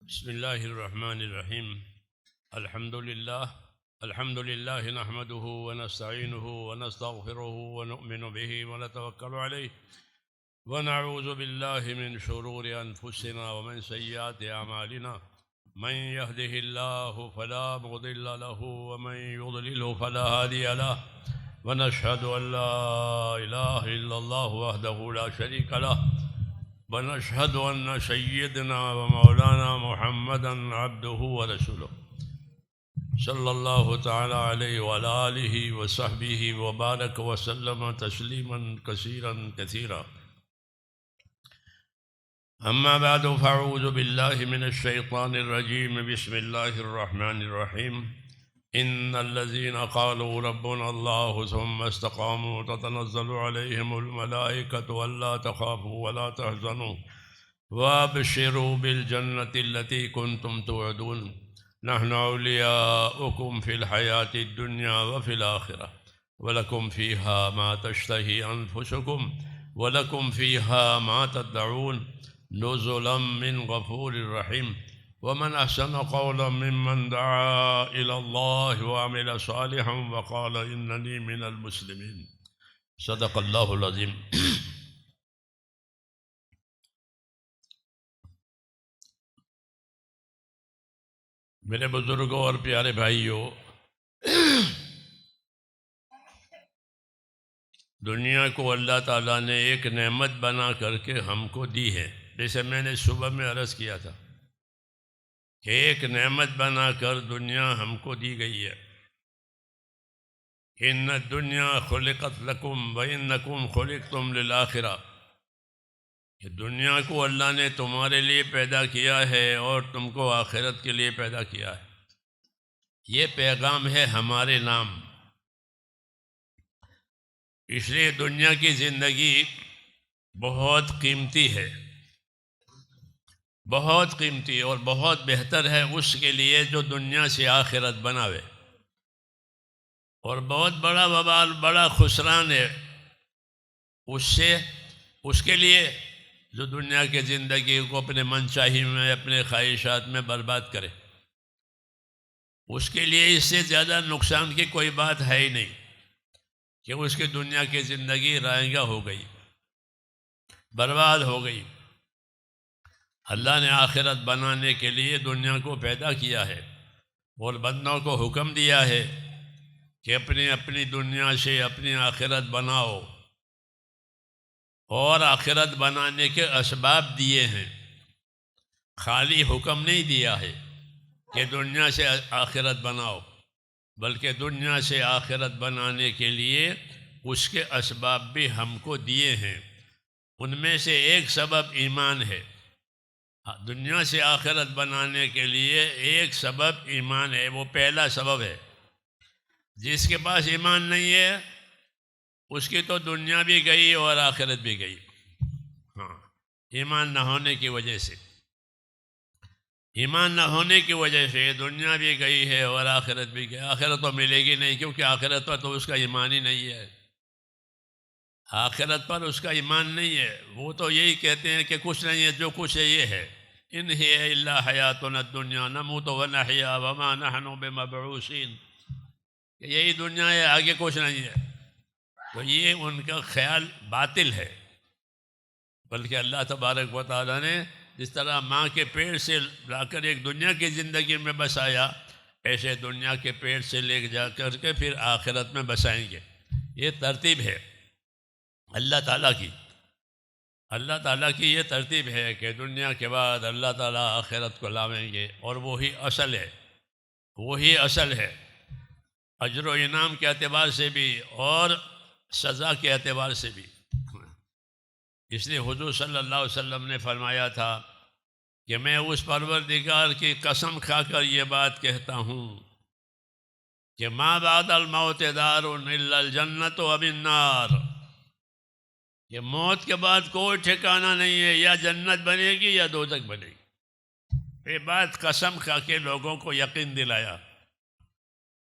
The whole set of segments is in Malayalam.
بسم الله الرحمن الرحيم. الحمد لله نحمده ونستعينه ونستغفره ونؤمن به ونتوكل عليه ونعوذ بالله من شرور أنفسنا ومن سيئات أعمالنا. من يهده الله فلا مضل له ومن يضلله فلا هادي له، ونشهد أن لا إله إلا الله وحده لا شريك له، ونشهد أن سيدنا ومولانا محمدا عبده ورسوله صلى الله تعالى عليه وعلى آله وصحبه وبارك وسلم تسليما كثيرا كثيرا. أما بعد، فأعوذ بالله من الشيطان الرجيم. بسم الله الرحمن الرحيم. إن الذين قالوا ربنا الله ثم استقاموا تتنزل عليهم الملائكة ألا تخافوا ولا تحزنوا وابشروا بالجنة التي كنتم توعدون، نحن أولياؤكم في الحياة الدنيا وفي الآخرة، ولكم فيها ما تشتهي أنفسكم ولكم فيها ما تدعون، نزلا من غفور رحيم. ومن أحسن قولا ممن دعا إلى الله وعمل صالحا وقال إنني من المسلمين. صدق اللہ العظیم. میرے بزرگوں اور پیارے بھائیوں، دنیا کو اللہ تعالیٰ نے ایک نعمت بنا کر کے ہم کو دی ہے. جیسے میں نے صبح میں عرض کیا تھا کہ ایک نعمت بنا کر دنیا ہم کو دی گئی ہے. ان الدنیا خلقت لکم وانکم خلقتم للآخرہ. کہ دنیا کو اللہ نے تمہارے لیے پیدا کیا ہے اور تم کو آخرت کے لیے پیدا کیا ہے. یہ پیغام ہے ہمارے نام. اس لیے دنیا کی زندگی بہت قیمتی ہے، بہت قیمتی اور بہت بہتر ہے اس کے لیے جو دنیا سے آخرت بناوے. اور بہت بڑا وبال، بڑا خسران ہے اس کے لیے جو دنیا کی زندگی کو اپنے منچاہی میں، اپنے خواہشات میں برباد کرے. اس کے لیے اس سے زیادہ نقصان کی کوئی بات ہے ہی نہیں کہ اس کی دنیا کی زندگی رائیگاں ہو گئی، برباد ہو گئی. اللہ نے آخرت بنانے کے لیے دنیا کو پیدا کیا ہے اور بندوں کو حکم دیا ہے کہ اپنی دنیا سے اپنی آخرت بناؤ، اور آخرت بنانے کے اسباب دیے ہیں. خالی حکم نہیں دیا ہے کہ دنیا سے آخرت بناؤ، بلکہ دنیا سے آخرت بنانے کے لیے اس کے اسباب بھی ہم کو دیے ہیں. ان میں سے ایک سبب ایمان ہے. دنیا سے آخرت بنانے کے لیے ایک سبب ایمان ہے، وہ پہلا سبب ہے. جس کے پاس ایمان نہیں ہے اس کی تو دنیا بھی گئی اور آخرت بھی گئی. ہاں، ایمان نہ ہونے کی وجہ سے، ایمان نہ ہونے کی وجہ سے دنیا بھی گئی ہے اور آخرت بھی گئی. آخرت تو ملے گی نہیں، کیونکہ آخرت پر تو اس کا ایمان ہی نہیں ہے. آخرت پر اس کا ایمان نہیں ہے. وہ تو یہی کہتے ہیں کہ کچھ نہیں ہے، جو کچھ ہے یہ ہے. ان ہی الا حیاتنا الدنیا نموت ونحیا وما نحن بمبعوثین. کہ یہی دنیا ہے، آگے کچھ نہیں ہے. تو یہ ان کا خیال باطل ہے. بلکہ اللہ تبارک و تعالیٰ نے جس طرح ماں کے پیٹ سے لا کر ایک دنیا کی زندگی میں بسایا، ایسے دنیا کے پیٹ سے لے جا کر کے پھر آخرت میں بسائیں گے. یہ ترتیب ہے اللہ تعالیٰ کی. اللہ تعالیٰ کی یہ ترتیب ہے کہ دنیا کے بعد اللہ تعالیٰ آخرت کو لاویں گے، اور وہی اصل ہے، وہی اصل ہے. اجر و انعام کے اعتبار سے بھی اور سزا کے اعتبار سے بھی. اس لیے حضور صلی اللہ علیہ وسلم نے فرمایا تھا کہ میں اس پروردگار کی قسم کھا کر یہ بات کہتا ہوں کہ ما بعد الموت دار الا الجنت و النار. کہ موت کے بعد کوئی ٹھکانہ نہیں ہے، یا جنت بنے گی یا دوزخ بنے گی. یہ بات قسم کھا کے لوگوں کو یقین دلایا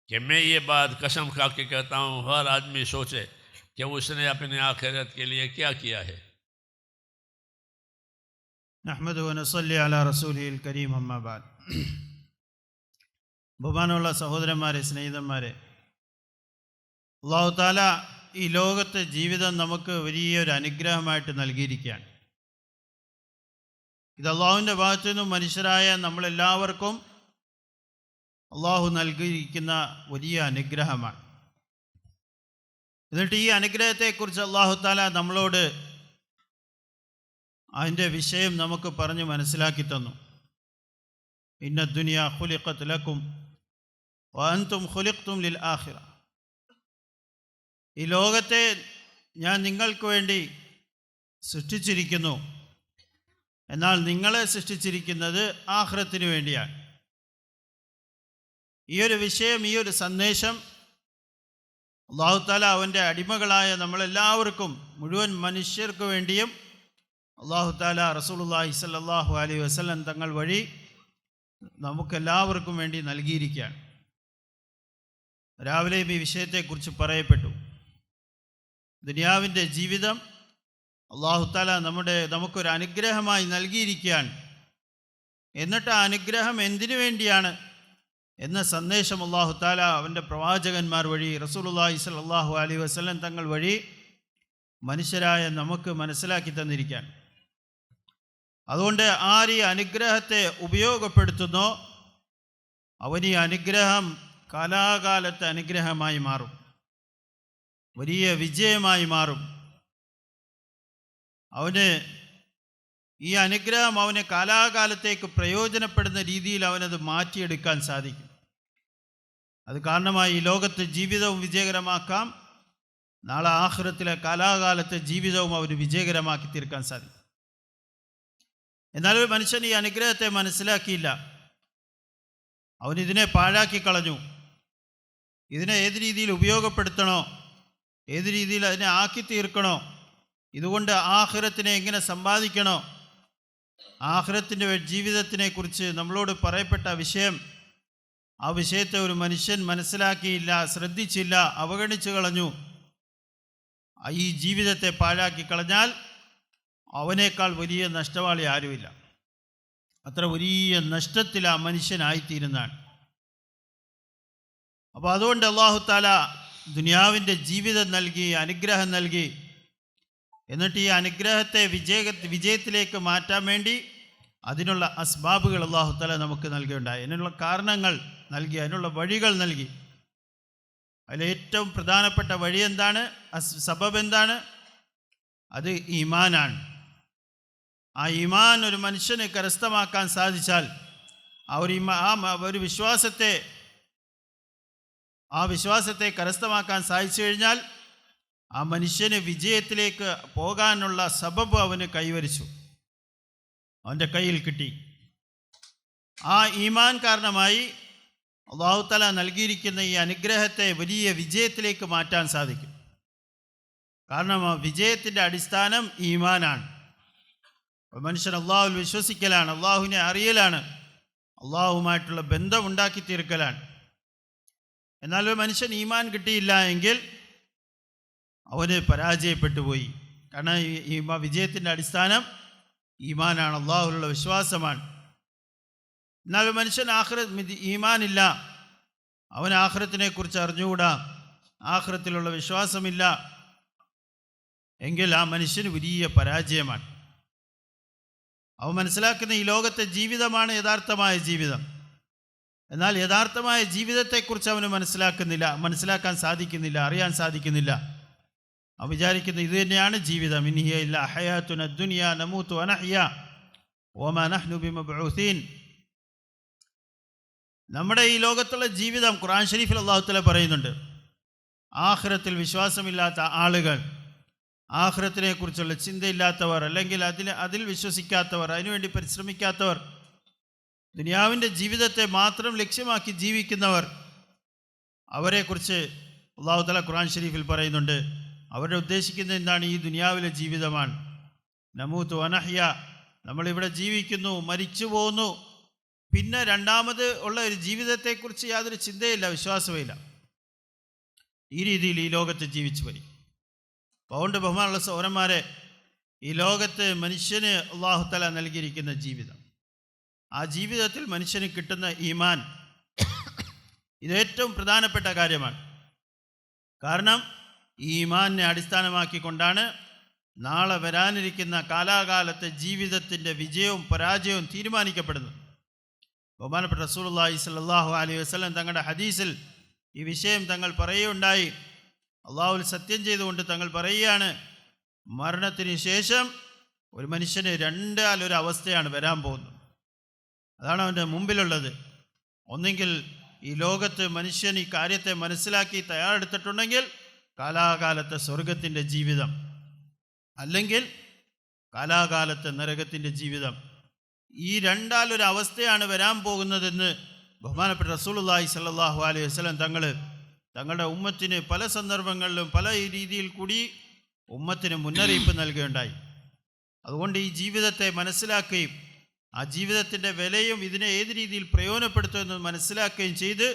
کہ میں یہ بات قسم کھا کے کہتا ہوں. ہر آدمی سوچے کہ اس نے اپنے آخرت کے لیے کیا کیا ہے. നഹ്മദു വനസ്സല്ലി അലാ റസൂലിൽ കരീം അമ്മാ ബഅദ്. ബഹുമാനമുള്ള സഹോദരന്മാരെ, സ്നേഹിതന്മാരെ, അല്ലാഹു തആല ഈ ലോകത്തെ ജീവിതം നമുക്ക് വലിയൊരു അനുഗ്രഹമായിട്ട് നൽകിയിരിക്കുകയാണ്. ഇത് അള്ളാഹുവിൻ്റെ ഭാഗത്തു നിന്നും മനുഷ്യരായ നമ്മളെല്ലാവർക്കും അള്ളാഹു നൽകിയിരിക്കുന്ന വലിയ അനുഗ്രഹമാണ്. എന്നിട്ട് ഈ അനുഗ്രഹത്തെക്കുറിച്ച് അള്ളാഹു തആല നമ്മളോട് അതിൻ്റെ വിഷയം നമുക്ക് പറഞ്ഞ് മനസ്സിലാക്കി തന്നു. ഇന്ന ദുനിയ ഖുലിഖത് ലക്കും വഅൻതും ഖുലിഖ്തും ലിൽ ആഖിറ. ഈ ലോകത്തെ ഞാൻ നിങ്ങൾക്ക് വേണ്ടി സൃഷ്ടിച്ചിരിക്കുന്നു, എന്നാൽ നിങ്ങളെ സൃഷ്ടിച്ചിരിക്കുന്നത് ആഖിറത്തിന് വേണ്ടിയാണ്. ഈ ഒരു വിഷയം, ഈ ഒരു സന്ദേശം അല്ലാഹു തആല അവൻ്റെ അടിമകളായ നമ്മളെല്ലാവർക്കും, മുഴുവൻ മനുഷ്യർക്ക് വേണ്ടിയും അല്ലാഹു തആല റസൂലുള്ളാഹി സ്വല്ലല്ലാഹു അലൈഹി വസല്ലം തങ്ങൾ വഴി നമുക്കെല്ലാവർക്കും വേണ്ടി നൽകിയിരിക്കുകയാണ്. രാവിലെയും ഈ വിഷയത്തെക്കുറിച്ച് പറയപ്പെട്ടു. ദുനിയാവിൻ്റെ ജീവിതം അല്ലാഹു തആല നമുക്കൊരു അനുഗ്രഹമായി നൽകിയിരിക്കുകയാണ്. എന്നിട്ട് ആ അനുഗ്രഹം എന്തിനു വേണ്ടിയാണ് എന്ന സന്ദേശം അല്ലാഹു തആല അവൻ്റെ പ്രവാചകന്മാർ വഴി, റസൂലുള്ളാഹി സ്വല്ലല്ലാഹു അലൈഹി വസല്ലം തങ്ങൾ വഴി മനുഷ്യരായ നമുക്ക് മനസ്സിലാക്കി തന്നിരിക്കുകയാണ്. അതുകൊണ്ട് ആര് ഈ അനുഗ്രഹത്തെ ഉപയോഗപ്പെടുത്തുന്നോ അവന് ഈ അനുഗ്രഹം കാലാകാലത്തെ അനുഗ്രഹമായി മാറും, വലിയ വിജയമായി മാറും. അവന് ഈ അനുഗ്രഹം അവന് കാലാകാലത്തേക്ക് പ്രയോജനപ്പെടുന്ന രീതിയിൽ അവനത് മാറ്റിയെടുക്കാൻ സാധിക്കും. അത് കാരണമായി ഈ ലോകത്തെ ജീവിതവും വിജയകരമാക്കാം, നാളെ ആഖിറത്തിലെ കാലാകാലത്തെ ജീവിതവും അവന് വിജയകരമാക്കി തീർക്കാൻ സാധിക്കും. എന്നാൽ ഒരു മനുഷ്യൻ ഈ അനുഗ്രഹത്തെ മനസ്സിലാക്കിയില്ല, അവനിതിനെ പാഴാക്കി കളഞ്ഞു. ഇതിനെ ഏത് രീതിയിൽ ഉപയോഗപ്പെടുത്തണോ, ഏത് രീതിയിൽ അതിനെ ആക്കി തീർക്കണോ, ഇതുകൊണ്ട് ആഖിറത്തിനെ എങ്ങനെ സമ്പാദിക്കണോ, ആഖിറത്തിൻ്റെ ജീവിതത്തിനെ കുറിച്ച് നമ്മളോട് പറയപ്പെട്ട വിഷയം, ആ വിഷയത്തെ ഒരു മനുഷ്യൻ മനസ്സിലാക്കിയില്ല, ശ്രദ്ധിച്ചില്ല, അവഗണിച്ചു കളഞ്ഞു. ഈ ജീവിതത്തെ പാഴാക്കി കളഞ്ഞാൽ അവനേക്കാൾ വലിയ നഷ്ടവാളി ആരുമില്ല. അത്ര വലിയ നഷ്ടത്തിൽ ആ മനുഷ്യനായിത്തീരുന്നതാണ്. അപ്പോൾ അതുകൊണ്ട് അല്ലാഹു തആല ദുനിയാവിൻ്റെ ജീവിതം നൽകി, അനുഗ്രഹം നൽകി. എന്നിട്ട് ഈ അനുഗ്രഹത്തെ വിജയത്തിലേക്ക് മാറ്റാൻ വേണ്ടി അതിനുള്ള അസ്ബാബുകൾ അല്ലാഹു തആല നമുക്ക് നൽകുകയുണ്ടായി. അതിനുള്ള കാരണങ്ങൾ നൽകി, അതിനുള്ള വഴികൾ നൽകി. അതിലേറ്റവും പ്രധാനപ്പെട്ട വഴി എന്താണ്, സബബ് എന്താണ്? അത് ഈമാനാണ്. ആ ഈമാൻ ഒരു മനുഷ്യന് കരസ്ഥമാക്കാൻ സാധിച്ചാൽ, ആ വിശ്വാസത്തെ കരസ്ഥമാക്കാൻ സാധിച്ചു കഴിഞ്ഞാൽ ആ മനുഷ്യന് വിജയത്തിലേക്ക് പോകാനുള്ള സബബ് അവന് കൈവരിച്ചു, അവൻ്റെ കയ്യിൽ കിട്ടി. ആ ഈമാൻ കാരണമായി അല്ലാഹു തആല നൽകിയിരിക്കുന്ന ഈ അനുഗ്രഹത്തെ വലിയ വിജയത്തിലേക്ക് മാറ്റാൻ സാധിക്കും. കാരണം ആ വിജയത്തിൻ്റെ അടിസ്ഥാനം ഈമാനാണ്. മനുഷ്യൻ അള്ളാഹുവിൽ വിശ്വസിക്കലാണ്, അള്ളാഹുവിനെ അറിയലാണ്, അള്ളാഹുവുമായിട്ടുള്ള ബന്ധം ഉണ്ടാക്കി തീർക്കലാണ്. എന്നാൽ ഒരു മനുഷ്യൻ ഈമാൻ കിട്ടിയില്ല എങ്കിൽ അവന് പരാജയപ്പെട്ടു പോയി. കാരണം ഈ വിജയത്തിൻ്റെ അടിസ്ഥാനം ഈമാനാണ്, അള്ളാഹുവിലുള്ള വിശ്വാസമാണ്. എന്നാൽ ഒരു മനുഷ്യൻ ഈമാനില്ല, അവൻ ആഖിറത്തിനെ കുറിച്ച് അറിഞ്ഞുകൂടാ, ആഖിറത്തിലുള്ള വിശ്വാസമില്ല എങ്കിൽ ആ മനുഷ്യന് വലിയ പരാജയമാണ്. അവൻ മനസ്സിലാക്കുന്ന ഈ ലോകത്തെ ജീവിതമാണ് യഥാർത്ഥമായ ജീവിതം. എന്നാൽ യഥാർത്ഥമായ ജീവിതത്തെക്കുറിച്ച് അവന് മനസ്സിലാക്കാൻ സാധിക്കുന്നില്ല, അറിയാൻ സാധിക്കുന്നില്ല. അവൻ വിചാരിക്കുന്ന ഇത് തന്നെയാണ് ജീവിതം. ഇൻ ഹിയ ഇല്ലാ ഹയാതുന ദുനിയ നമൂതു വനഹ്യ വമാ നഹ്നു ബിമബ്ഊസീൻ. നമ്മുടെ ഈ ലോകത്തുള്ള ജീവിതം ഖുർആൻ ഷരീഫിൽ അല്ലാഹു തആല പറയുന്നുണ്ട്, ആഖിറത്തിൽ വിശ്വാസമില്ലാത്ത ആളുകൾ, ആഖിറത്തിനെ കുറിച്ചുള്ള ചിന്തയില്ലാത്തവർ, അല്ലെങ്കിൽ അതിൽ വിശ്വസിക്കാത്തവർ, അതിനുവേണ്ടി പരിശ്രമിക്കാത്തവർ, ദുനിയാവിൻ്റെ ജീവിതത്തെ മാത്രം ലക്ഷ്യമാക്കി ജീവിക്കുന്നവർ, അവരെക്കുറിച്ച് അല്ലാഹു തആല ഖുർആൻ ഷരീഫിൽ പറയുന്നുണ്ട്. അവരുടെ ഉദ്ദേശിക്കുന്നത് എന്താണ്? ഈ ദുനിയാവിലെ ജീവിതമാണ്. നമൂത്ത് വനഹ്യ, നമ്മളിവിടെ ജീവിക്കുന്നു, മരിച്ചു പോകുന്നു, പിന്നെ രണ്ടാമത് ഉള്ള ഒരു ജീവിതത്തെക്കുറിച്ച് യാതൊരു ചിന്തയില്ല, വിശ്വാസമില്ല. ഈ രീതിയിൽ ഈ ലോകത്ത് ജീവിച്ചു വരും. അതുകൊണ്ട് ബഹുമാനമുള്ള സഹോദരന്മാരെ, ഈ ലോകത്ത് മനുഷ്യന് അല്ലാഹു തആല നൽകിയിരിക്കുന്ന ജീവിതം, ആ ജീവിതത്തിൽ മനുഷ്യന് കിട്ടുന്ന ഈമാൻ ഇത് ഏറ്റവും പ്രധാനപ്പെട്ട കാര്യമാണ്. കാരണം ഈ ഈമാനിനെ അടിസ്ഥാനമാക്കിക്കൊണ്ടാണ് നാളെ വരാനിരിക്കുന്ന കാലാകാലത്തെ ജീവിതത്തിൻ്റെ വിജയവും പരാജയവും തീരുമാനിക്കപ്പെടുന്നത്. ബഹുമാനപ്പെട്ട റസൂലുള്ളാഹി സ്വല്ലല്ലാഹു അലൈഹി വസല്ലം തങ്ങളുടെ ഹദീസിൽ ഈ വിഷയം തങ്ങൾ പറയുകയുണ്ടായി. അള്ളാഹുവിൽ സത്യം ചെയ്തുകൊണ്ട് തങ്ങൾ പറയുകയാണ്, മരണത്തിന് ശേഷം ഒരു മനുഷ്യന് രണ്ടാലൊരു അവസ്ഥയാണ് വരാൻ പോകുന്നത്. അതാണ് അവൻ്റെ മുമ്പിലുള്ളത്. ഒന്നെങ്കിൽ ഈ ലോകത്ത് മനുഷ്യൻ ഈ കാര്യത്തെ മനസ്സിലാക്കി തയ്യാറെടുത്തിട്ടുണ്ടെങ്കിൽ കാലാകാലത്തെ സ്വർഗത്തിൻ്റെ ജീവിതം, അല്ലെങ്കിൽ കാലാകാലത്തെ നരകത്തിൻ്റെ ജീവിതം. ഈ രണ്ടാലൊരു അവസ്ഥയാണ് വരാൻ പോകുന്നതെന്ന് ബഹുമാനപ്പെട്ട റസൂലുള്ളാഹി സ്വല്ലല്ലാഹു അലൈഹി വസല്ലം തങ്ങളുടെ ഉമ്മത്തിന് പല സന്ദർഭങ്ങളിലും പല രീതിയിൽ കൂടി ഉമ്മത്തിന് മുന്നറിയിപ്പ് നൽകുകയുണ്ടായി. അതുകൊണ്ട് ഈ ജീവിതത്തെ മനസ്സിലാക്കുകയും ആ ജീവിതത്തിൻ്റെ വിലയും ഇതിനെ ഏത് രീതിയിൽ പ്രയോജനപ്പെടുത്തുമെന്ന് മനസ്സിലാക്കുകയും ചെയ്ത്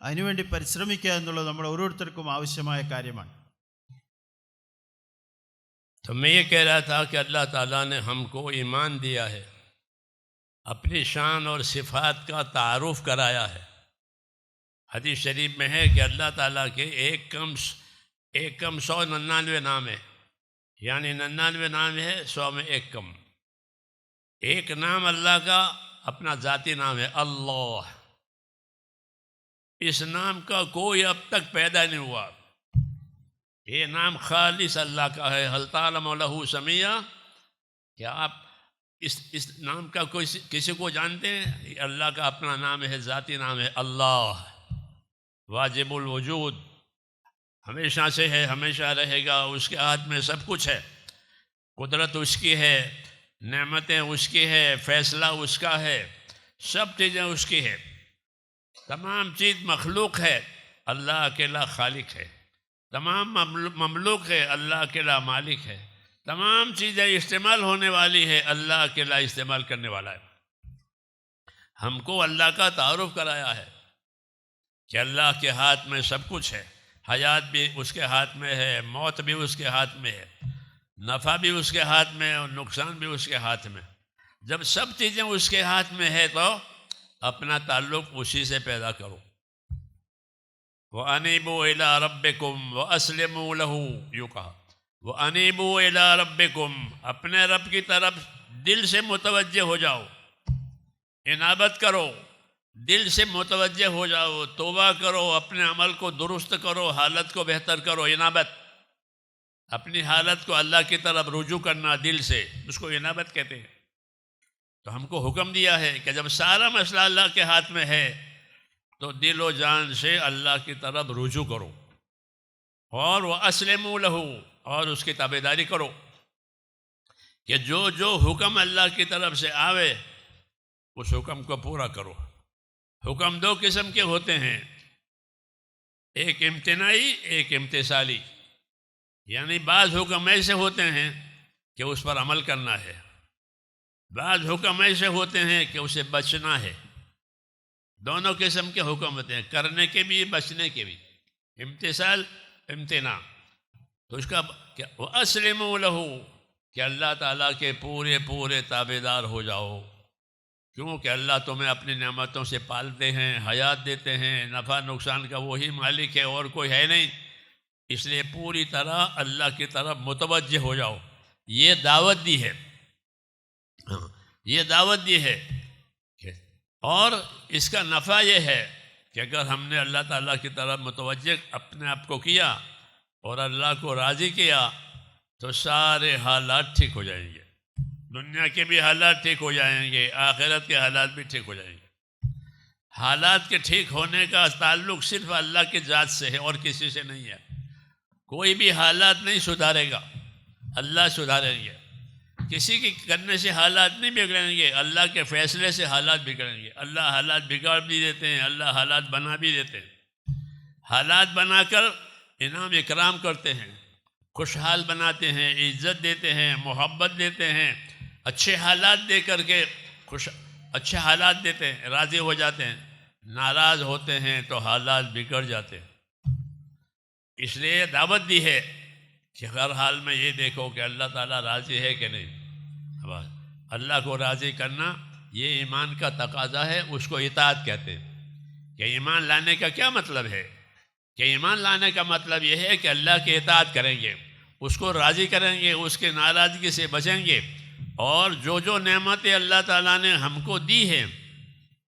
അതിനുവേണ്ടി പരിശ്രമിക്കുക എന്നുള്ളത് നമ്മൾ ഓരോരുത്തർക്കും ആവശ്യമായ കാര്യമാണ്. تو میں یہ کہہ رہا تھا کہ اللہ تعالیٰ نے ہم کو ایمان دیا ہے، اپنی شان اور صفات کا تعارف کرایا ہے. حدیث شریف میں ہے کہ اللہ تعالیٰ کے ایک کم 199 نام ہے، یعنی 99 نام ہے، 100 میں ایک کم. ایک نام اللہ کا اپنا ذاتی نام ہے اللہ. اس نام کا کوئی اب تک پیدا نہیں ہوا. یہ نام خالص اللہ کا ہے. هل تعلم له سمیہ؟ کیا آپ اس نام کا کوئی کسی کو جانتے ہیں؟ یہ اللہ کا اپنا نام ہے، ذاتی نام ہے اللہ، واجب الوجود، ہمیشہ سے ہے، ہمیشہ رہے گا. اس کے ہاتھ میں سب کچھ ہے. قدرت اس کی ہے، نعمتیں اس کی ہے، فیصلہ اس کا ہے، سب چیزیں اس کی ہے. تمام چیز مخلوق ہے، اللہ اکیلا خالق ہے. تمام مملوک ہے، اللہ اکیلا مالک ہے. تمام چیزیں استعمال ہونے والی ہے، اللہ اکیلا استعمال کرنے والا ہے. ہم کو اللہ کا تعارف کرایا ہے کہ اللہ کے ہاتھ میں سب کچھ ہے. حیات بھی اس کے ہاتھ میں ہے، موت بھی اس کے ہاتھ میں ہے، نفع بھی اس کے ہاتھ میں اور نقصان بھی اس کے ہاتھ میں. جب سب چیزیں اس کے ہاتھ میں ہے تو اپنا تعلق اسی سے پیدا کرو. وَأَنِيبُوا إِلَىٰ رَبِّكُمْ وَأَسْلِمُوا لَهُ. یوں کہا وَأَنِيبُوا إِلَىٰ رَبِّكُمْ، اپنے رب کی طرف دل سے متوجہ ہو جاؤ، انابت کرو، دل سے متوجہ ہو جاؤ، توبہ کرو، اپنے عمل کو درست کرو، حالت کو بہتر کرو. انابت، اپنی حالت کو اللہ کی طرف رجوع کرنا دل سے، اس کو انابت کہتے ہیں. تو ہم کو حکم دیا ہے کہ جب سارا مسئلہ اللہ کے ہاتھ میں ہے تو دل و جان سے اللہ کی طرف رجوع کرو، اور وَأَسْلِمُوا لَهُ، اور اس کی تابعداری کرو کہ جو حکم اللہ کی طرف سے آوے اس حکم کو پورا کرو. حکم دو قسم کے ہوتے ہیں، ایک امتناعی، ایک امتثالی. یعنی بعض حکم ایسے ہوتے ہیں کہ اس پر عمل کرنا ہے، بعض حکم ایسے ہوتے ہیں کہ اسے بچنا ہے. دونوں قسم کے حکم ہوتے ہیں، کرنے کے بھی بچنے کے بھی، امتثال، امتناع. تو اس کا وَأَسْلِمُوا لَهُ، کہ اللہ تعالیٰ کے پورے تابعدار ہو جاؤ. کیونکہ اللہ تمہیں اپنی نعمتوں سے پالتے ہیں، حیات دیتے ہیں، نفع نقصان کا وہی مالک ہے اور کوئی ہے نہیں. اس لیے پوری طرح اللہ کی طرف متوجہ ہو جاؤ. یہ دعوت دی ہے، یہ دعوت دی ہے. اور اس کا نفع یہ ہے کہ اگر ہم نے اللہ تعالیٰ کی طرف متوجہ اپنے آپ کو کیا اور اللہ کو راضی کیا تو سارے حالات ٹھیک ہو جائیں گے. دنیا کے بھی حالات ٹھیک ہو جائیں گے، آخرت کے حالات بھی ٹھیک ہو جائیں گے. حالات کے ٹھیک ہونے کا تعلق صرف اللہ کی ذات سے ہے اور کسی سے نہیں ہے. کوئی بھی حالات نہیں سدھارے گا، اللہ سدھاریں گے. کسی کے کرنے سے حالات نہیں بگڑیں گے، اللہ کے فیصلے سے حالات بگڑیں گے. اللہ حالات بگاڑ بھی دیتے ہیں، اللہ حالات بنا بھی دیتے ہیں. حالات بنا کر انعام اکرام کرتے ہیں، خوشحال بناتے ہیں، عزت دیتے ہیں، محبت دیتے ہیں. اچھے حالات دے کر کے اچھے حالات دیتے ہیں، راضی ہو جاتے ہیں. ناراض ہوتے ہیں تو حالات بگڑ جاتے ہیں. اس لیے دعوت دی ہے कि हर हाल में ये देखो कि अल्लाह ताला राज़ी है कि नहीं। अब अल्लाह को राज़ी करना ये ईमान का तकाजा है, उसको इताअत कहते हैं। कि ईमान लाने का क्या मतलब है? कि ईमान लाने का मतलब यह है कि अल्लाह की इताअत करेंगे, उसको राज़ी करेंगे, उसके नाराज़गी से बचेंगे, और जो जो नेमतें अल्लाह ताला ने हमको दी हैं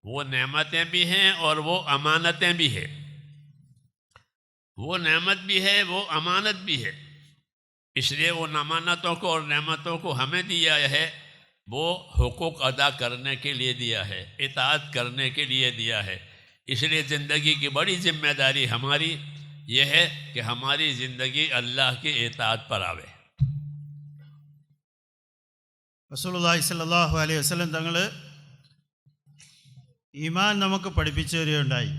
वो नेमतें भी हैं और वो अमानतें भी हैं। वो नेमत भी है, वो अमानत भी है। इसलिए उन अमानतों को और नेमतों को हमें दिया है, वो हुकूक अदा करने के लिए दिया है, इताअत करने के लिए दिया है। इसलिए ज़िंदगी की बड़ी जिम्मेदारी हमारी यह है कि हमारी ज़िंदगी अल्लाह की इताअत पर आवे। റസൂലുള്ളാഹി സ്വല്ലല്ലാഹു അലൈഹി വസല്ലം തങ്ങൾ ഈമാൻ നമുക്ക് പഠിപ്പിച്ചു തരികയുണ്ടായി.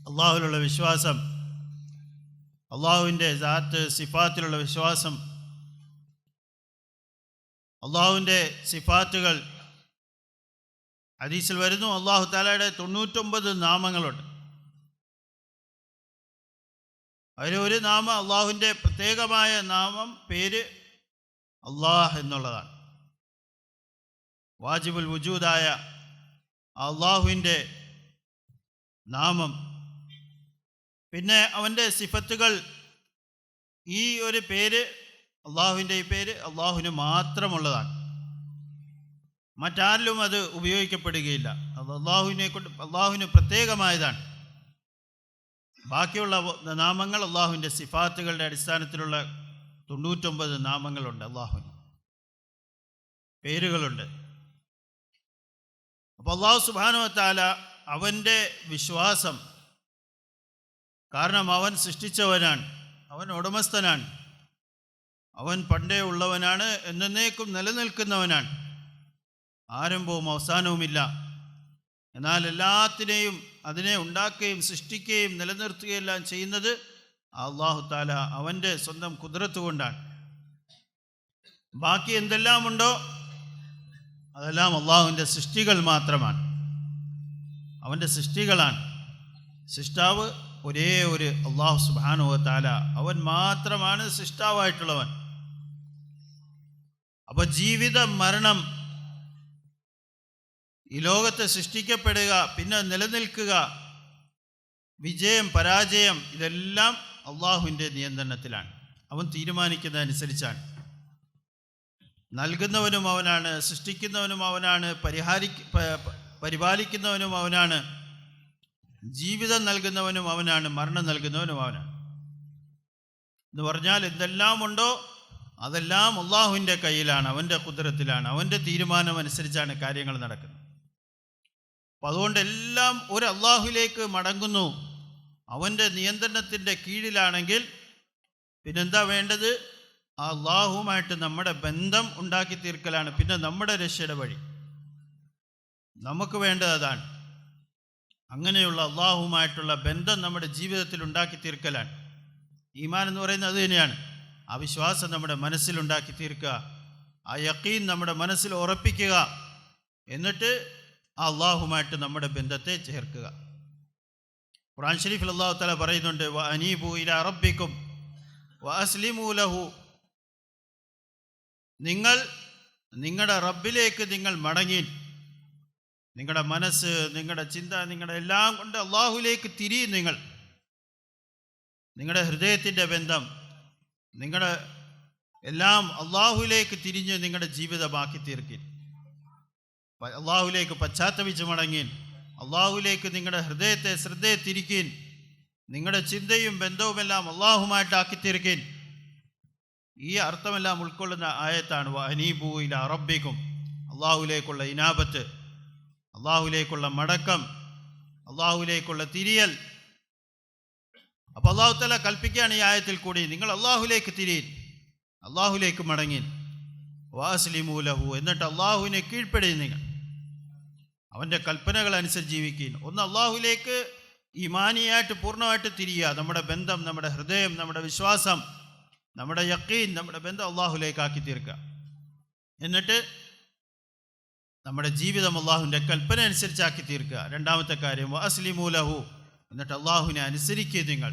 അള്ളാഹുവിലുള്ള വിശ്വാസം, അള്ളാഹുവിൻ്റെ ദാത്ത് സിഫാത്തിലുള്ള വിശ്വാസം, അള്ളാഹുവിൻ്റെ സിഫാത്തുകൾ ഹദീസിൽ വരുന്നു. അള്ളാഹു തആലയുടെ 99 നാമങ്ങളുണ്ട്. അതിലൊരു നാമം, അള്ളാഹുവിൻ്റെ പ്രത്യേകമായ നാമം, പേര് അള്ളാഹ് എന്നുള്ളതാണ്. വാജിബുൽ വുജൂദായ അള്ളാഹുവിൻ്റെ നാമം. പിന്നെ അവൻ്റെ സിഫത്തുകൾ. ഈ ഒരു പേര്, അള്ളാഹുവിൻ്റെ ഈ പേര് അള്ളാഹുവിന് മാത്രമുള്ളതാണ്. മറ്റാരിലും അത് ഉപയോഗിക്കപ്പെടുകയില്ല. അത് അള്ളാഹുവിന് പ്രത്യേകമായതാണ്. ബാക്കിയുള്ള നാമങ്ങൾ അള്ളാഹുവിൻ്റെ സിഫാത്തുകളുടെ അടിസ്ഥാനത്തിലുള്ള 99 നാമങ്ങളുണ്ട്. അള്ളാഹുവിന് പേരുകളുണ്ട്. അപ്പോൾ അള്ളാഹു സുബ്ഹാനഹു വ തആല അവൻ്റെ വിശ്വാസം, കാരണം അവൻ സൃഷ്ടിച്ചവനാണ്, അവൻ ഉടമസ്ഥനാണ്, അവൻ പണ്ടേ ഉള്ളവനാണ്, എന്നേക്കും നിലനിൽക്കുന്നവനാണ്, ആരംഭവും അവസാനവുമില്ല. എന്നാൽ എല്ലാത്തിനെയും, അതിനെ ഉണ്ടാക്കുകയും സൃഷ്ടിക്കുകയും നിലനിർത്തുകയെല്ലാം ചെയ്യുന്നത് അള്ളാഹു തആല അവൻ്റെ സ്വന്തം ഖുദ്റത്ത് കൊണ്ടാണ്. ബാക്കി എന്തെല്ലാം ഉണ്ടോ അതെല്ലാം അള്ളാഹുവിൻ്റെ സൃഷ്ടികൾ മാത്രമാണ്, അവൻ്റെ സൃഷ്ടികളാണ്. സൃഷ്ടാവ് ഒരേ ഒരു അള്ളാഹു സുബ്ഹാനഹു വ തആല, അവൻ മാത്രമാണ് സൃഷ്ടാവായിട്ടുള്ളവൻ. അപ്പോൾ ജീവിതം, മരണം, ഈ ലോകത്ത് സൃഷ്ടിക്കപ്പെടുക, പിന്നെ നിലനിൽക്കുക, വിജയം പരാജയം, ഇതെല്ലാം അള്ളാഹുവിൻ്റെ നിയന്ത്രണത്തിലാണ്. അവൻ തീരുമാനിക്കുന്നതനുസരിച്ചാണ്. നൽകുന്നവനും അവനാണ്, സൃഷ്ടിക്കുന്നവനും അവനാണ്, പരിപാലിക്കുന്നവനും അവനാണ്, ജീവിതം നൽകുന്നവനും അവനാണ്, മരണം നൽകുന്നവനും അവനാണ്. എന്ന് പറഞ്ഞാൽ എന്തെല്ലാം ഉണ്ടോ അതെല്ലാം അള്ളാഹുവിൻ്റെ കയ്യിലാണ്, അവൻ്റെ ഖുദ്റത്തിലാണ്, അവൻ്റെ തീരുമാനം അനുസരിച്ചാണ് കാര്യങ്ങൾ നടക്കുന്നത്. അപ്പം അതുകൊണ്ട് എല്ലാം ഒരു അള്ളാഹുവിലേക്ക് മടങ്ങുന്നു. അവൻ്റെ നിയന്ത്രണത്തിൻ്റെ കീഴിലാണെങ്കിൽ പിന്നെന്താ വേണ്ടത്? ആ അള്ളാഹുവുമായിട്ട് നമ്മുടെ ബന്ധം ഉണ്ടാക്കി തീർക്കലാണ് പിന്നെ നമ്മുടെ രക്ഷയുടെ വഴി. നമുക്ക് വേണ്ടത് അതാണ്. അങ്ങനെയുള്ള അള്ളാഹുവുമായിട്ടുള്ള ബന്ധം നമ്മുടെ ജീവിതത്തിൽ ഉണ്ടാക്കി തീർക്കലാണ്. ഈമാൻ എന്ന് പറയുന്നത് അത് തന്നെയാണ്. ആ വിശ്വാസം നമ്മുടെ മനസ്സിലുണ്ടാക്കി തീർക്കുക, ആ യഖീൻ നമ്മുടെ മനസ്സിൽ ഉറപ്പിക്കുക, എന്നിട്ട് ആ അള്ളാഹുമായിട്ട് നമ്മുടെ ബന്ധത്തെ ചേർക്കുക. ഖുർആൻ ശരീഫിൽ അല്ലാഹു തആല പറയുന്നുണ്ട്, വ അനീബു ഇലാ റബ്ബിക്കും വ അസ്ലിമൂ ലഹു. നിങ്ങൾ നിങ്ങളുടെ റബ്ബിലേക്ക് നിങ്ങൾ മടങ്ങി, നിങ്ങളുടെ മനസ്സ്, നിങ്ങളുടെ ചിന്ത, നിങ്ങളുടെ എല്ലാം കൊണ്ട് അള്ളാഹുവിലേക്ക് തിരിയും. നിങ്ങളുടെ ഹൃദയത്തിൻ്റെ ബന്ധം, നിങ്ങളുടെ എല്ലാം അള്ളാഹുവിലേക്ക് തിരിഞ്ഞ് നിങ്ങളുടെ ജീവിതമാക്കി തീർക്കി. അള്ളാഹുവിലേക്ക് പശ്ചാത്തപിച്ച് മടങ്ങി, അള്ളാഹുവിലേക്ക് നിങ്ങളുടെ ഹൃദയത്തെ, ശ്രദ്ധയെ തിരിക്കീൻ. നിങ്ങളുടെ ചിന്തയും ബന്ധവുമെല്ലാം അള്ളാഹുമായിട്ടാക്കി തീർക്കീൻ. ഈ അർത്ഥമെല്ലാം ഉൾക്കൊള്ളുന്ന ആയത്താണ് വ അനീബു ഇലാ റബ്ബിക്കും. അള്ളാഹുവിലേക്കുള്ള ഇനാബത്ത്, അള്ളാഹുവിലേക്കുള്ള മടക്കം, അള്ളാഹുവിലേക്കുള്ള തിരിയൽ. അപ്പോൾ അള്ളാഹു തആല കൽപ്പിക്കുകയാണ് ഈ ആയത്തിൽ കൂടി, നിങ്ങൾ അള്ളാഹുവിലേക്ക് തിരിയീൻ, അള്ളാഹുവിലേക്ക് മടങ്ങീൻ. വഅസ്ലിമൂ ലഹു, എന്നിട്ട് അള്ളാഹുവിനെ കീഴ്പ്പെടുകയും നിങ്ങൾ അവൻ്റെ കൽപ്പനകൾ അനുസരിച്ച് ജീവിക്കുകയും. ഒന്ന് അള്ളാഹുവിലേക്ക് ഈമാനിയായിട്ട് പൂർണ്ണമായിട്ട് തിരിയുക. നമ്മുടെ ബന്ധം, നമ്മുടെ ഹൃദയം, നമ്മുടെ വിശ്വാസം, നമ്മുടെ യഖീൻ, നമ്മുടെ ബന്ധം അള്ളാഹുവിലേക്കാക്കി തീർക്കുക. എന്നിട്ട് നമ്മുടെ ജീവിതം അള്ളാഹുവിൻ്റെ കൽപ്പന അനുസരിച്ചാക്കി തീർക്കുക. രണ്ടാമത്തെ കാര്യം വഅസ്ലിമൂ ലഹു, എന്നിട്ട് അള്ളാഹുവിനെ അനുസരിക്കുക. നിങ്ങൾ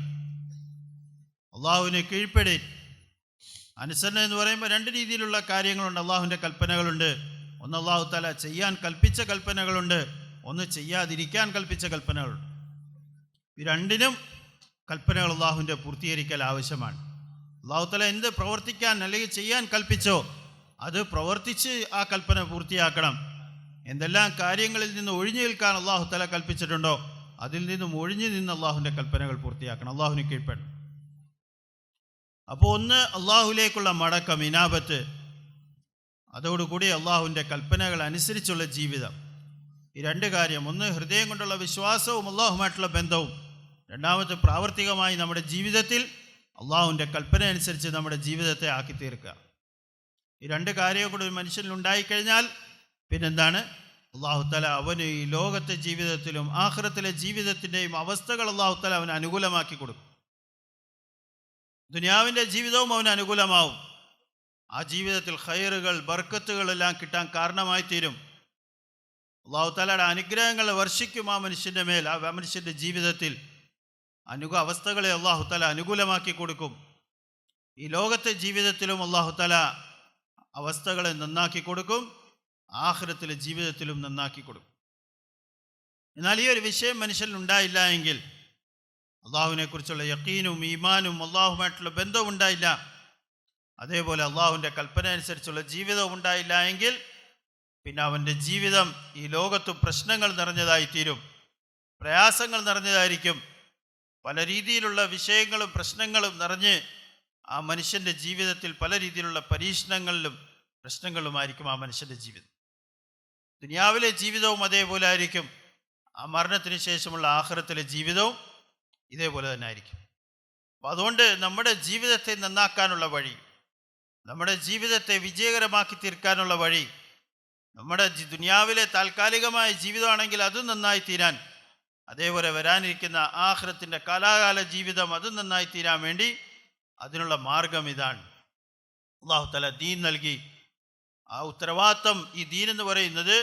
അള്ളാഹുവിനെ കീഴ്പ്പെടുക. അനുസരണ എന്ന് പറയുമ്പോൾ രണ്ട് രീതിയിലുള്ള കാര്യങ്ങളുണ്ട്. അള്ളാഹുവിൻ്റെ കൽപ്പനകളുണ്ട്. ഒന്ന് അള്ളാഹു തആല ചെയ്യാൻ കൽപ്പിച്ച കൽപ്പനകളുണ്ട്, ഒന്ന് ചെയ്യാതിരിക്കാൻ കൽപ്പിച്ച കൽപ്പനകളുണ്ട്. ഈ രണ്ടിനും കൽപ്പനകൾ അള്ളാഹുവിൻ്റെ പൂർത്തീകരിക്കൽ ആവശ്യമാണ്. അള്ളാഹു തആല എന്ത് പ്രവർത്തിക്കാൻ അല്ലെങ്കിൽ ചെയ്യാൻ കൽപ്പിച്ചോ അത് പ്രവർത്തിച്ച് ആ കൽപ്പന പൂർത്തിയാക്കണം. എന്തെല്ലാം കാര്യങ്ങളിൽ നിന്ന് ഒഴിഞ്ഞു നിൽക്കാൻ അള്ളാഹു തആല കൽപ്പിച്ചിട്ടുണ്ടോ അതിൽ നിന്നും ഒഴിഞ്ഞു നിന്ന് അള്ളാഹുവിൻ്റെ കൽപ്പനകൾ പൂർത്തിയാക്കണം, അള്ളാഹുവിന് കീഴ്പ്പെടണം. അപ്പോൾ ഒന്ന് അള്ളാഹുലേക്കുള്ള മടക്കം, ഇനാബത്ത്, അതോടുകൂടി അള്ളാഹുവിൻ്റെ കൽപ്പനകൾ അനുസരിച്ചുള്ള ജീവിതം. ഈ രണ്ട് കാര്യം, ഒന്ന് ഹൃദയം കൊണ്ടുള്ള വിശ്വാസവും അള്ളാഹുമായിട്ടുള്ള ബന്ധവും, രണ്ടാമത്തെ പ്രാവർത്തികമായി നമ്മുടെ ജീവിതത്തിൽ അള്ളാഹുവിൻ്റെ കൽപ്പന അനുസരിച്ച് നമ്മുടെ ജീവിതത്തെ ആക്കി തീർക്കുക. ഈ രണ്ട് കാര്യം കൂടി ഒരു മനുഷ്യനിലുണ്ടായിക്കഴിഞ്ഞാൽ പിന്നെന്താണ്, അള്ളാഹു തആല അവന് ഈ ലോകത്തെ ജീവിതത്തിലും ആഖിറത്തിലെ ജീവിതത്തിൻ്റെയും അവസ്ഥകൾ അള്ളാഹു തആല അവന് അനുകൂലമാക്കി കൊടുക്കും. ദുനിയാവിൻ്റെ ജീവിതവും അവന് അനുകൂലമാവും. ആ ജീവിതത്തിൽ ഖൈറുകൾ, ബർക്കത്തുകളെല്ലാം കിട്ടാൻ കാരണമായി തീരും. അള്ളാഹു തആലയുടെ അനുഗ്രഹങ്ങൾ വർഷിക്കും ആ മനുഷ്യൻ്റെ മേൽ. ആ മനുഷ്യൻ്റെ ജീവിതത്തിൽ അവസ്ഥകളെ അള്ളാഹു തആല അനുകൂലമാക്കി കൊടുക്കും. ഈ ലോകത്തെ ജീവിതത്തിലും അള്ളാഹു തആല അവസ്ഥകളെ നന്നാക്കി കൊടുക്കും, ആഖിറത്തിലെ ജീവിതത്തിലും നന്നാക്കി കൊടുക്കും. എന്നാൽ ഈ ഒരു വിഷയം മനുഷ്യനിൽ ഉണ്ടായില്ല എങ്കിൽ, അള്ളാഹുവിനെ കുറിച്ചുള്ള യഖീനും ഈമാനും അള്ളാഹുമായിട്ടുള്ള ബന്ധവും ഉണ്ടായില്ല, അതേപോലെ അള്ളാഹുവിൻ്റെ കൽപ്പന അനുസരിച്ചുള്ള ജീവിതവും ഉണ്ടായില്ല എങ്കിൽ പിന്നെ അവൻ്റെ ജീവിതം ഈ ലോകത്ത് പ്രശ്നങ്ങൾ നിറഞ്ഞതായിത്തീരും, പ്രയാസങ്ങൾ നിറഞ്ഞതായിരിക്കും. പല രീതിയിലുള്ള വിഷയങ്ങളും പ്രശ്നങ്ങളും നിറഞ്ഞ് ആ മനുഷ്യൻ്റെ ജീവിതത്തിൽ പല രീതിയിലുള്ള പരീക്ഷണങ്ങളിലും പ്രശ്നങ്ങളുമായിരിക്കും ആ മനുഷ്യൻ്റെ ജീവിതം. ദുനിയാവിലെ ജീവിതവും അതേപോലെ ആയിരിക്കും, ആ മരണത്തിന് ശേഷമുള്ള ആഖിറത്തിലെ ജീവിതവും ഇതേപോലെ തന്നെ ആയിരിക്കും. അപ്പം അതുകൊണ്ട് നമ്മുടെ ജീവിതത്തെ നന്നാക്കാനുള്ള വഴി, നമ്മുടെ ജീവിതത്തെ വിജയകരമാക്കി തീർക്കാനുള്ള വഴി, നമ്മുടെ ദുനിയാവിലെ താൽക്കാലികമായ ജീവിതമാണെങ്കിൽ അത് നന്നായി തീരാൻ, അതേപോലെ വരാനിരിക്കുന്ന ആഖിറത്തിൻ്റെ കാലാകാല ജീവിതം അത് നന്നായി തീരാൻ വേണ്ടി അതിനുള്ള മാർഗം ഇതാണ്. അല്ലാഹു തആല ദീൻ നൽകി. ആ ഉത്തരവാദിത്വം, ഈ ദീൻ എന്ന് പറയുന്നത്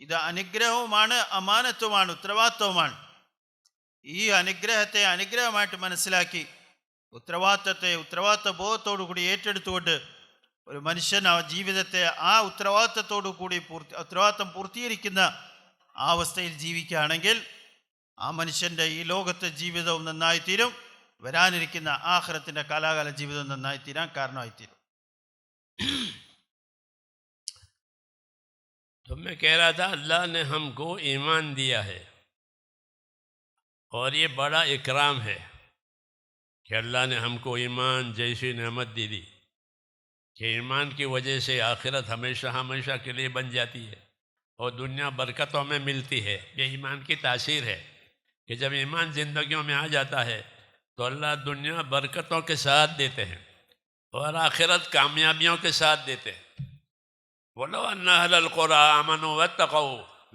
ഇത് അനുഗ്രഹവുമാണ്, അമാനത്തുമാണ്, ഉത്തരവാദിത്വവുമാണ്. ഈ അനുഗ്രഹത്തെ അനുഗ്രഹമായിട്ട് മനസ്സിലാക്കി ഉത്തരവാദിത്വ ബോധത്തോടു കൂടി ഏറ്റെടുത്തുകൊണ്ട് ഒരു മനുഷ്യൻ ആ ജീവിതത്തെ ആ ഉത്തരവാദിത്വത്തോടു കൂടി ഉത്തരവാദിത്വം പൂർത്തീകരിക്കുന്ന ആ അവസ്ഥയിൽ ജീവിക്കുകയാണെങ്കിൽ ആ മനുഷ്യൻ്റെ ഈ ലോകത്തെ ജീവിതവും നന്നായിത്തീരും, വരാനിരിക്കുന്ന ആഖിറത്തിൻ്റെ കാലാകാല ജീവിതം നന്നായിത്തീരാൻ കാരണമായിത്തീരും. तो मैं कह रहा था अल्लाह ने हमको ईमान दिया है और ये बड़ा इकराम है कि अल्लाह ने हमको ईमान जैसी नेमत दी कि ईमान की वजह से आखिरत हमेशा हमेशा के लिए बन जाती है और दुनिया बरकतों में मिलती है। ये ईमान की तासीर है कि जब ईमान ज़िंदगियों में आ जाता है तो अल्लाह दुनिया बरकतों के साथ देते हैं और आखिरत कामयाबियों के साथ देते हैं। वलो अन्ना अहलल क़ुरा आमनू वत्तक़ू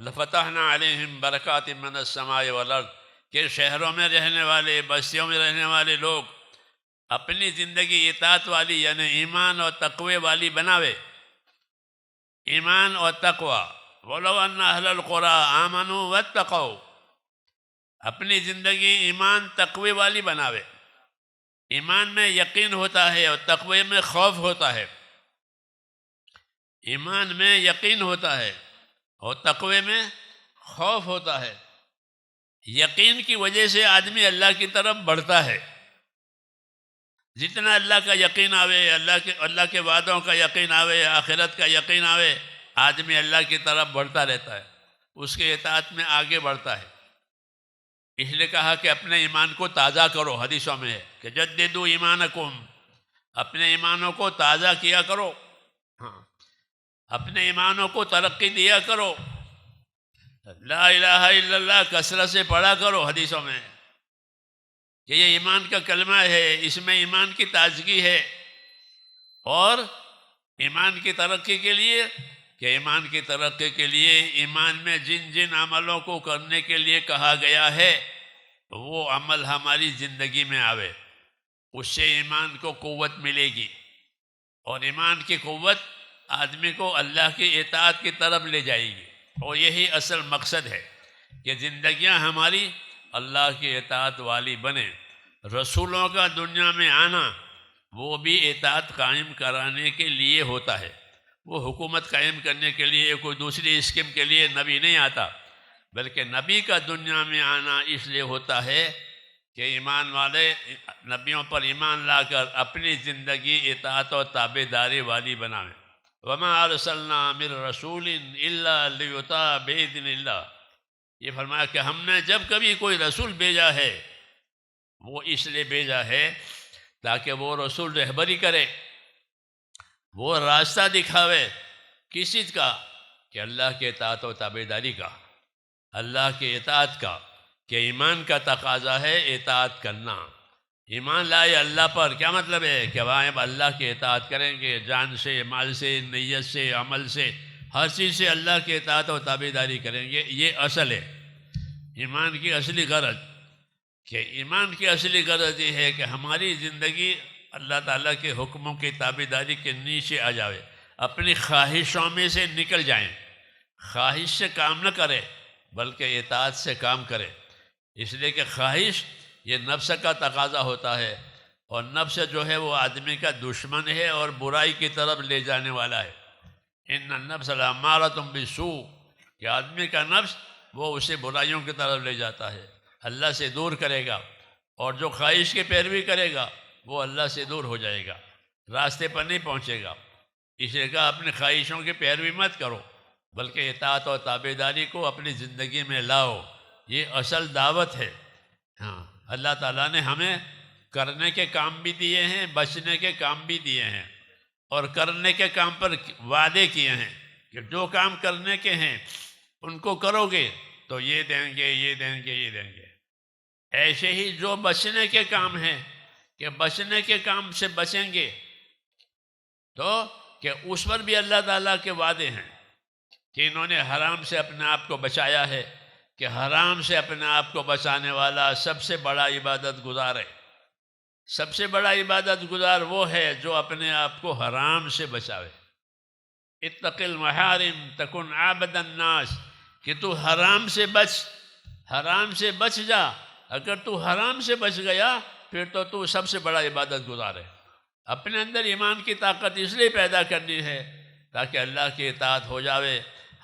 लफ़तहना अलैहिम बरकातिम मिनस समाई वल अर्ज़, के शहरों में रहने वाले, बस्तियों में रहने वाले लोग अपनी ज़िंदगी इताअत वाली यानी ईमान और तक़वे वाली बनावे। ईमान और तक़वा, वलो अन्ना अहलल क़ुरा आमनू वत्तक़ू, अपनी ज़िंदगी ईमान तक़वे वाली बनावे। ईमान में यकीन होता है और तक़वे में खौफ होता है। ईमान में यकीन होता है और तक़वे में खौफ होता है। यकीन की वजह से आदमी अल्लाह की तरफ बढ़ता है। जितना अल्लाह का यकीन आवे, अल्लाह के वादों का यकीन आवे, आखिरत का यकीन आवे, आदमी अल्लाह की तरफ बढ़ता रहता है, उसके इताअत में आगे बढ़ता है। इसलिए कहा कि अपने ईमान को ताज़ा करो। हदीसों में है कि जद्दिदू ईमानकुम, अपने ईमानों को ताज़ा किया करो। हाँ, अपने ईमानों को तरक्की दिया करो। ला इलाहा इल्लल्लाह कसरत से पढ़ा करो। हदीसों में कि ये ईमान का कलमा है, इसमें ईमान की ताजगी है। और ईमान की तरक्की के लिए, कि ईमान की तरक्की के लिए ईमान में जिन जिन अमलों को करने के लिए कहा गया है वो अमल हमारी ज़िंदगी में आवे, उससे ईमान को क़ुव्वत मिलेगी। और ईमान की क़ुव्वत आदमी को अल्लाह की इताअत की तरफ ले जाएगी। और यही असल मकसद है कि ज़िंदगियां हमारी अल्लाह की इताअत वाली बने। रसूलों का दुनिया में आना وہ بھی اطاعت قائم کرانے کے لیے ہوتا ہے. وہ حکومت قائم کرنے کے لیے کوئی دوسری اسکیم کے لیے نبی نہیں آتا، بلکہ نبی کا دنیا میں آنا اس لیے ہوتا ہے کہ ایمان والے نبیوں پر ایمان لا کر اپنی زندگی اطاعت و تابع داری والی بنائیں. وما ارسلنا من رسول الا لیطاع باذن اللہ. یہ فرمایا کہ ہم نے جب کبھی کوئی رسول بھیجا ہے وہ اس لیے بھیجا ہے تاکہ وہ رسول رہبری کرے، وہ راستہ دکھاوے. کس چیز کا؟ کہ اللہ کے اطاعت و تابع داری کا، اللہ کے اطاعت کا، کہ ایمان کا تقاضا ہے اطاعت کرنا. ایمان لائے اللہ پر، کیا مطلب ہے؟ کہ وہاں اب اللہ کی اطاعت کریں گے، جان سے، مال سے، نیت سے، عمل سے، ہر چیز سے اللہ کے اطاعت و تابع داری کریں گے. یہ اصل ہے ایمان کی اصلی غرض. کہ ایمان کی اصلی غرض یہ ہے کہ ہماری زندگی اللہ تعالیٰ کے حکموں کی تابع داری کے نیچے آ جاوے، اپنی خواہشوں میں سے نکل جائیں. خواہش سے کام نہ کرے بلکہ اطاعت سے کام کرے. اس لیے کہ خواہش یہ نفس کا تقاضا ہوتا ہے، اور نفس جو ہے وہ آدمی کا دشمن ہے اور برائی کی طرف لے جانے والا ہے. ان النفس لامارۃ بالسوء، کہ آدمی کا نفس وہ اسے برائیوں کی طرف لے جاتا ہے، اللہ سے دور کرے گا. اور جو خواہش کی پیروی کرے گا وہ اللہ سے دور ہو جائے گا، راستے پر نہیں پہنچے گا. اس لیے کہا اپنی خواہشوں کی پیروی مت کرو بلکہ اطاعت و تابع داری کو اپنی زندگی میں لاؤ. یہ اصل دعوت ہے. ہاں، اللہ تعالیٰ نے ہمیں کرنے کے کام بھی دیے ہیں، بچنے کے کام بھی دیے ہیں، اور کرنے کے کام پر وعدے کیے ہیں کہ جو کام کرنے کے ہیں ان کو کرو گے تو یہ دیں گے، یہ دیں گے، یہ دیں گے. ایسے ہی جو بچنے کے کام ہیں کہ بچنے کے کام سے بچیں گے تو کہ اس پر بھی اللہ تعالیٰ کے وعدے ہیں کہ انہوں نے حرام سے اپنے آپ کو بچایا ہے، کہ حرام سے اپنے آپ کو بچانے والا سب سے بڑا عبادت گزار ہے. سب سے بڑا عبادت گزار وہ ہے جو اپنے آپ کو حرام سے بچاوے. اتق المحارم تکن عابد الناس، کہ تو حرام سے بچ، حرام سے بچ جا. اگر تو حرام سے بچ گیا پھر تو سب سے بڑا عبادت گزار ہے. اپنے اندر ایمان کی طاقت اس لیے پیدا کرنی ہے تاکہ اللہ کی اطاعت ہو جاوے،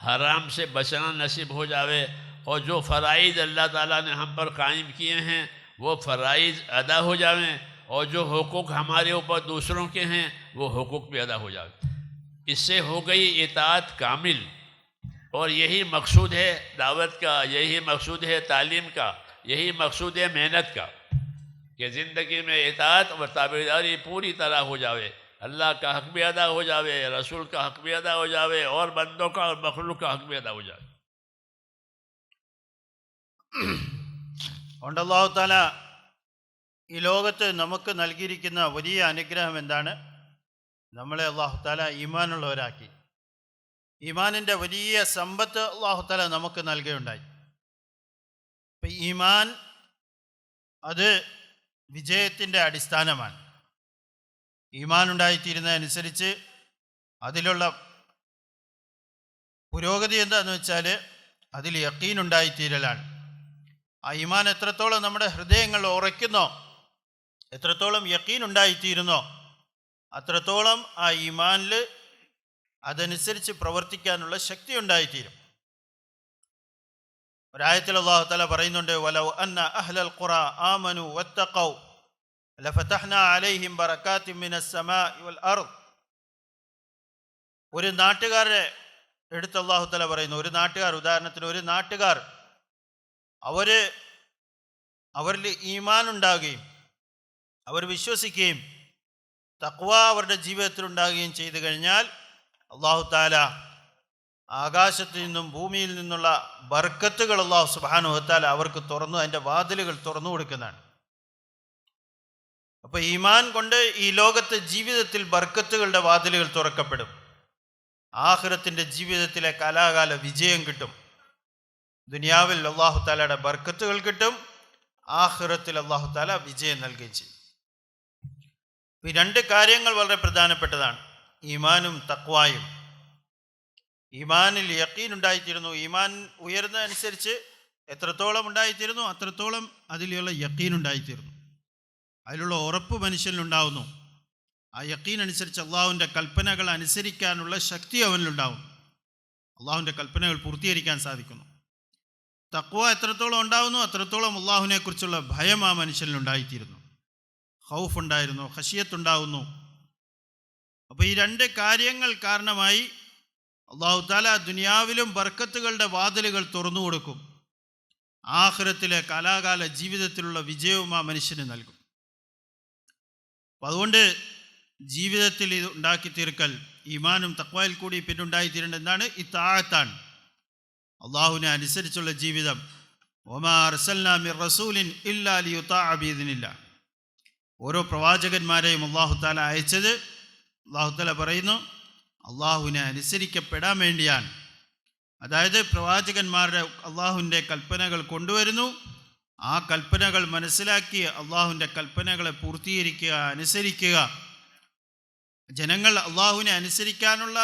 حرام سے بچنا نصیب ہو جاوے، اور جو فرائض اللہ تعالیٰ نے ہم پر قائم کیے ہیں وہ فرائض ادا ہو جاویں، اور جو حقوق ہمارے اوپر دوسروں کے ہیں وہ حقوق بھی ادا ہو جاویں. اس سے ہو گئی اطاعت کامل. اور یہی مقصود ہے دعوت کا، یہی مقصود ہے تعلیم کا، یہی مقصود ہے محنت کا، کہ زندگی میں اطاعت اور تابعداری پوری طرح ہو جاوے. اللہ کا حق بھی ادا ہو جاوے، رسول کا حق بھی ادا ہو جاوے، اور بندوں کا اور مخلوق کا حق بھی ادا ہو جاوے. അതുകൊണ്ട് അല്ലാഹു തആല ഈ ലോകത്ത് നമുക്ക് നൽകിയിരിക്കുന്ന വലിയ അനുഗ്രഹം എന്താണ്? നമ്മളെ അല്ലാഹു തആല ഈമാനുള്ളവരാക്കി. ഈമാനിൻ്റെ വലിയ സമ്പത്ത് അല്ലാഹു തആല നമുക്ക് നൽകുകയുണ്ടായി. ഇപ്പം ഈമാൻ അത് വിജയത്തിൻ്റെ അടിസ്ഥാനമാണ്. ഈമാൻ ഉണ്ടായിത്തീരുന്നതനുസരിച്ച് അതിലുള്ള പുരോഗതി എന്താണെന്ന് വെച്ചാൽ അതിൽ യഖീൻ ഉണ്ടായിത്തീരലാണ്. ആ ഈമാൻ എത്രത്തോളം നമ്മുടെ ഹൃദയങ്ങൾ ഉറയ്ക്കുന്നോ, എത്രത്തോളം യഖീൻ ഉണ്ടായിത്തീരുന്നോ അത്രത്തോളം ആ ഈമാനിൽ അതനുസരിച്ച് പ്രവർത്തിക്കാനുള്ള ശക്തി ഉണ്ടായിത്തീരും. ഒരായത്തിൽ അല്ലാഹു തആല പറയുന്നുണ്ട്, വലൗ അന്ന അഹ്ലൽ ഖുറ ആമനു വത്തഖൗ ലഫതഹ്നാ അലൈഹിം ബറകാത്തിൻ മിനസ് സമാഇ വൽ അർദ്. ഒരു നാട്ടുകാരെ എടുത്ത് അല്ലാഹു തആല പറയുന്നു, ഒരു നാട്ടുകാർ, ഉദാഹരണത്തിന് ഒരു നാട്ടുകാർ അവരിൽ ഈമാൻ ഉണ്ടാകുകയും അവർ വിശ്വസിക്കുകയും തഖ്വ അവരുടെ ജീവിതത്തിൽ ഉണ്ടാകുകയും ചെയ്തു കഴിഞ്ഞാൽ അല്ലാഹു തആല ആകാശത്ത് നിന്നും ഭൂമിയിൽ നിന്നുള്ള ബർക്കത്തുകൾ അല്ലാഹു സുബ്ഹാനഹു വ തആല അവർക്ക് തുറന്നു, അതിൻ്റെ വാതിലുകൾ തുറന്നു കൊടുക്കുന്നതാണ്. അപ്പോൾ ഈമാൻ കൊണ്ട് ഈ ലോകത്തെ ജീവിതത്തിൽ ബർക്കത്തുകളുടെ വാതിലുകൾ തുറക്കപ്പെടും. ആഖിറത്തിൻ്റെ ജീവിതത്തിലെ കാലാകാല വിജയം കിട്ടും. ദുനിയാവിൽ അല്ലാഹു തആലയുടെ ബർക്കത്തുകൾ കിട്ടും, ആഖിറത്തിൽ അല്ലാഹു തആല വിജയം നൽകുകയും ചെയ്യും. ഈ രണ്ട് കാര്യങ്ങൾ വളരെ പ്രധാനപ്പെട്ടതാണ്, ഈമാനും തഖ്വായും. ഈമാനിൽ യഖീൻ ഉണ്ടായിത്തീരുന്നു. ഈമാൻ ഉയരുന്നതനുസരിച്ച് എത്രത്തോളം ഉണ്ടായിത്തീരുന്നു അത്രത്തോളം അതിലുള്ള യഖീൻ ഉണ്ടായിത്തീരുന്നു, അതിലുള്ള ഉറപ്പ് മനുഷ്യനിലുണ്ടാവുന്നു. ആ യക്കീൻ അനുസരിച്ച് അള്ളാഹുവിൻ്റെ കൽപ്പനകൾ അനുസരിക്കാനുള്ള ശക്തി അവനിലുണ്ടാവും. അള്ളാഹുവിൻ്റെ കൽപ്പനകൾ പൂർത്തീകരിക്കാൻ സാധിക്കുന്നു. തഖ്വ എത്രത്തോളം ഉണ്ടാവുന്നു അത്രത്തോളം അള്ളാഹുവിനെക്കുറിച്ചുള്ള ഭയം ആ മനുഷ്യനിലുണ്ടായിത്തീരുന്നു. ഖൗഫ് ഉണ്ടായിരുന്നു, ഖശിയത്തുണ്ടാവുന്നു. അപ്പോൾ ഈ രണ്ട് കാര്യങ്ങൾ കാരണമായി അള്ളാഹു തആല ദുനിയാവിലും ബർക്കത്തുകളുടെ വാതിലുകൾ തുറന്നു കൊടുക്കും. ആഖിറത്തിലെ കാലാകാല ജീവിതത്തിലുള്ള വിജയവും ആ മനുഷ്യന് നൽകും. അപ്പം അതുകൊണ്ട് ജീവിതത്തിൽ ഇത് ഉണ്ടാക്കി തീർക്കൽ ഈമാനും തഖ്വയിൽ കൂടി പിന്നുണ്ടായിത്തീരേണ്ടത് എന്താണ്? ഇത്താഅത്താണ്, അള്ളാഹുവിനെ അനുസരിച്ചുള്ള ജീവിതം. വമാ അർസൽനാ മിർ റസൂലിൻ ഇല്ലാ ലിയുതാഅ ബിഇദ്നില്ലാഹ്. ഓരോ പ്രവാചകന്മാരെയും അള്ളാഹു തആല അയച്ചത്, അള്ളാഹു തആല പറയുന്നു, അള്ളാഹുവിനെ അനുസരിക്കപ്പെടാൻ വേണ്ടിയാണ്. അതായത് പ്രവാചകന്മാരുടെ അള്ളാഹുവിൻ്റെ കൽപ്പനകൾ കൊണ്ടുവരുന്നു, ആ കൽപ്പനകൾ മനസ്സിലാക്കി അള്ളാഹുവിൻ്റെ കൽപ്പനകളെ പൂർത്തീകരിക്കുക, അനുസരിക്കുക. ജനങ്ങൾ അള്ളാഹുവിനെ അനുസരിക്കാനുള്ള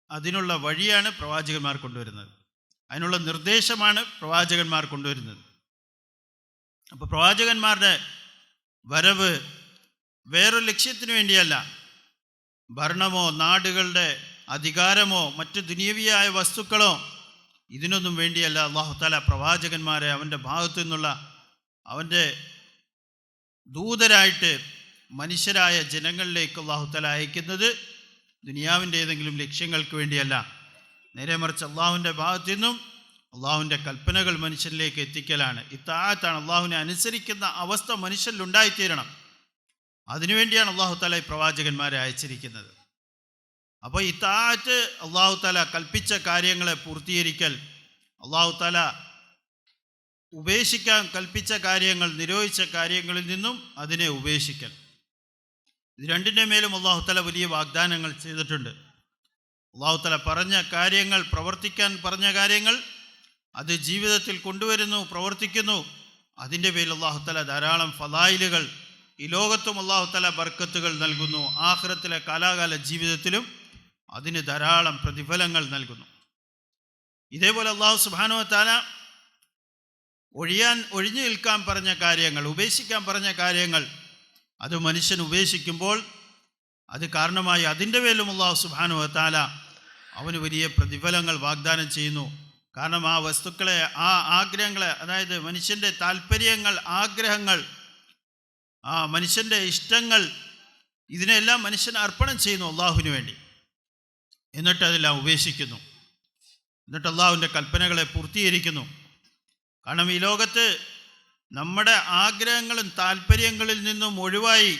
അതിനുള്ള വഴിയാണ് പ്രവാചകന്മാർ കൊണ്ടുവരുന്നത്, അതിനുള്ള നിർദ്ദേശമാണ് പ്രവാചകന്മാർ കൊണ്ടുവരുന്നത്. അപ്പോൾ പ്രവാചകന്മാരുടെ വരവ് വേറൊരു ലക്ഷ്യത്തിന് വേണ്ടിയല്ല, ഭരണമോ നാടുകളുടെ അധികാരമോ മറ്റ് ദുനിയവിയായ വസ്തുക്കളോ ഇതിനൊന്നും വേണ്ടിയല്ല. അല്ലാഹു തആല പ്രവാചകന്മാരെ അവൻ്റെ ഭാഗത്തു നിന്നുള്ള അവൻ്റെ ദൂതരായിട്ട് മനുഷ്യരായ ജനങ്ങളിലേക്ക് അല്ലാഹു തആല അയക്കുന്നത് ദുനിയാവിൻ്റെ ഏതെങ്കിലും ലക്ഷ്യങ്ങൾക്ക് വേണ്ടിയല്ല. നേരെ മറിച്ച് അള്ളാഹുവിൻ്റെ ഭാഗത്തു നിന്നും അള്ളാഹുവിൻ്റെ കൽപ്പനകൾ മനുഷ്യനിലേക്ക് എത്തിക്കലാണ്. ഇത്താഅത്താണ്, അള്ളാഹുവിനെ അനുസരിക്കുന്ന അവസ്ഥ മനുഷ്യനിലുണ്ടായിത്തീരണം. അതിനുവേണ്ടിയാണ് അള്ളാഹു തആല ഈ പ്രവാചകന്മാരെ അയച്ചിരിക്കുന്നത്. അപ്പോൾ ഇത്താഅത്ത് അള്ളാഹു തആല കൽപ്പിച്ച കാര്യങ്ങളെ പൂർത്തീകരിക്കൽ, അള്ളാഹു തആല ഉപേക്ഷിക്കാൻ കൽപ്പിച്ച കാര്യങ്ങൾ, നിരോധിച്ച കാര്യങ്ങളിൽ നിന്നും അതിനെ ഉപേക്ഷിക്കൽ. ഇത് രണ്ടിൻ്റെ മേലും അള്ളാഹു തആല വലിയ വാഗ്ദാനങ്ങൾ ചെയ്തിട്ടുണ്ട്. അള്ളാഹു തആല പറഞ്ഞ കാര്യങ്ങൾ, പ്രവർത്തിക്കാൻ പറഞ്ഞ കാര്യങ്ങൾ അത് ജീവിതത്തിൽ കൊണ്ടുവരുന്നു, പ്രവർത്തിക്കുന്നു. അതിൻ്റെ പേരിൽ അള്ളാഹു തആല ധാരാളം ഫളായിലുകൾ ഈ ലോകത്തും അള്ളാഹു തആല ബർക്കത്തുകൾ നൽകുന്നു, ആഖിറത്തിലെ കാലാകാല ജീവിതത്തിലും അതിന് ധാരാളം പ്രതിഫലങ്ങൾ നൽകുന്നു. ഇതേപോലെ അള്ളാഹു സുബ്ഹാനഹു വ തആല ഒഴിഞ്ഞു നിൽക്കാൻ പറഞ്ഞ കാര്യങ്ങൾ, ഉപേക്ഷിക്കാൻ പറഞ്ഞ കാര്യങ്ങൾ, അത് മനുഷ്യൻ ഉപേക്ഷിക്കുമ്പോൾ അത് കാരണമായി അതിൻ്റെ പേരിലും അള്ളാഹു സുബ്ഹാനഹു വ തആല അവന് വലിയ പ്രതിഫലങ്ങൾ വാഗ്ദാനം ചെയ്യുന്നു. കാരണം ആ വസ്തുക്കളെ, ആ ആഗ്രഹങ്ങളെ, അതായത് മനുഷ്യൻ്റെ താല്പര്യങ്ങൾ, ആഗ്രഹങ്ങൾ, ആ മനുഷ്യൻ്റെ ഇഷ്ടങ്ങൾ, ഇതിനെല്ലാം മനുഷ്യൻ അർപ്പണം ചെയ്യുന്നു അള്ളാഹുവിന് വേണ്ടി. എന്നിട്ട് അതെല്ലാം ഉപേക്ഷിക്കുന്നു, എന്നിട്ട് അള്ളാഹുവിൻ്റെ കൽപ്പനകളെ പൂർത്തീകരിക്കുന്നു. കാരണം ഈ ലോകത്ത് നമ്മുടെ ആഗ്രഹങ്ങളും താല്പര്യങ്ങളിൽ നിന്നും ഒഴിവായി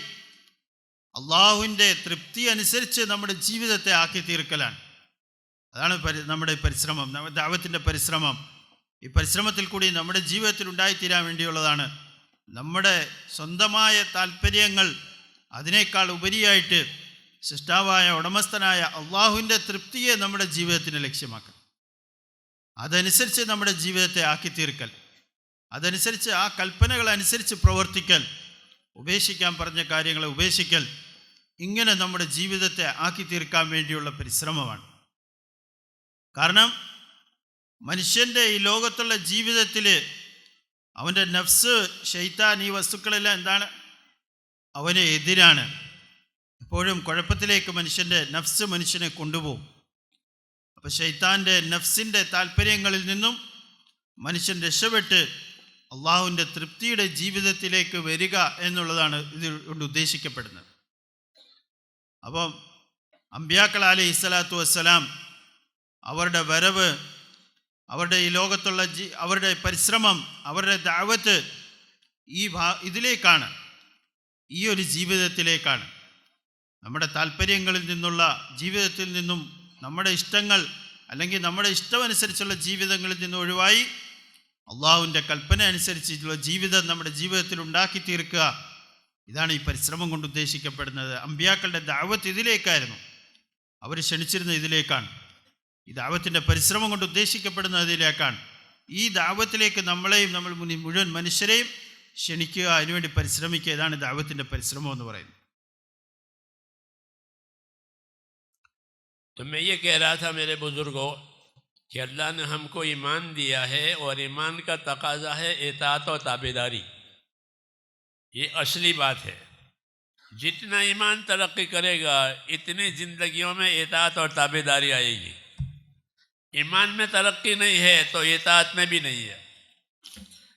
അള്ളാഹുവിൻ്റെ തൃപ്തി അനുസരിച്ച് നമ്മുടെ ജീവിതത്തെ ആക്കി തീർക്കലാണ്. അതാണ് നമ്മുടെ പരിശ്രമം, നമ്മുടെ ദഅവത്തിൻ്റെ പരിശ്രമം. ഈ പരിശ്രമത്തിൽ കൂടി നമ്മുടെ ജീവിതത്തിൽ ഉണ്ടായിത്തീരാൻ വേണ്ടിയുള്ളതാണ്. നമ്മുടെ സ്വന്തമായ താല്പര്യങ്ങൾ അതിനേക്കാൾ ഉപരിയായിട്ട് സൃഷ്ടാവായ ഉടമസ്ഥനായ അള്ളാഹുവിൻ്റെ തൃപ്തിയെ നമ്മുടെ ജീവിതത്തിന് ലക്ഷ്യമാക്കണം. അതനുസരിച്ച് നമ്മുടെ ജീവിതത്തെ ആക്കി തീർക്കൽ, അതനുസരിച്ച് ആ കൽപ്പനകൾ അനുസരിച്ച് പ്രവർത്തിക്കൽ, ഉപേക്ഷിക്കാൻ പറഞ്ഞ കാര്യങ്ങളെ ഉപേക്ഷിക്കൽ, ഇങ്ങനെ നമ്മുടെ ജീവിതത്തെ ആക്കി തീർക്കാൻ വേണ്ടിയുള്ള പരിശ്രമമാണ്. കാരണം മനുഷ്യൻ്റെ ഈ ലോകത്തുള്ള ജീവിതത്തിൽ അവൻ്റെ നഫ്സ്, ശൈത്താൻ, ഈ വസ്തുക്കളെല്ലാം എന്താണ്? അവന് എതിരാണ്. എപ്പോഴും കുഴപ്പത്തിലേക്ക് മനുഷ്യൻ്റെ നഫ്സ് മനുഷ്യനെ കൊണ്ടുപോകും. അപ്പോൾ ശൈത്താൻ്റെ നഫ്സിൻ്റെ താല്പര്യങ്ങളിൽ നിന്നും മനുഷ്യൻ രക്ഷപ്പെട്ട് അള്ളാഹുവിൻ്റെ തൃപ്തിയുടെ ജീവിതത്തിലേക്ക് വരിക എന്നുള്ളതാണ് ഇത് കൊണ്ട് ഉദ്ദേശിക്കപ്പെടുന്നത്. അപ്പം അമ്പിയാക്കൾ അലൈഹിസ്സലാത്തു വസ്സലാം അവരുടെ വരവ്, അവരുടെ ഈ ലോകത്തുള്ള അവരുടെ പരിശ്രമം, അവരുടെ ദഅവത്ത് ഇതിലേക്കാണ്, ഈ ഒരു ജീവിതത്തിലേക്കാണ്. നമ്മുടെ താല്പര്യങ്ങളിൽ നിന്നുള്ള ജീവിതത്തിൽ നിന്നും, നമ്മുടെ ഇഷ്ടങ്ങൾ അല്ലെങ്കിൽ നമ്മുടെ ഇഷ്ടമനുസരിച്ചുള്ള ജീവിതങ്ങളിൽ നിന്ന് ഒഴിവായി അള്ളാഹുവിൻ്റെ കൽപ്പന അനുസരിച്ചുള്ള ജീവിതം നമ്മുടെ ജീവിതത്തിൽ ഉണ്ടാക്കി തീർക്കുക. ഇതാണ് ഈ പരിശ്രമം കൊണ്ട് ഉദ്ദേശിക്കപ്പെടുന്നത്. അമ്പിയാക്കളുടെ ദഅവത്ത് ഇതിലേക്കായിരുന്നു, അവർ ക്ഷണിച്ചിരുന്ന ഇതിലേക്കാണ്. ഈ ദഅവത്തിൻ്റെ പരിശ്രമം കൊണ്ട് ഉദ്ദേശിക്കപ്പെടുന്നത് ഇതിലേക്കാണ്. ഈ ദഅവത്തിലേക്ക് നമ്മളെയും നമ്മൾ മുഴുവൻ മനുഷ്യരെയും ക്ഷണിക്കുക, അതിനുവേണ്ടി പരിശ്രമിക്കുക. ഇതാണ് ദഅവത്തിൻ്റെ പരിശ്രമം എന്ന് പറയുന്നത്. तो मैं ये कह रहा था मेरे बुजुर्गों कि अल्लाह ने हमको ईमान दिया है और ईमान का तकाजा है इताअत और ताबेदारी। ये असली बात है। جتنا ایمان ترقی کرے گا اتنی زندگیوں میں اطاعت اور تابع داری آئے گی. ایمان میں ترقی نہیں ہے تو اطاعت میں بھی نہیں ہے.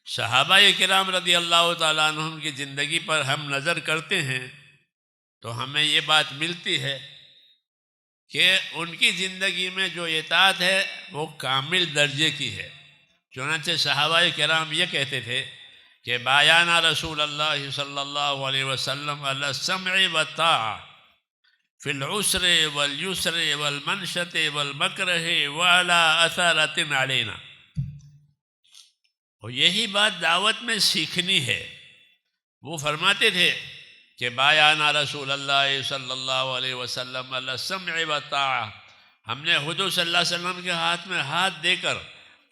صحابہ کرام رضی اللہ تعالیٰ عنہم کی زندگی پر ہم نظر کرتے ہیں تو ہمیں یہ بات ملتی ہے کہ ان کی زندگی میں جو اطاعت ہے وہ کامل درجے کی ہے. چنانچہ صحابہ کرام یہ کہتے تھے کہ بایانا رسول اللہ صلی اللہ علیہ وسلم علی السمع والطاعہ فی العسر والیسر والمنشط والمکرہ وعلی اثارۃ علینا. اور یہی بات دعوت میں سیکھنی ہے. وہ فرماتے تھے کہ بایانا رسول اللہ صلی اللہ علیہ وسلم علی السمع والطاعہ، ہم نے حضور صلی اللہ علیہ وسلم کے ہاتھ میں ہاتھ دے کر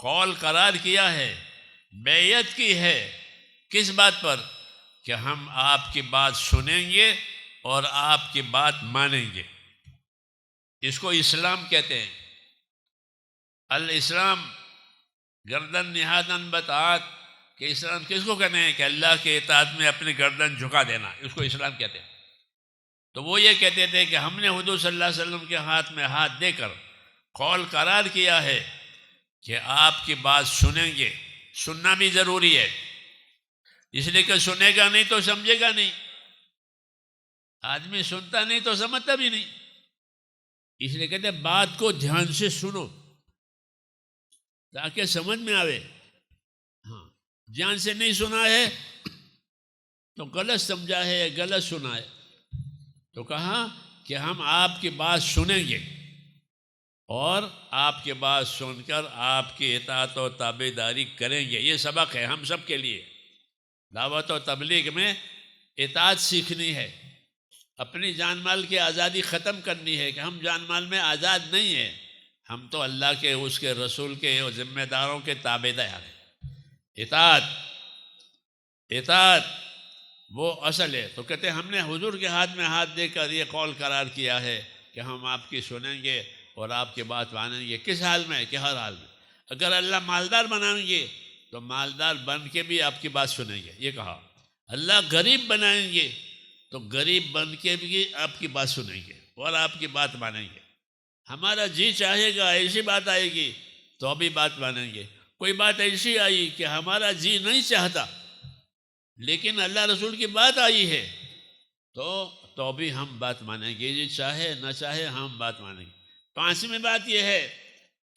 قول قرار کیا ہے، بیعت کی ہے. کس بات پر؟ کہ ہم آپ کی بات سنیں گے اور آپ کی بات مانیں گے. اس کو اسلام کہتے ہیں. الاسلام گردن نہادن بطاعت، کہ اسلام کس کو کہتے ہیں؟ کہ اللہ کے اطاعت میں اپنی گردن جھکا دینا، اس کو اسلام کہتے ہیں. تو وہ یہ کہتے تھے کہ ہم نے حضور صلی اللہ علیہ وسلم کے ہاتھ میں ہاتھ دے کر قول قرار کیا ہے کہ آپ کی بات سنیں گے. سننا بھی ضروری ہے، اس لیے کہ سنے گا نہیں تو سمجھے گا نہیں. آدمی سنتا نہیں تو سمجھتا بھی نہیں. اس لیے کہتے ہیں بات کو دھیان سے سنو تاکہ سمجھ میں آوے. ہاں، دھیان سے نہیں سنا ہے تو غلط سمجھا ہے، غلط سنا ہے. تو کہا کہ ہم آپ کی بات سنیں گے اور آپ کی بات سن کر آپ کی اطاعت و تابع داری کریں گے. یہ سبق ہے ہم سب کے لیے. دعوت و تبلیغ میں اطاعت سیکھنی ہے، اپنی جان مال کی آزادی ختم کرنی ہے کہ ہم جان مال میں آزاد نہیں ہیں. ہم تو اللہ کے، اس کے رسول کے اور ذمہ داروں کے تابع دار ہیں. اطاعت وہ اصل ہے. تو کہتے ہیں ہم نے حضور کے ہاتھ میں ہاتھ دے کر یہ قول قرار کیا ہے کہ ہم آپ کی سنیں گے اور آپ کی بات مانیں گے. کس حال میں؟ کہ ہر حال میں. اگر اللہ مالدار بنائیں گے تو مالدار بن کے بھی آپ کی بات سنیں گے. یہ کہا. اللہ غریب بنائیں گے تو غریب بن کے بھی آپ کی بات سنیں گے اور آپ کی بات مانیں گے. ہمارا جی چاہے گا ایسی بات آئے گی تو بھی بات مانیں گے. کوئی بات ایسی آئی کہ ہمارا جی نہیں چاہتا لیکن اللہ رسول کی بات آئی ہے تو بھی ہم بات مانیں گے. جی چاہے نہ چاہے ہم بات مانیں گے. 5ویں بات یہ ہے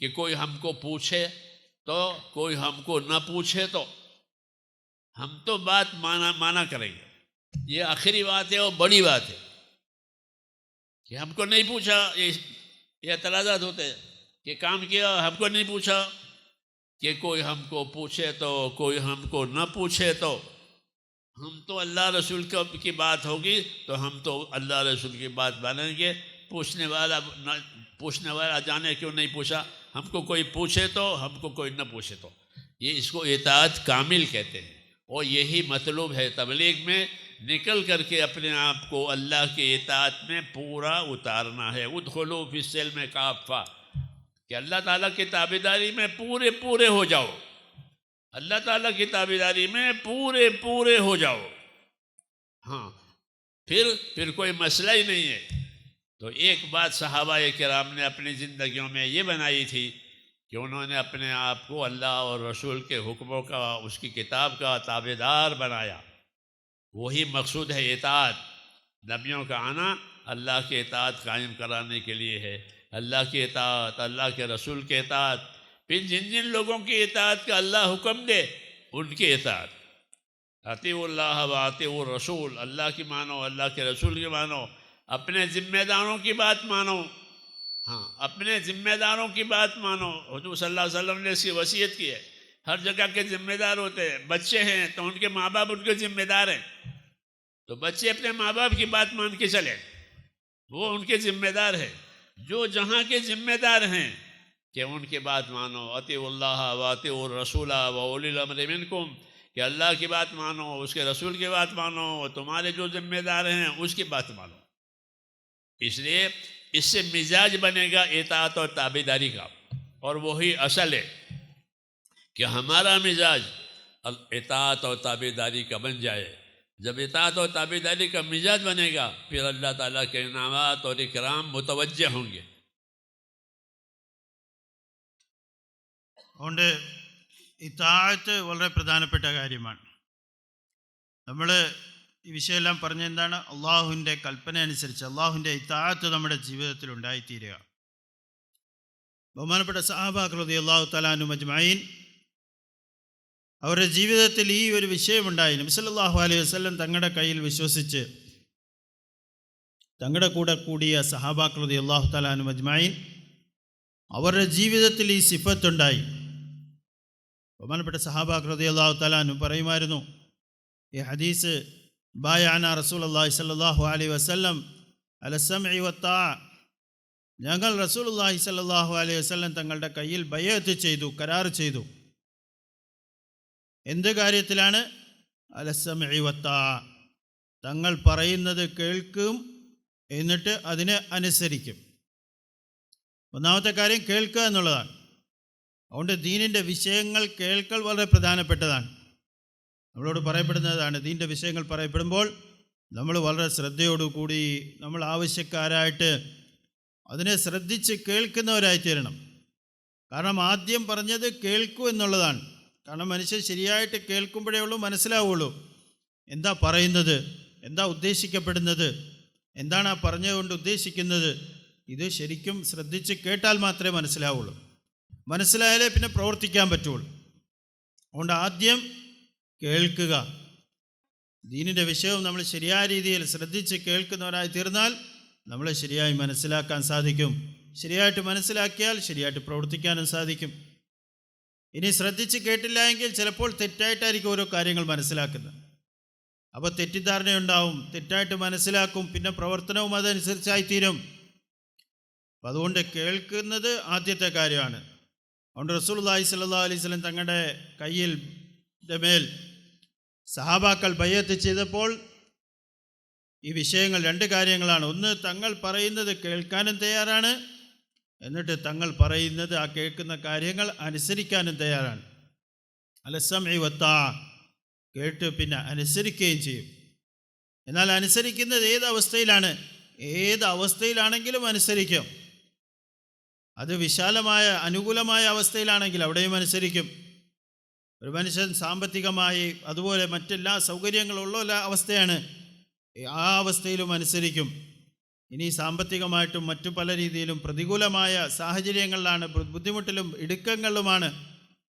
کہ کوئی ہم کو پوچھے تو، کوئی ہم کو نہ پوچھے تو ہم تو بات مانا کریں گے. یہ آخری بات ہے اور بڑی بات ہے کہ ہم کو نہیں پوچھا. یہ اعتراضات ہوتے ہیں کہ کام کیا ہم کو نہیں پوچھا. کہ کوئی ہم کو پوچھے تو، کوئی ہم کو نہ پوچھے تو ہم تو اللہ رسول کی بات ہوگی تو ہم تو اللہ رسول کی بات مانیں گے. پوچھنے والا جانے کیوں نہیں پوچھا. ہم کو کوئی پوچھے تو، ہم کو کوئی نہ پوچھے تو. یہ اس کو اطاعت کامل کہتے ہیں اور یہی مطلوب ہے تبلیغ میں. نکل کر کے اپنے آپ کو اللہ کی اطاعت میں پورا اتارنا ہے. ادخلوا فی السلم کافہ، کہ اللہ تعالیٰ کی تابعداری میں پورے ہو جاؤ. اللہ تعالیٰ کی تابعداری میں پورے ہو جاؤ. ہاں، پھر کوئی مسئلہ ہی نہیں ہے. تو ایک بات صحابہ کرام نے اپنی زندگیوں میں یہ بنائی تھی کہ انہوں نے اپنے آپ کو اللہ اور رسول کے حکموں کا، اس کی کتاب کا تابعدار بنایا. وہی مقصود ہے اطاعت. نبیوں کا آنا اللہ کی اطاعت قائم کرانے کے لیے ہے. اللہ کی اطاعت، اللہ کے رسول کے اطاعت. پھر جن لوگوں کی اطاعت کا اللہ حکم دے ان کی اطاعت. اطیعوا اللہ و اطیعوا الرسول، اللہ کی مانو، اللہ کے رسول کی مانو. اپنے ذمہ داروں کی بات مانو. ہاں، اپنے ذمہ داروں کی بات مانو. حضور صلی اللہ علیہ وسلم نے اس کی وصیت کی ہے. ہر جگہ کے ذمہ دار ہوتے ہیں. بچے ہیں تو ان کے ماں باپ ان کے ذمہ دار ہیں. تو بچے اپنے ماں باپ کی بات مان کے چلیں، وہ ان کے ذمہ دار ہیں. جو جہاں کے ذمہ دار ہیں کہ ان کی بات مانو. اطیعوا اللہ و اطیعوا الرسول و اولی الامر منکم، کہ اللہ کی بات مانو، اس کے رسول کی بات مانو، اور تمہارے جو ذمہ دار ہیں اس کی بات مانو. اس لیے اس سے مزاج بنے گا اطاعت اور تابعداری کا. اور وہی اصل ہے کہ ہمارا مزاج اطاعت اور تابعداری کا بن جائے. जब इताअत और ताबेदारी का मिजाज बनेगा फिर अल्लाह ताला के इनामात और इकराम मुतवज्जे होंगे। അതുകൊണ്ട് ഇതാഅത്ത് വളരെ പ്രധാനപ്പെട്ട കാര്യമാണ്. നമ്മൾ ഈ വിഷയമെല്ലാം പറഞ്ഞെന്താണ്? അള്ളാഹുവിൻ്റെ കൽപ്പന അനുസരിച്ച് അള്ളാഹുവിൻ്റെ ഇതാഅത്ത് നമ്മുടെ ജീവിതത്തിൽ ഉണ്ടായിത്തീരുക. ബഹുമാനപ്പെട്ട സഹാബാക്കൾ റളിയല്ലാഹു തആല അൻഹും അജ്മഈൻ അവരുടെ ജീവിതത്തിൽ ഈ ഒരു വിഷയമുണ്ടായി. നബി സല്ലല്ലാഹു അലൈഹി വസല്ലം തങ്ങളുടെ കയ്യിൽ വിശ്വസിച്ച് തങ്ങളുടെ കൂടെ കൂടിയ സഹാബാക്കൾ റളിയല്ലാഹു തആല അൻഹും അജ്മഈൻ അവരുടെ ജീവിതത്തിൽ ഈ സിഫത്തുണ്ടായി. ബഹുമാനപ്പെട്ട സഹാബാക്കൾ റളിയല്ലാഹു തആല അൻഹും പറയുമായിരുന്നു, ഈ ഹദീസ് ബായഅന റസൂലുള്ളാഹി സ്വല്ലല്ലാഹു അലൈഹി വസല്ലം അല സമഇ വത്താഅ, ഞങ്ങൾ റസൂലുള്ളാഹി സ്വല്ലല്ലാഹു അലൈഹി വസല്ലം തങ്ങളുടെ കയ്യിൽ ബൈഅത്ത് ചെയ്തു, കരാർ ചെയ്തു. എന്ത് കാര്യത്തിലാണ്? അല സമഇ വത്താഅ, തങ്ങൾ പറയുന്നത് കേൾക്കും എന്നിട്ട് അതിനെ അനുസരിക്കും. ഒന്നാമത്തെ കാര്യം കേൾക്കുക എന്നുള്ളതാണ്. അതുകൊണ്ട് ദീനിൻ്റെ വിഷയങ്ങൾ കേൾക്കൽ വളരെ പ്രധാനപ്പെട്ടതാണ്. നമ്മളോട് പറയപ്പെടുന്നതാണ്, ദീനിൻ്റെ വിഷയങ്ങൾ പറയപ്പെടുമ്പോൾ നമ്മൾ വളരെ ശ്രദ്ധയോടുകൂടി നമ്മൾ ആവശ്യക്കാരായിട്ട് അതിനെ ശ്രദ്ധിച്ച് കേൾക്കുന്നവരായിത്തീരണം. കാരണം ആദ്യം പറഞ്ഞത് കേൾക്കൂ എന്നുള്ളതാണ്. കാരണം മനുഷ്യൻ ശരിയായിട്ട് കേൾക്കുമ്പോഴേ ഉള്ളൂ മനസ്സിലാവുള്ളൂ എന്താ പറയുന്നത്, എന്താ ഉദ്ദേശിക്കപ്പെടുന്നത്, എന്താണ് ആ പറഞ്ഞതുകൊണ്ട് ഉദ്ദേശിക്കുന്നത്. ഇത് ശരിക്കും ശ്രദ്ധിച്ച് കേട്ടാൽ മാത്രമേ മനസ്സിലാവുള്ളൂ. മനസ്സിലായാലേ പിന്നെ പ്രവർത്തിക്കാൻ പറ്റുള്ളൂ. അതുകൊണ്ട് ആദ്യം കേൾക്കുക. ദീനിൻ്റെ വിഷയവും നമ്മൾ ശരിയായ രീതിയിൽ ശ്രദ്ധിച്ച് കേൾക്കുന്നവരായി തീർന്നാൽ നമ്മളെ ശരിയായി മനസ്സിലാക്കാൻ സാധിക്കും. ശരിയായിട്ട് മനസ്സിലാക്കിയാൽ ശരിയായിട്ട് പ്രവർത്തിക്കാനും സാധിക്കും. ഇനി ശ്രദ്ധിച്ച് കേട്ടില്ല എങ്കിൽ ചിലപ്പോൾ തെറ്റായിട്ടായിരിക്കും ഓരോ കാര്യങ്ങൾ മനസ്സിലാക്കുന്നത്. അപ്പോൾ തെറ്റിദ്ധാരണയുണ്ടാവും, തെറ്റായിട്ട് മനസ്സിലാക്കും, പിന്നെ പ്രവർത്തനവും അതനുസരിച്ചായിത്തീരും. അപ്പം അതുകൊണ്ട് കേൾക്കുന്നത് ആദ്യത്തെ കാര്യമാണ്. അതുകൊണ്ട് റസൂലുള്ളാഹി സ്വല്ലല്ലാഹു അലൈഹി വസല്ലം തങ്ങളുടെ കയ്യിൽ മേൽ സഹാബാക്കൾ ബൈഅത്ത് ചെയ്തപ്പോൾ ഈ വിഷയങ്ങൾ രണ്ട് കാര്യങ്ങളാണ്. ഒന്ന്, തങ്ങൾ പറയുന്നത് കേൾക്കാനും തയ്യാറാണ്, എന്നിട്ട് തങ്ങൾ പറയുന്നത് ആ കേൾക്കുന്ന കാര്യങ്ങൾ അനുസരിക്കാനും തയ്യാറാണ്. അല സമഇ വത്താഅ, കേട്ട് പിന്നെ അനുസരിക്കുകയും ചെയ്യും. എന്നാൽ അനുസരിക്കുന്നത് ഏത് അവസ്ഥയിലാണ്? ഏത് അവസ്ഥയിലാണെങ്കിലും അനുസരിക്കും. അത് വിശാലമായ അനുകൂലമായ അവസ്ഥയിലാണെങ്കിൽ അവിടെയും അനുസരിക്കും. ഒരു മനുഷ്യൻ സാമ്പത്തികമായി അതുപോലെ മറ്റെല്ലാ സൗകര്യങ്ങളുള്ള അവസ്ഥയാണ്, ആ അവസ്ഥയിലും അനുസരിക്കും. ഇനി സാമ്പത്തികമായിട്ടും മറ്റു പല രീതിയിലും പ്രതികൂലമായ സാഹചര്യങ്ങളിലാണ്, ബുദ്ധിമുട്ടിലും ഇടുക്കങ്ങളിലുമാണ്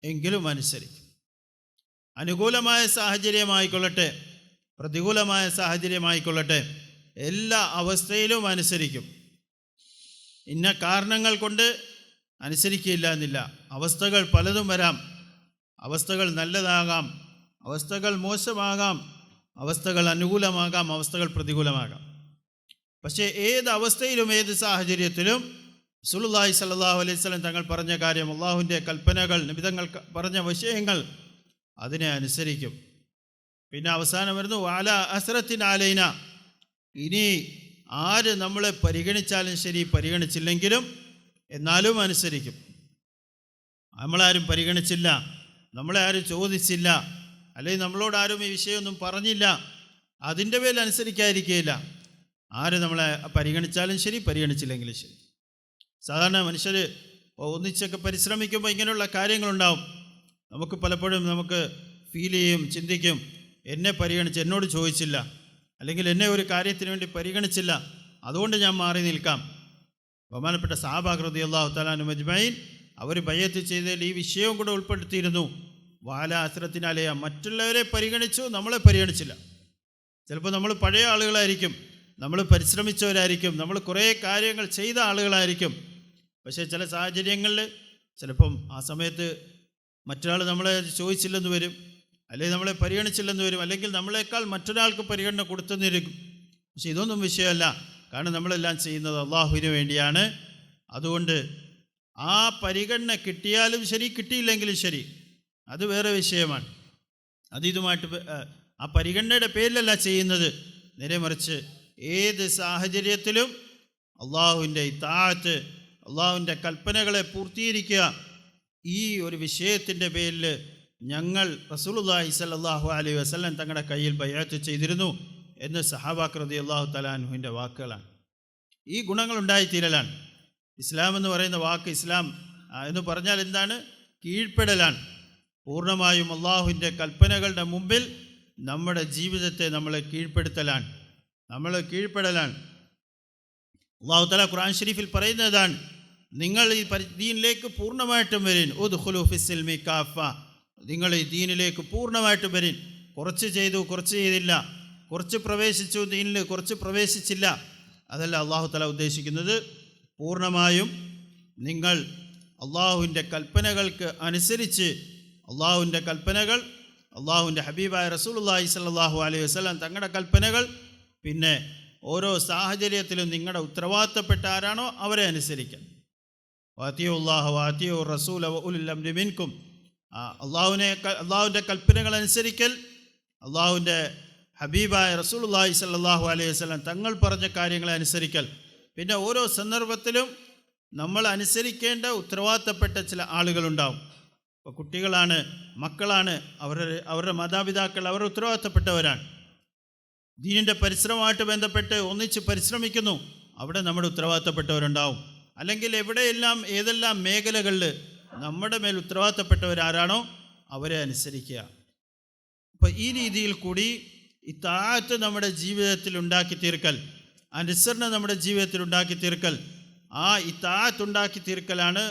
എങ്കിലും അനുസരിക്കും. അനുകൂലമായ സാഹചര്യമായിക്കൊള്ളട്ടെ പ്രതികൂലമായ സാഹചര്യമായിക്കൊള്ളട്ടെ എല്ലാ അവസ്ഥയിലും അനുസരിക്കും. ഇന്ന കാരണങ്ങൾ കൊണ്ട് അനുസരിക്കില്ല എന്നില്ല. അവസ്ഥകൾ പലതും വരാം. അവസ്ഥകൾ നല്ലതാകാം, അവസ്ഥകൾ മോശമാകാം, അവസ്ഥകൾ അനുകൂലമാകാം, അവസ്ഥകൾ പ്രതികൂലമാകാം. പക്ഷേ ഏത് അവസ്ഥയിലും ഏത് സാഹചര്യത്തിലും റസൂലുള്ളാഹി സ്വല്ലല്ലാഹു അലൈഹി വസല്ലം തങ്ങൾ പറഞ്ഞ കാര്യം, അള്ളാഹുവിൻ്റെ കൽപ്പനകൾ, നബിതങ്ങൾ പറഞ്ഞ വിഷയങ്ങൾ, അതിനെ അനുസരിക്കും. പിന്നെ അവസാനം വരുന്നു വാല അസ്റത്തിൻ അലൈന, ഇനി ആര് നമ്മളെ പരിഗണിച്ചാലും ശരി പരിഗണിച്ചില്ലെങ്കിലും എന്നാലും അനുസരിക്കും. നമ്മളാരും പരിഗണിച്ചില്ല, നമ്മളെ ആരും ചോദിച്ചില്ല, അല്ലെങ്കിൽ നമ്മളോട് ആരും ഈ വിഷയമൊന്നും പറഞ്ഞില്ല, അതിൻ്റെ പേരിൽ അനുസരിക്കാതിരിക്കുകയില്ല. ആര് നമ്മളെ പരിഗണിച്ചാലും ശരി പരിഗണിച്ചില്ലെങ്കിലും ശരി. സാധാരണ മനുഷ്യർ ഒന്നിച്ചൊക്കെ പരിശ്രമിക്കുമ്പോൾ ഇങ്ങനെയുള്ള കാര്യങ്ങളുണ്ടാവും. നമുക്ക് പലപ്പോഴും നമുക്ക് ഫീൽ ചെയ്യും, ചിന്തിക്കും, എന്നെ പരിഗണിച്ച് എന്നോട് ചോദിച്ചില്ല, അല്ലെങ്കിൽ എന്നെ ഒരു കാര്യത്തിന് വേണ്ടി പരിഗണിച്ചില്ല, അതുകൊണ്ട് ഞാൻ മാറി നിൽക്കാം. ബഹുമാനപ്പെട്ട സഹാബാക്കൾ റളിയല്ലാഹു തആല അൻഹും അജ്മഈൻ അവർ ബൈഅത്ത് ചെയ്തതിൽ ഈ വിഷയവും കൂടെ ഉൾപ്പെടുത്തിയിരുന്നു. വാല അസ്റത്തിനാലയ, മറ്റുള്ളവരെ പരിഗണിച്ചു, നമ്മളെ പരിഗണിച്ചില്ല. ചിലപ്പോൾ നമ്മൾ പഴയ ആളുകളായിരിക്കും, നമ്മൾ പരിശ്രമിച്ചവരായിരിക്കും, നമ്മൾ കുറേ കാര്യങ്ങൾ ചെയ്ത ആളുകളായിരിക്കും. പക്ഷേ ചില സാഹചര്യങ്ങളിൽ ചിലപ്പം ആ സമയത്ത് മറ്റൊരാൾ നമ്മളെ ചോദിച്ചില്ലെന്ന് വരും, അല്ലെങ്കിൽ നമ്മളെ പരിഗണിച്ചില്ലെന്ന് വരും, അല്ലെങ്കിൽ നമ്മളെക്കാൾ മറ്റൊരാൾക്ക് പരിഗണന കൊടുത്തെന്നിരിക്കും. പക്ഷെ ഇതൊന്നും വിഷയമല്ല. കാരണം നമ്മളെല്ലാം ചെയ്യുന്നത് അള്ളാഹുവിന് വേണ്ടിയാണ്. അതുകൊണ്ട് ആ പരിഗണന കിട്ടിയാലും ശരി കിട്ടിയില്ലെങ്കിലും ശരി അത് വേറെ വിഷയമാണ്. അതിതുമായിട്ട് ആ പരിഗണനയുടെ പേരിലല്ല ചെയ്യുന്നത്. നേരെ മറിച്ച് ഏത് സാഹചര്യത്തിലും അള്ളാഹുവിൻ്റെ ഇത്താഅത്ത്, അള്ളാഹുവിൻ്റെ കൽപ്പനകളെ പൂർത്തീകരിക്കുക, ഈ ഒരു വിഷയത്തിൻ്റെ പേരിൽ ഞങ്ങൾ റസൂലുള്ളാഹി സ്വല്ലല്ലാഹു അലൈഹി വസല്ലം തങ്ങളുടെ കയ്യിൽ ബൈഅത്ത് ചെയ്തിരുന്നു എന്ന് സഹാബാക്ക് റളിയല്ലാഹു തആല അൻഹുവിൻ്റെ വാക്കുകളാണ്. ഈ ഗുണങ്ങൾ ഉണ്ടായിത്തീരലാണ്. ഇസ്ലാം എന്ന് പറയുന്ന വാക്ക്, ഇസ്ലാം എന്ന് പറഞ്ഞാൽ എന്താണ്? കീഴ്പ്പെടലാണ്. പൂർണ്ണമായും അള്ളാഹുവിൻ്റെ കൽപ്പനകളുടെ മുമ്പിൽ നമ്മുടെ ജീവിതത്തെ നമ്മൾ കീഴ്പ്പെടുത്തലാണ്, നമ്മൾ കീഴ്പ്പെടലാണ്. അള്ളാഹു തആല ഖുർആൻ ഷരീഫിൽ പറയുന്നതാണ്, നിങ്ങൾ ഈ ദീനിലേക്ക് പൂർണ്ണമായിട്ടും വരിൻ, ഉദ്ഖുലൂ ഫിസ്സിൽമി കാഫ, നിങ്ങൾ ഈ ദീനിലേക്ക് പൂർണ്ണമായിട്ടും വരിൻ. കുറച്ച് ചെയ്തു, കുറച്ച് ചെയ്തില്ല, കുറച്ച് പ്രവേശിച്ചു ദീനിൽ, കുറച്ച് പ്രവേശിച്ചില്ല, അതല്ല അള്ളാഹു തആല ഉദ്ദേശിക്കുന്നത്. പൂർണ്ണമായും നിങ്ങൾ അള്ളാഹുവിൻ്റെ കൽപ്പനകൾക്ക് അനുസരിച്ച്, അള്ളാഹുവിൻ്റെ കൽപ്പനകൾ, അള്ളാഹുവിൻ്റെ ഹബീബായ റസൂലുള്ളാഹി സ്വല്ലല്ലാഹു അലൈഹി വസല്ലം തങ്ങളുടെ കൽപ്പനകൾ, പിന്നെ ഓരോ സാഹചര്യത്തിലും നിങ്ങളുടെ ഉത്തരവാദിത്തപ്പെട്ട ആരാണോ അവരെ അനുസരിക്കാം. വാതിയുല്ലാഹ വാതിയു റസൂല വഉലുൽ അംരി മിൻകും, അള്ളാഹുവിൻ്റെ കൽപ്പനകൾ അനുസരിക്കൽ, അള്ളാഹുവിൻ്റെ ഹബീബായ റസൂലുള്ളാഹി സ്വല്ലല്ലാഹു അലൈഹി വസല്ലം തങ്ങൾ പറഞ്ഞ കാര്യങ്ങളെ അനുസരിക്കൽ. പിന്നെ ഓരോ സന്ദർഭത്തിലും നമ്മൾ അനുസരിക്കേണ്ട ഉത്തരവാദിത്തപ്പെട്ട ചില ആളുകളുണ്ടാവും. ഇപ്പോൾ കുട്ടികളാണ്, മക്കളാണ്, അവരുടെ മാതാപിതാക്കൾ അവർ ഉത്തരവാദിത്തപ്പെട്ടവരാണ്. ദീനിൻ്റെ പരിശ്രമമായിട്ട് ബന്ധപ്പെട്ട് ഒന്നിച്ച് പരിശ്രമിക്കുന്നു, അവിടെ നമ്മുടെ ഉത്തരവാദിത്തപ്പെട്ടവരുണ്ടാവും. അല്ലെങ്കിൽ എവിടെയെല്ലാം ഏതെല്ലാം മേഖലകളിൽ നമ്മുടെ മേൽ ഉത്തരവാദിത്തപ്പെട്ടവരാരാണോ അവരെ അനുസരിക്കുക. അപ്പോൾ ഈ രീതിയിൽ കൂടി ഈ താഅത്ത് നമ്മുടെ ജീവിതത്തിൽ ഉണ്ടാക്കി തീർക്കൽ, അനുസരണ നമ്മുടെ ജീവിതത്തിൽ ഉണ്ടാക്കി തീർക്കൽ, ആ ഈ താഅത്ത് ഉണ്ടാക്കി തീർക്കലാണ്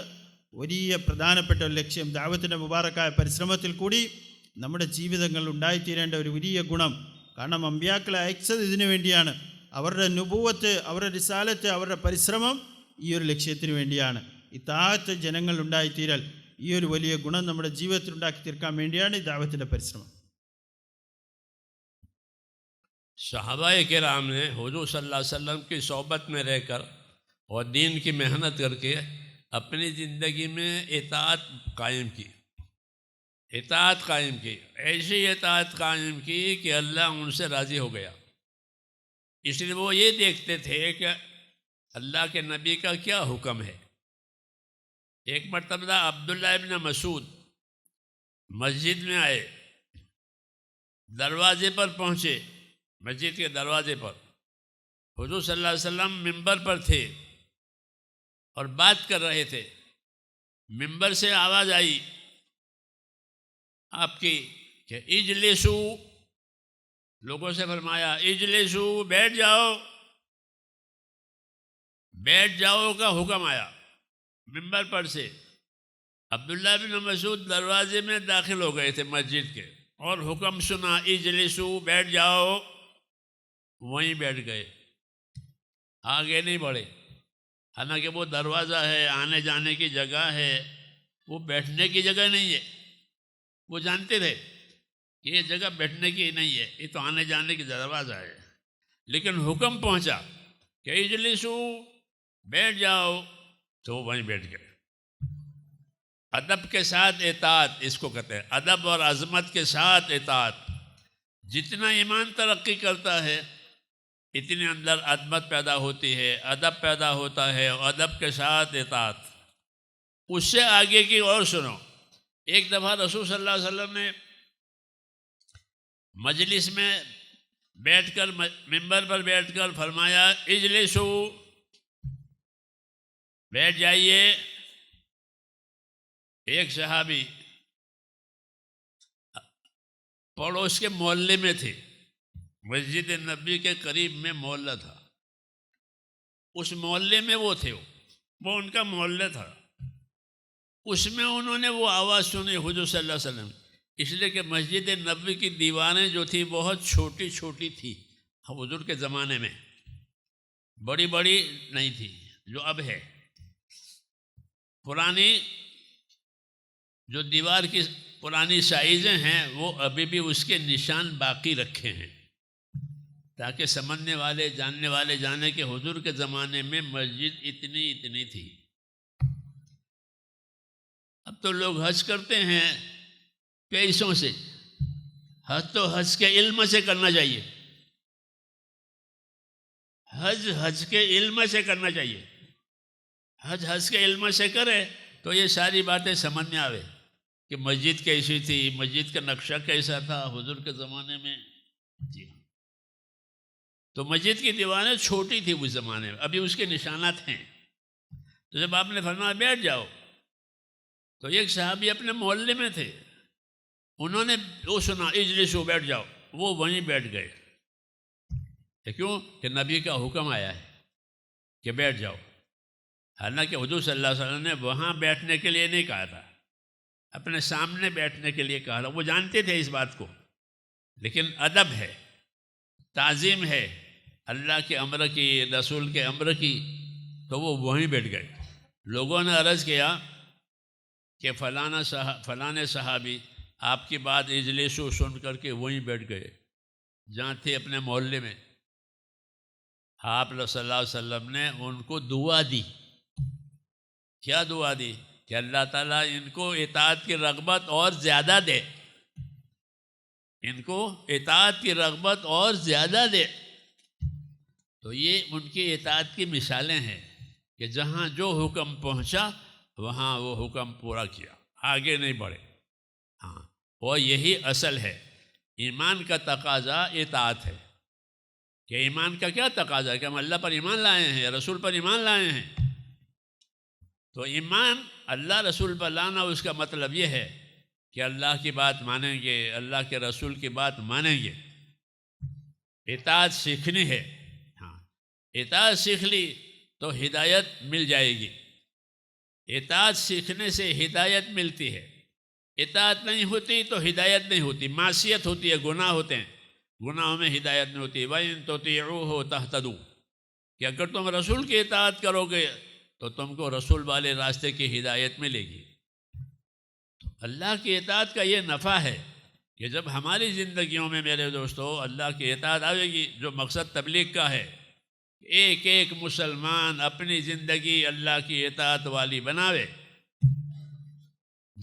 വലിയ പ്രധാനപ്പെട്ട ഒരു ലക്ഷ്യം. ദഅവത്തിൻ്റെ മുബാറക്കായ പരിശ്രമത്തിൽ കൂടി നമ്മുടെ ജീവിതങ്ങൾ ഉണ്ടായിത്തീരേണ്ട ഒരു വലിയ ഗുണം. കാരണം അമ്പിയാക്കളെ അയച്ചത് ഇതിനു വേണ്ടിയാണ്. അവരുടെ നുബുവത്ത്, അവരുടെ റിസാലത്ത്, അവരുടെ പരിശ്രമം ഈ ഒരു ലക്ഷ്യത്തിന് വേണ്ടിയാണ്. ഈ താഅത്ത് ജനങ്ങൾ ഉണ്ടായിത്തീരൽ, ഈ ഒരു വലിയ ഗുണം നമ്മുടെ ജീവിതത്തിൽ ഉണ്ടാക്കി തീർക്കാൻ വേണ്ടിയാണ് ഈ ദഅവത്തിൻ്റെ പരിശ്രമം. सहाबाए किराम ने हुजूर सल्लल्लाहु अलैहि वसल्लम की सोबत में रहकर और दीन की मेहनत करके अपनी ज़िंदगी में इताअत कायम की, इताअत कायम की, ऐसी इताअत कायम की कि अल्लाह उनसे राज़ी हो गया। इसलिए वो ये देखते थे कि अल्लाह के नबी का क्या हुक्म है। एक मरतबा अब्दुल्लाह इब्न मसूद मस्जिद में आए, दरवाजे पर पहुँचे, मस्जिद के दरवाजे पर हुजूर सल्लल्लाहु अलैहि वसल्लम मिंबर पर थे और बात कर रहे थे। मिंबर से आवाज़ आई आपकी कि इजलिसू, लोगों से फरमाया इजलिसू, बैठ जाओ, बैठ जाओ का हुक्म आया मिंबर पर से। अब्दुल्लाह बिन मसूद दरवाजे में दाखिल हो गए थे मस्जिद के और हुक्म सुना इजलिसू, बैठ जाओ, वहीं बैठ गए, आगे नहीं बढ़े। हालांकि वो दरवाज़ा है, आने जाने की जगह है, वो बैठने की जगह नहीं है। वो जानते थे कि ये जगह बैठने की नहीं है, ये तो आने जाने की दरवाज़ा है। लेकिन हुक्म पहुंचा कि इजलिसू, बैठ जाओ, तो वहीं बैठ गए। अदब के साथ इताअत, इसको कहते हैं अदब और अज़मत के साथ इताअत। जितना ईमान तरक्की करता है इतने अंदर अदमत पैदा होती है, अदब पैदा होता है, और अदब के साथ इताअत। उससे आगे की और सुनो। एक दफ़ा रसूल सल्लल्लाहु अलैहि वसल्लम ने मजलिस में बैठकर, मिंबर पर बैठकर फरमाया इजलिसू, बैठ जाइए। एक सहाबी पड़ोस के मोहल्ले में थे, मस्जिद नबी के करीब में मोहल्ला था, उस मोहल्ले में वो थे, वो उनका मोहल्ला था। उसमें उन्होंने वो आवाज़ सुनी हुजूर सल्लल्लाहु अलैहि वसल्लम, इसलिए कि मस्जिद नबी की दीवारें जो थी बहुत छोटी छोटी थी हुजूर के ज़माने में, बड़ी बड़ी नहीं थी जो अब है। पुरानी जो दीवार की पुरानी साइज़ें हैं वो अभी भी उसके निशान बाकी रखे हैं, ताकि समझने वाले जानने वाले जाने के हुजूर के ज़माने में मस्जिद इतनी इतनी थी। अब तो लोग हज करते हैं पैसों से, हज तो हज के इल्म से करना चाहिए, हज के इल्म से करना चाहिए। हज के इल्म से करे तो ये सारी बातें समझ में आवे کہ مسجد کیسی تھی، مسجد کا نقشہ کیسا تھا حضور کے زمانے میں؟ جی ہاں، تو مسجد کی دیواریں چھوٹی تھی اس زمانے میں، ابھی اس کے نشانات ہیں۔ تو جب آپ نے فرمایا بیٹھ جاؤ، تو ایک صحابی اپنے محلے میں تھے، انہوں نے وہ سنا اجلسوا، بیٹھ جاؤ، وہ وہیں بیٹھ گئے۔ کیوں؟ کہ نبی کا حکم آیا ہے کہ بیٹھ جاؤ۔ حالانکہ حضور صلی اللہ علیہ وسلم نے وہاں بیٹھنے کے لیے نہیں کہا تھا، اپنے سامنے بیٹھنے کے لیے کہا تھا۔ وہ جانتے تھے اس بات کو، لیکن ادب ہے، تعظیم ہے اللہ کے امر کی، رسول کے امر کی، تو وہ وہیں بیٹھ گئے۔ لوگوں نے عرض کیا کہ فلاں صحابی آپ کی بات اجلسو سن کر کے وہیں بیٹھ گئے جہاں تھے اپنے محلے میں۔ آپ صلی اللہ علیہ وسلم نے ان کو دعا دی۔ کیا دعا دی؟ کہ اللہ تعالیٰ ان کو اطاعت کی رغبت اور زیادہ دے، ان کو اطاعت کی رغبت اور زیادہ دے۔ تو یہ ان کی اطاعت کی مثالیں ہیں کہ جہاں جو حکم پہنچا وہاں وہ حکم پورا کیا، آگے نہیں بڑھے۔ ہاں، اور یہی اصل ہے۔ ایمان کا تقاضا اطاعت ہے۔ کہ ایمان کا کیا تقاضا ہے؟ کہ ہم اللہ پر ایمان لائے ہیں، رسول پر ایمان لائے ہیں۔ تو ایمان اللہ رسول پر لانا، اس کا مطلب یہ ہے کہ اللہ کی بات مانیں گے، اللہ کے رسول کی بات مانیں گے۔ اطاعت سیکھنی ہے۔ ہاں، اطاعت سیکھ لی تو ہدایت مل جائے گی۔ اطاعت سیکھنے سے ہدایت ملتی ہے۔ اطاعت نہیں ہوتی تو ہدایت نہیں ہوتی، معصیت ہوتی ہے، گناہ ہوتے ہیں، گناہوں میں ہدایت نہیں ہوتی۔ وَإِن تُطِيعُوهُ تَهْتَدُوا، کہ اگر تم رسول کی اطاعت کرو گے تو تم کو رسول والے راستے کی ہدایت ملے گی۔ اللہ کی اطاعت کا یہ نفع ہے کہ جب ہماری زندگیوں میں میرے دوستو اللہ کی اطاعت آئے گی، جو مقصد تبلیغ کا ہے، ایک ایک مسلمان اپنی زندگی اللہ کی اطاعت والی بناوے،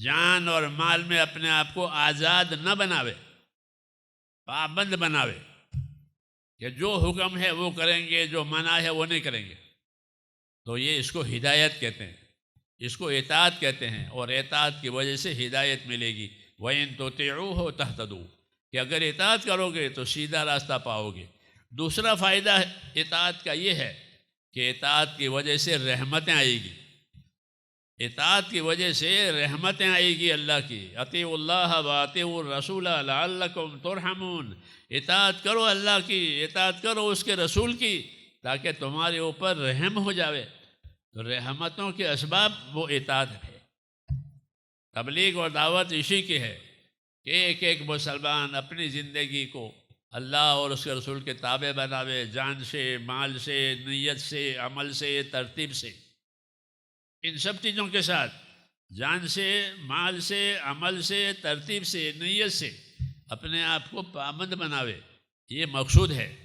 جان اور مال میں اپنے آپ کو آزاد نہ بناوے، پابند بناوے کہ جو حکم ہے وہ کریں گے، جو منع ہے وہ نہیں کریں گے۔ تو یہ اس کو ہدایت کہتے ہیں، اس کو اطاعت کہتے ہیں، اور اطاعت کی وجہ سے ہدایت ملے گی۔ وَإِن تُطِيعُوهُ تَهْتَدُوا، کہ اگر اطاعت کرو گے تو سیدھا راستہ پاؤ گے۔ دوسرا فائدہ اطاعت کا یہ ہے کہ اطاعت کی وجہ سے رحمتیں آئے گی۔ اطاعت کی وجہ سے رحمتیں آئے گی اللہ کی۔ اطیعوا اللہ واطیعوا الرسول لعلکم ترحمون، اطاعت کرو اللہ کی، اطاعت کرو اس کے رسول کی، تاکہ تمہارے اوپر رحم ہو جاوے۔ تو رحمتوں کے اسباب وہ اطاعت ہے۔ تبلیغ اور دعوت اسی کی ہے کہ ایک ایک مسلمان اپنی زندگی کو اللہ اور اس کے رسول کے تابع بناوے، جان سے، مال سے، نیت سے، عمل سے، ترتیب سے، ان سب چیزوں کے ساتھ، جان سے، مال سے، عمل سے، ترتیب سے، نیت سے اپنے آپ کو پابند بناوے۔ یہ مقصود ہے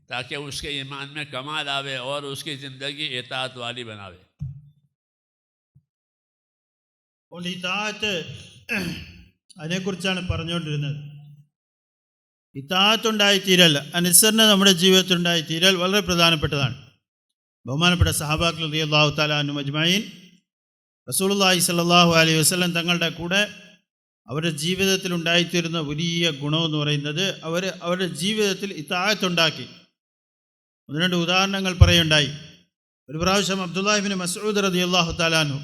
تاکہ اس کے ایمان میں کمال آوے اور اس کی زندگی اطاعت والی بناوے۔ ഇതാഅത്ത് അതിനെക്കുറിച്ചാണ് പറഞ്ഞുകൊണ്ടിരുന്നത്. ഇതാഅത്തുണ്ടായിത്തീരൽ, അനുസരണ നമ്മുടെ ജീവിതത്തിൽ ഉണ്ടായിത്തീരൽ വളരെ പ്രധാനപ്പെട്ടതാണ്. ബഹുമാനപ്പെട്ട സഹാബാക്കൾ റളിയല്ലാഹു തആല അൻഹും അജ്മഈൻ റസൂലുള്ളാഹി സ്വല്ലല്ലാഹു അലൈഹി വസല്ലം തങ്ങളുടെ കൂടെ അവരുടെ ജീവിതത്തിൽ ഉണ്ടായിത്തീരുന്ന വലിയ ഗുണമെന്ന് പറയുന്നത് അവരുടെ ജീവിതത്തിൽ ഇതാഅത്തുണ്ടാക്കി. ഒന്ന് രണ്ട് ഉദാഹരണങ്ങൾ പറയുണ്ടായി. ഒരു പ്രാവശ്യം അബ്ദുല്ലാഹി ഇബ്നു മസ്ഊദ് റളിയല്ലാഹു തആല അൻഹു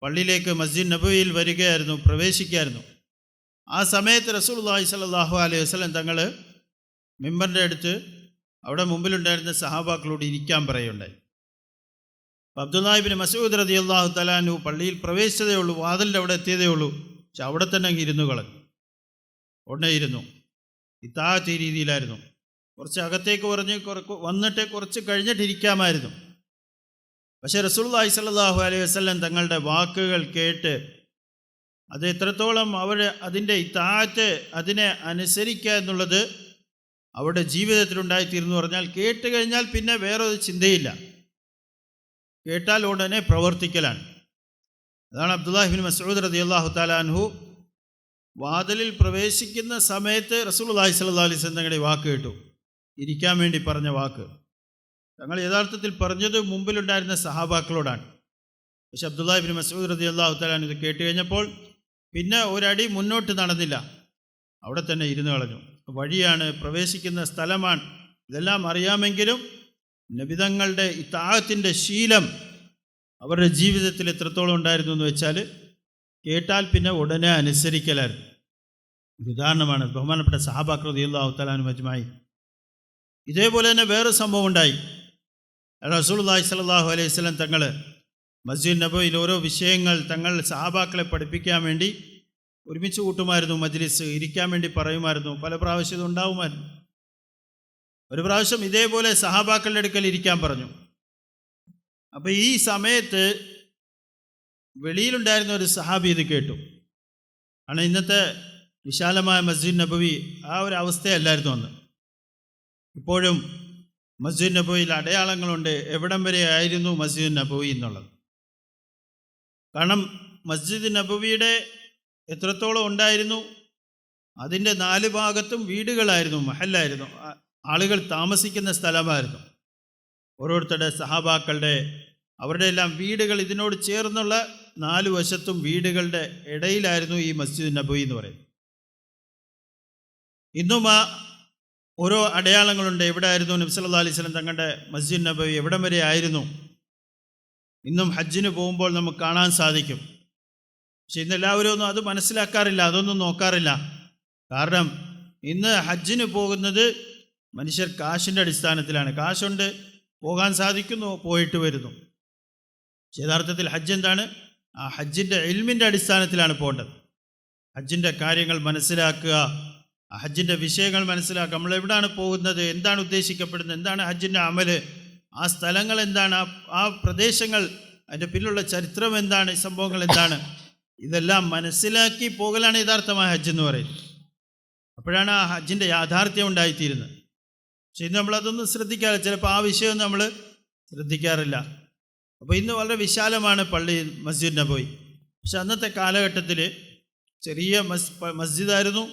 പള്ളിയിലേക്ക് മസ്ജിദ് നബവിയിൽ വരികയായിരുന്നു, പ്രവേശിക്കുകയായിരുന്നു. ആ സമയത്ത് റസൂലുള്ളാഹി സ്വല്ലല്ലാഹു അലൈഹി വസല്ലം തങ്ങൾ മിമ്പറിൻ്റെ അടുത്ത് അവിടെ മുമ്പിലുണ്ടായിരുന്ന സഹാബാക്കളോട് ഇരിക്കാൻ പറയുണ്ടായി. അബ്ദുല്ലാഹി ഇബ്നു മസ്ഊദ് റളിയല്ലാഹു തആല അൻഹു പള്ളിയിൽ പ്രവേശിച്ചതേ ഉള്ളൂ, വാതിലിൻ്റെ അവിടെ എത്തിയതേ ഉള്ളൂ. പക്ഷെ അവിടെ തന്നെ അങ്ങ് ഇരുന്നു കളഞ്ഞു. ഉടനെ ഇരുന്നു. ഇത്താഅത്ത് ഈ രീതിയിലായിരുന്നു. കുറച്ച് അകത്തേക്ക് വന്നിട്ട് കുറച്ച് കഴിഞ്ഞിട്ട് ഇരിക്കാമായിരുന്നു. പക്ഷേ റസൂലുള്ളാഹി സ്വല്ലല്ലാഹു അലൈഹി വസല്ലം തങ്ങളുടെ വാക്കുകൾ കേട്ട് അത് എത്രത്തോളം അതിൻ്റെ ഇത്താഅത്ത്, അതിനെ അനുസരിക്കുക എന്നുള്ളത് അവരുടെ ജീവിതത്തിലുണ്ടായിത്തീർന്നു പറഞ്ഞാൽ, കേട്ട് കഴിഞ്ഞാൽ പിന്നെ വേറൊരു ചിന്തയില്ല, കേട്ടാൽ ഉടനെ പ്രവർത്തിക്കലാണ്. അതാണ് അബ്ദുല്ലാഹി ഇബ്നു മസ്ഊദ് റളിയല്ലാഹു തആല അൻഹു വാതിലിൽ പ്രവേശിക്കുന്ന സമയത്ത് റസൂലുള്ളാഹി സ്വല്ലല്ലാഹു അലൈഹി വസല്ലം തങ്ങളുടെ വാക്ക് കേട്ടു, ഇരിക്കാൻ വേണ്ടി പറഞ്ഞ വാക്ക്. തങ്ങൾ യഥാർത്ഥത്തിൽ പറഞ്ഞത് മുമ്പിലുണ്ടായിരുന്ന സഹാബാക്കളോടാണ്. പക്ഷെ അബ്ദുല്ലാഹി ഇബ്നു മസ്ഊദ് റളിയല്ലാഹു തആല അൻഹു ഇത് കേട്ട് കഴിഞ്ഞപ്പോൾ പിന്നെ ഒരടി മുന്നോട്ട് നടന്നില്ല, അവിടെ തന്നെ ഇരുന്ന് കളഞ്ഞു. വഴിയാണ്, പ്രവേശിക്കുന്ന സ്ഥലമാണ്, ഇതെല്ലാം അറിയാമെങ്കിലും നബിതങ്ങളുടെ ഇത്താഅത്തിൻ്റെ ശീലം അവരുടെ ജീവിതത്തിൽ എത്രത്തോളം ഉണ്ടായിരുന്നു എന്ന് വെച്ചാൽ കേട്ടാൽ പിന്നെ ഉടനെ അനുസരിക്കലായിരുന്നു. ഒരു ഉദാഹരണമാണ് ബഹുമാനപ്പെട്ട സഹാബാക്കൾ റളിയല്ലാഹു തആല അൻഹും അജ്മഈൻ. ഇതേപോലെ തന്നെ വേറെ സംഭവം ഉണ്ടായി. റസൂലുള്ളാഹി സ്വല്ലല്ലാഹു അലൈഹി വസല്ലം തങ്ങൾ മസ്ജിദ് നബവിയിൽ ഓരോ വിഷയങ്ങൾ തങ്ങൾ സഹാബാക്കളെ പഠിപ്പിക്കാൻ വേണ്ടി ഒരുമിച്ച് കൂട്ടുമായിരുന്നു. മജ്ലിസ് ഇരിക്കാൻ വേണ്ടി പറയുമായിരുന്നു. പല പ്രാവശ്യം ഇത് ഉണ്ടാവുമായിരുന്നു. ഒരു പ്രാവശ്യം ഇതേപോലെ സഹാബാക്കളുടെ അടുക്കൽ ഇരിക്കാൻ പറഞ്ഞു. അപ്പോൾ ഈ സമയത്ത് വെളിയിലുണ്ടായിരുന്ന ഒരു സഹാബി ഇത് കേട്ടു. കാരണം ഇന്നത്തെ വിശാലമായ മസ്ജിദ് നബവി ആ ഒരു അവസ്ഥയല്ലായിരുന്നു അന്ന്. ഇപ്പോഴും മസ്ജിദ് നബവിയിൽ അടയാളങ്ങളുണ്ട് എവിടം വരെ ആയിരുന്നു മസ്ജിദ് നബവി എന്നുള്ളത്. കാരണം മസ്ജിദ് നബവിയുടെ എത്രത്തോളം ഉണ്ടായിരുന്നു, അതിൻ്റെ 4 ഭാഗത്തും വീടുകളായിരുന്നു, മഹല്ലായിരുന്നു, ആളുകൾ താമസിക്കുന്ന സ്ഥലമായിരുന്നു. ഓരോരുത്തരുടെ സഹാബാക്കളുടെ അവരുടെ എല്ലാം വീടുകൾ ഇതിനോട് ചേർന്നുള്ള 4 വശത്തും വീടുകളുടെ ഇടയിലായിരുന്നു ഈ മസ്ജിദ് നബവി എന്ന് പറയുന്നത്. ഇന്നും ആ ഓരോ അടയാളങ്ങളുണ്ട്. എവിടെ ആയിരുന്നു നബി സല്ലല്ലാഹു അലൈഹി വസല്ലം തങ്ങളുടെ മസ്ജിദ് നബവി, എവിടം വരെ ആയിരുന്നു. ഇന്നും ഹജ്ജിന് പോകുമ്പോൾ നമുക്ക് കാണാൻ സാധിക്കും. പക്ഷെ ഇന്ന് എല്ലാവരും ഒന്നും അത് മനസ്സിലാക്കാറില്ല, അതൊന്നും നോക്കാറില്ല. കാരണം ഇന്ന് ഹജ്ജിന് പോകുന്നത് മനുഷ്യർ കാശിൻ്റെ അടിസ്ഥാനത്തിലാണ്. കാശുണ്ട്, പോകാൻ സാധിക്കുന്നു, പോയിട്ട് വരുന്നു. യഥാർത്ഥത്തിൽ ഹജ്ജ് എന്താണ്? ആ ഹജ്ജിൻ്റെ ഇൽമിൻ്റെ അടിസ്ഥാനത്തിലാണ് പോകേണ്ടത്. ഹജ്ജിൻ്റെ കാര്യങ്ങൾ മനസ്സിലാക്കുക, ഹജ്ജിൻ്റെ വിഷയങ്ങൾ മനസ്സിലാക്കുക. നമ്മൾ എവിടെയാണ് പോകുന്നത്, എന്താണ് ഉദ്ദേശിക്കപ്പെടുന്നത്, എന്താണ് ഹജ്ജിൻ്റെ അമല്, ആ സ്ഥലങ്ങൾ എന്താണ്, ആ പ്രദേശങ്ങൾ, അതിൻ്റെ പിന്നിലുള്ള ചരിത്രം എന്താണ്, ഈ സംഭവങ്ങൾ എന്താണ്, ഇതെല്ലാം മനസ്സിലാക്കി പോകലാണ് യഥാർത്ഥമായ ഹജ്ജ് എന്ന് പറയുന്നത്. അപ്പോഴാണ് ആ ഹജ്ജിൻ്റെ യാഥാർത്ഥ്യം ഉണ്ടായിത്തീരുന്നത്. പക്ഷെ ഇന്ന് നമ്മളതൊന്നും ശ്രദ്ധിക്കാറില്ല. ചിലപ്പോൾ ആ വിഷയം നമ്മൾ ശ്രദ്ധിക്കാറില്ല. അപ്പോൾ ഇന്ന് വളരെ വിശാലമാണ് പള്ളി മസ്ജിദ് നബവി. പക്ഷെ അന്നത്തെ കാലഘട്ടത്തിൽ ചെറിയ മസ്ജിദായിരുന്നു.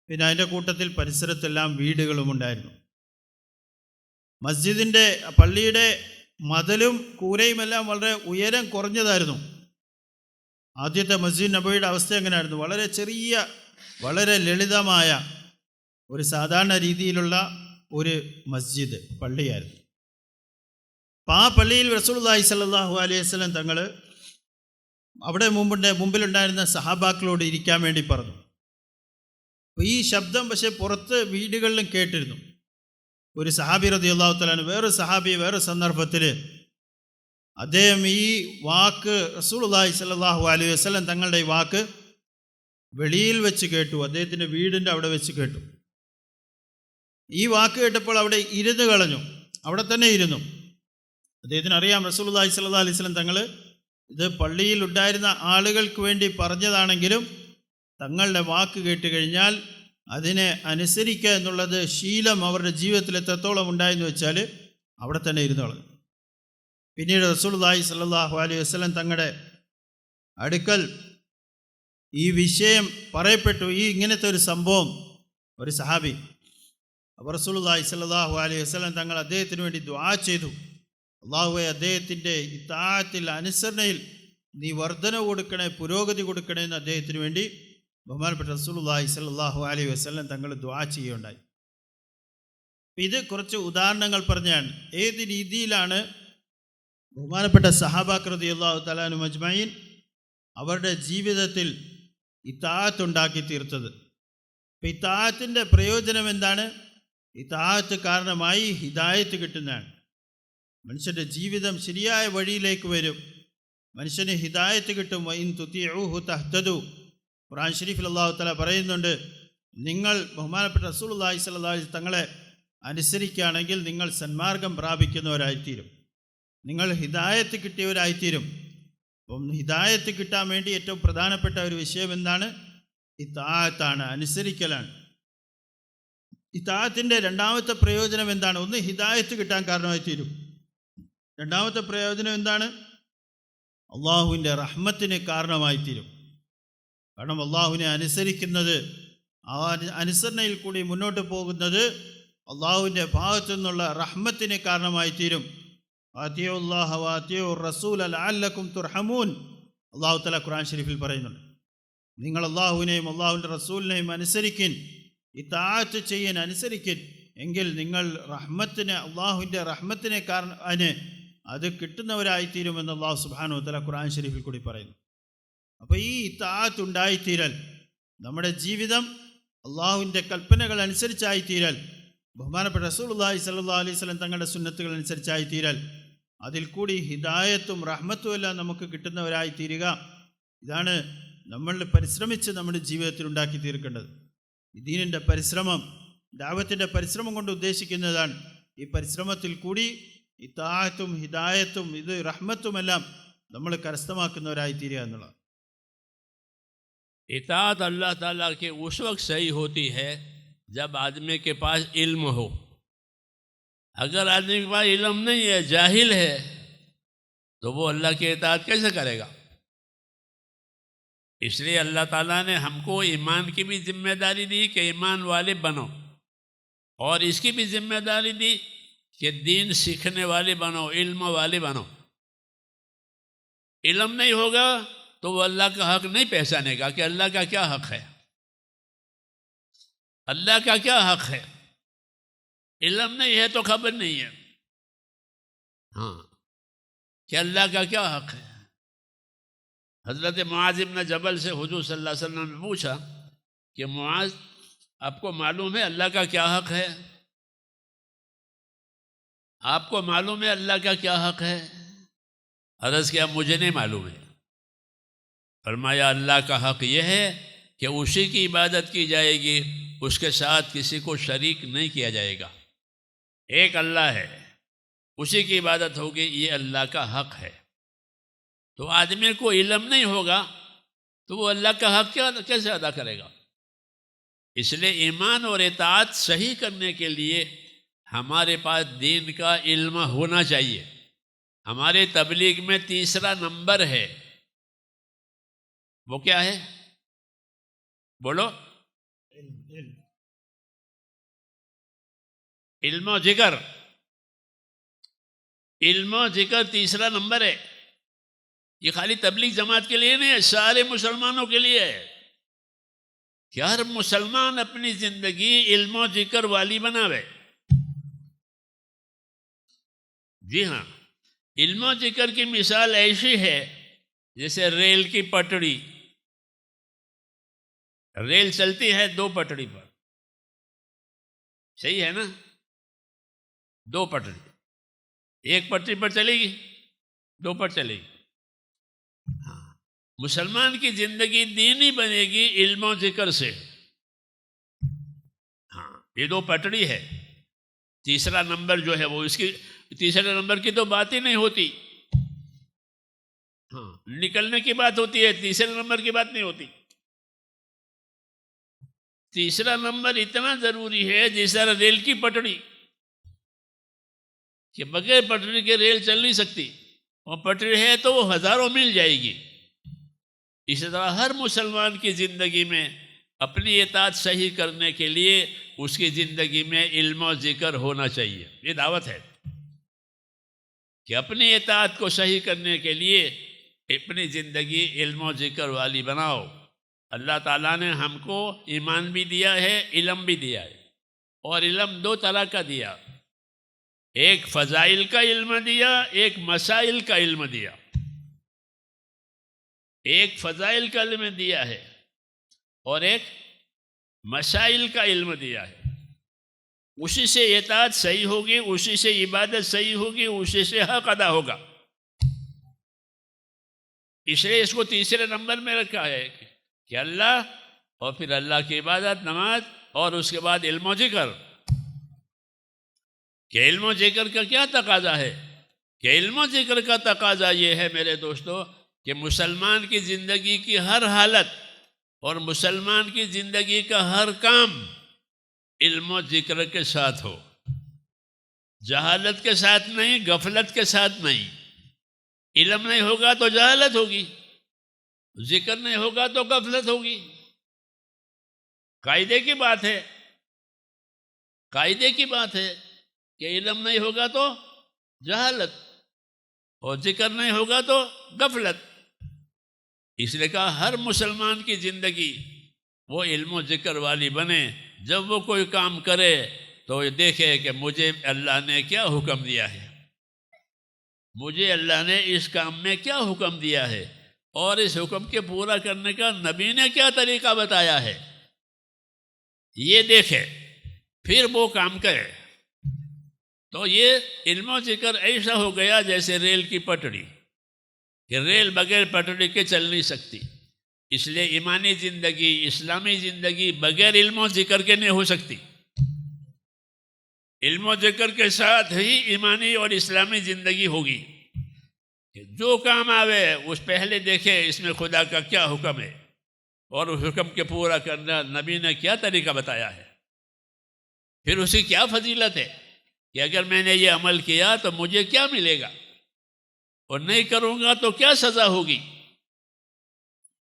പിന്നെ അതിൻ്റെ കൂട്ടത്തിൽ പരിസരത്തെല്ലാം വീടുകളും ഉണ്ടായിരുന്നു. മസ്ജിദിൻ്റെ പള്ളിയുടെ മതിലും കൂരയുമെല്ലാം വളരെ ഉയരം കുറഞ്ഞതായിരുന്നു. ആദ്യത്തെ മസ്ജിദ് നബവിയുടെ അവസ്ഥ എങ്ങനെയായിരുന്നു? വളരെ ചെറിയ, വളരെ ലളിതമായ ഒരു സാധാരണ രീതിയിലുള്ള ഒരു മസ്ജിദ് പള്ളിയായിരുന്നു. അപ്പോൾ ആ പള്ളിയിൽ റസൂലുള്ളാഹി സ്വല്ലല്ലാഹു അലൈഹി വസല്ലം തങ്ങൾ അവിടെ മുമ്പിലുണ്ടായിരുന്ന സഹാബാക്കളോട് ഇരിക്കാൻ വേണ്ടി പറഞ്ഞു. അപ്പോൾ ഈ ശബ്ദം പക്ഷേ പുറത്ത് വീടുകളിലും കേട്ടിരുന്നു. ഒരു സഹാബി റളിയല്ലാഹു തആല അൻഹു, വേറൊരു സഹാബി വേറെ സന്ദർഭത്തിൽ അദ്ദേഹം ഈ വാക്ക് റസൂലുള്ളാഹി സ്വല്ലല്ലാഹു അലൈഹി വസല്ലം തങ്ങളുടെ ഈ വാക്ക് വെളിയിൽ വെച്ച് കേട്ടു. അദ്ദേഹത്തിൻ്റെ വീടിൻ്റെ അവിടെ വെച്ച് കേട്ടു. ഈ വാക്ക് കേട്ടപ്പോൾ അവിടെ ഇരുന്ന് കളഞ്ഞു, അവിടെ തന്നെ ഇരുന്നു. അദ്ദേഹത്തിന് അറിയാം റസൂലുള്ളാഹി സ്വല്ലല്ലാഹു അലൈഹി വസല്ലം തങ്ങൾ ഇത് പള്ളിയിൽ ഉണ്ടായിരുന്ന ആളുകൾക്ക് വേണ്ടി പറഞ്ഞതാണെങ്കിലും തങ്ങളുടെ വാക്ക് കേട്ട് കഴിഞ്ഞാൽ അതിനെ അനുസരിക്കുക എന്നുള്ളത് ശീലം അവരുടെ ജീവിതത്തിൽ എത്രത്തോളം ഉണ്ടായെന്ന് വെച്ചാൽ അവിടെ തന്നെ ഇരുന്ന് കളഞ്ഞു. പിന്നീട് റസൂലുള്ളാഹി സ്വല്ലല്ലാഹു അലൈഹി വസല്ലം തങ്ങളുടെ അടുക്കൽ ഈ വിഷയം പറയപ്പെട്ടു. ഈ ഇങ്ങനത്തെ ഒരു സംഭവം ഒരു സഹാബി, അപ്പോൾ റസൂലുള്ളാഹി സ്വല്ലല്ലാഹു അലൈഹി വസല്ലം തങ്ങൾ അദ്ദേഹത്തിന് വേണ്ടി ദുആ ചെയ്തു. അല്ലാഹുവേ, അദ്ദേഹത്തിൻ്റെ ഇത്താഅത്തിൽ, അനുസരണയിൽ നീ വർധന കൊടുക്കണേ, പുരോഗതി കൊടുക്കണേ എന്ന് അദ്ദേഹത്തിന് വേണ്ടി ബഹുമാനപ്പെട്ട റസൂലുള്ളാഹി സ്വല്ലല്ലാഹു അലൈഹി വസല്ലം തങ്ങൾ ദുആ ചെയ്യുകയുണ്ടായി. ഇത് കുറച്ച് ഉദാഹരണങ്ങൾ പറഞ്ഞാണ് ഏത് രീതിയിലാണ് ബഹുമാനപ്പെട്ട സഹാബാക്കൾ റളിയല്ലാഹു തആല അൻഹും അജ്മഈൻ അവരുടെ ജീവിതത്തിൽ ഇത്താഅത്ത് ഉണ്ടാക്കി തീർത്തത്. അപ്പം ഇത്താഅത്തിൻ്റെ പ്രയോജനം എന്താണ്? ഇത്താഅത്ത് കാരണമായി ഹിദായത്ത് കിട്ടുന്നതാണ്. മനുഷ്യൻ്റെ ജീവിതം ശരിയായ വഴിയിലേക്ക് വരും, മനുഷ്യന് ഹിദായത്ത് കിട്ടും. വഇൻ തുതിഉഹു തഹ്തദു. ഖുർആൻ ശരീഫിൽ അല്ലാഹു തആല പറയുന്നുണ്ട്, നിങ്ങൾ ബഹുമാനപ്പെട്ട റസൂലുള്ളാഹി സ്വല്ലല്ലാഹു അലൈഹി വസല്ലം തങ്ങളെ അനുസരിക്കുകയാണെങ്കിൽ നിങ്ങൾ സന്മാർഗം പ്രാപിക്കുന്നവരായിത്തീരും, നിങ്ങൾ ഹിദായത്ത് കിട്ടിയവരായിത്തീരും. അപ്പം ഹിദായത്ത് കിട്ടാൻ വേണ്ടി ഏറ്റവും പ്രധാനപ്പെട്ട ഒരു വിഷയം എന്താണ്? ഇത്താഅത്താണ്, അനുസരിക്കലാണ്. ഇത്താഅത്തിൻ്റെ രണ്ടാമത്തെ പ്രയോജനം എന്താണ്? ഒന്ന്, ഹിദായത്ത് കിട്ടാൻ കാരണമായിത്തീരും. രണ്ടാമത്തെ പ്രയോജനം എന്താണ്? അള്ളാഹുവിൻ്റെ റഹ്മത്തിന് കാരണമായിത്തീരും. കാരണം അള്ളാഹുവിനെ അനുസരിക്കുന്നത്, ആ അനുസരണയിൽ കൂടി മുന്നോട്ട് പോകുന്നത് അള്ളാഹുവിൻ്റെ ഭാഗത്തു നിന്നുള്ള റഹ്മത്തിന് കാരണമായിത്തീരും. അത്തിയുല്ലാഹ വഅത്തിയുർ റസൂല ലഅല്ലക്കും തുർഹമൂൻ. അല്ലാഹു തആല ഖുർആൻ ശരീഫിൽ പറയുന്നുണ്ട്. നിങ്ങൾ അള്ളാഹുവിനെയും അള്ളാഹുവിൻ്റെ റസൂലിനെയും അനുസരിക്കിൻ, ഇത്താഅത്ത് ചെയ്യാൻ അനുസരിക്കിൻ, എങ്കിൽ നിങ്ങൾ റഹ്മത്തിന്, അള്ളാഹുവിൻ്റെ റഹ്മത്തിനെ അത് കിട്ടുന്നവരായിത്തീരുമെന്ന് അള്ളാഹു സുബ്ഹാനഹു വ തആല ഖുർആൻ ശരീഫിൽ കൂടി പറയുന്നു. അപ്പോൾ ഈ ഇത്താഅത്ത് ഉണ്ടായിത്തീരൽ, നമ്മുടെ ജീവിതം അള്ളാഹുവിൻ്റെ കൽപ്പനകൾ അനുസരിച്ചായിത്തീരൽ, ബഹുമാനപ്പെട്ട റസൂലുള്ളാഹി സ്വല്ലല്ലാഹു അലൈഹി വസല്ലം തങ്ങളുടെ സുന്നത്തുകൾ അനുസരിച്ചായിത്തീരൽ, അതിൽ കൂടി ഹിദായത്തും റഹ്മത്തും എല്ലാം നമുക്ക് കിട്ടുന്നവരായിത്തീരുക. ഇതാണ് നമ്മൾ പരിശ്രമിച്ച് നമ്മുടെ ജീവിതത്തിൽ ഉണ്ടാക്കി തീർക്കേണ്ടത്. ദീനിൻ്റെ പരിശ്രമം, ദഅവത്തിൻ്റെ പരിശ്രമം കൊണ്ട് ഉദ്ദേശിക്കുന്നതാണ് ഈ പരിശ്രമത്തിൽ കൂടി ഇത്താഅത്തും ഹിദായത്തും ഇത് റഹ്മത്തുമെല്ലാം നമ്മൾ കരസ്ഥമാക്കുന്നവരായി തീരുക എന്നുള്ളത്. इताअत अल्लाह ताला के उस वक्त सही होती है जब आदमी के पास इल्म हो. अगर आदमी के पास इल्म नहीं है, जाहिल है, तो वो अल्लाह की इताअत कैसे करेगा? इसलिए अल्लाह ताला ने हमको ईमान की भी जिम्मेदारी दी कि ईमान वाले बनो, और इसकी भी जिम्मेदारी दी कि दीन सीखने वाले बनो, इल्म वाले बनो. इल्म नहीं होगा तो वो अल्लाह का हक नहीं पहचानेगा कि अल्लाह का क्या हक है, अल्लाह का क्या हक है. इल्म नहीं है तो खबर नहीं है हाँ कि अल्लाह का क्या हक है. हज़रत मुआज़ इब्न जबल से हुज़ूर सल्लल्लाहु अलैहि वसल्लम ने पूछा कि मुआज़, आपको मालूम है अल्लाह का क्या हक है? आपको मालूम है अल्लाह का क्या हक है? अर्ज़ किया, मुझे नहीं मालूम है. फरमाया, अल्लाह का हक यह है कि उसी की इबादत की जाएगी, उसके साथ किसी को शरीक नहीं किया जाएगा. एक अल्लाह है, उसी की इबादत होगी, ये अल्लाह का हक है. तो आदमी को इल्म नहीं होगा तो वो अल्लाह का हक कैसे अदा करेगा? इसलिए ईमान और इताअत सही करने के लिए हमारे पास दीन का इल्म होना चाहिए. हमारे तबलीग में तीसरा नंबर है, वो क्या है? बोलो. इल्म और जिक्र. इल्म और जिक्र तीसरा नंबर है. ये खाली तबलीग जमात के लिए नहीं है, सारे मुसलमानों के लिए है कि हर मुसलमान अपनी जिंदगी इल्म और जिक्र वाली बनावे. जी हाँ, इल्म और जिक्र की मिसाल ऐसी है जैसे रेल की पटड़ी. रेल चलती है दो पटड़ी पर, सही है ना? दो पटड़ी, एक पटरी पर चलेगी, दो पर चलेगी. हाँ, मुसलमान की जिंदगी दीनी बनेगी इल्म और जिक्र से. हाँ, ये दो पटड़ी है. तीसरा नंबर जो है वो, इसकी तीसरे नंबर की तो बात ही नहीं होती. हाँ, निकलने की बात होती है, तीसरे नंबर की बात नहीं होती. तीसरा नंबर इतना जरूरी है जिस तरह रेल की पटड़ी, कि बगैर पटड़ी के रेल चल नहीं सकती, और पटड़ी है तो वो हजारों मील जाएगी. इसी तरह हर मुसलमान की ज़िंदगी में अपनी इताअत सही करने के लिए उसकी ज़िंदगी में इल्म और जिक्र होना चाहिए. ये दावत है कि अपनी इताअत को सही करने के लिए अपनी ज़िंदगी इल्म और जिक्र वाली बनाओ. अल्लाह ताला ने हमको ईमान भी दिया है, इल्म भी दिया है, और इल्म दो तरह का दिया. एक फ़ज़ाइल का इल्म दिया, एक मसाइल का इल्म दिया. एक फ़ज़ाइल का इल्म दिया है और एक मसाइल का इल्म दिया है. उसी से इताअत सही होगी, उसी से इबादत सही होगी, उसी से हक अदा होगा. इसलिए इसको तीसरे नंबर में रखा है कि अल्लाह, और फिर अल्लाह की इबादत, नमाज, और उसके बाद इल्म और जिक्र. कि इल्म और जिक्र का क्या तकाजा है? कि इल्म और जिक्र का तकाजा ये है मेरे दोस्तों कि मुसलमान की ज़िंदगी की हर हालत और मुसलमान की ज़िंदगी का हर काम इल्म और जिक्र के साथ हो. जहालत के साथ नहीं, गफलत के साथ नहीं. इल्म नहीं होगा तो जहालत होगी, जिक्र नहीं होगा तो गफलत होगी. कायदे की बात है, कायदे की बात है कि इल्म नहीं होगा तो जहालत, और जिक्र नहीं होगा तो गफलत. इसलिए कहा हर मुसलमान की ज़िंदगी वो इल्म ज़िक्र वाली बने। जब वो कोई काम करे तो ये देखे कि मुझे अल्लाह ने क्या हुक्म दिया है, मुझे अल्लाह ने इस काम में क्या हुक्म दिया है, और इस हुक्म के पूरा करने का नबी ने क्या तरीका बताया है, ये देखे फिर वो काम करे। तो ये इल्म ज़िक्र ऐसा हो गया जैसे रेल की पटड़ी, कि रेल बगैर पटड़ी के चल नहीं सकती। इसलिए ईमानी ज़िंदगी, इस्लामी ज़िंदगी बगैर इल्म ज़िक्र के नहीं हो सकती। इल्म ज़िक्र के साथ ही ईमानी और इस्लामी ज़िंदगी होगी। कि जो काम आवे उस पहले देखे इसमें खुदा का क्या हुक्म है और उस हुक्म के पूरा करना नबी ने क्या तरीका बताया है, फिर उसकी क्या फजीलत है कि अगर मैंने ये अमल किया तो मुझे क्या मिलेगा और नहीं करूँगा तो क्या सज़ा होगी।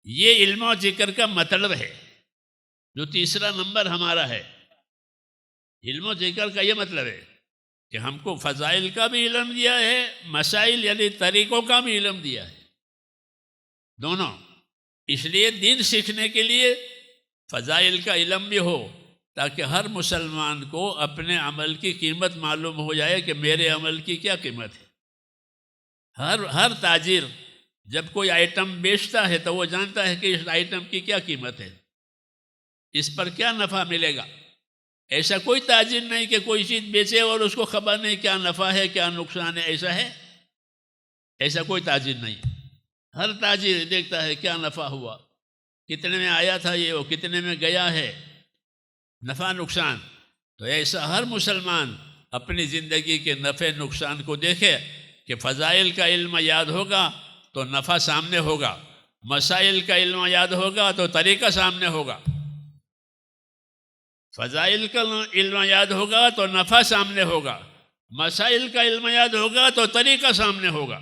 ये इल्म ज़िक्र का मतलब है। जो तीसरा नंबर हमारा है, इल्म ज़िक्र का ये मतलब है कि हमको फ़ज़ाइल का भी इल्म दिया है, मसाइल यानी तरीक़ों का भी इल्म दिया है, दोनों। इसलिए दीन सीखने के लिए फ़ज़ाइल का इल्म भी हो, ताकि हर मुसलमान को अपने अमल की कीमत मालूम हो जाए कि मेरे अमल की क्या कीमत है। हर ताजिर जब कोई आइटम बेचता है तो वो जानता है कि इस आइटम की क्या कीमत है, इस पर क्या नफ़ा मिलेगा। ऐसा कोई ताजिर नहीं कि कोई चीज़ बेचे और उसको खबर नहीं क्या नफ़ा है क्या नुकसान है, ऐसा है? ऐसा कोई ताजिर नहीं। हर ताजिर देखता है क्या नफ़ा हुआ, कितने में आया था ये, वो कितने में गया है, नफ़ा नुकसान। तो ऐसा हर मुसलमान अपनी ज़िंदगी के नफ़े नुकसान को देखे कि फ़ज़ाइल का इल्म याद होगा तो नफ़ा सामने होगा, मसाइल का इल्म याद होगा तो तरीक़ा सामने होगा। फ़ज़ाइल का इल्म याद होगा तो नफ़ा सामने होगा, मसाइल का इल्म याद होगा तो तरीक़ा सामने होगा।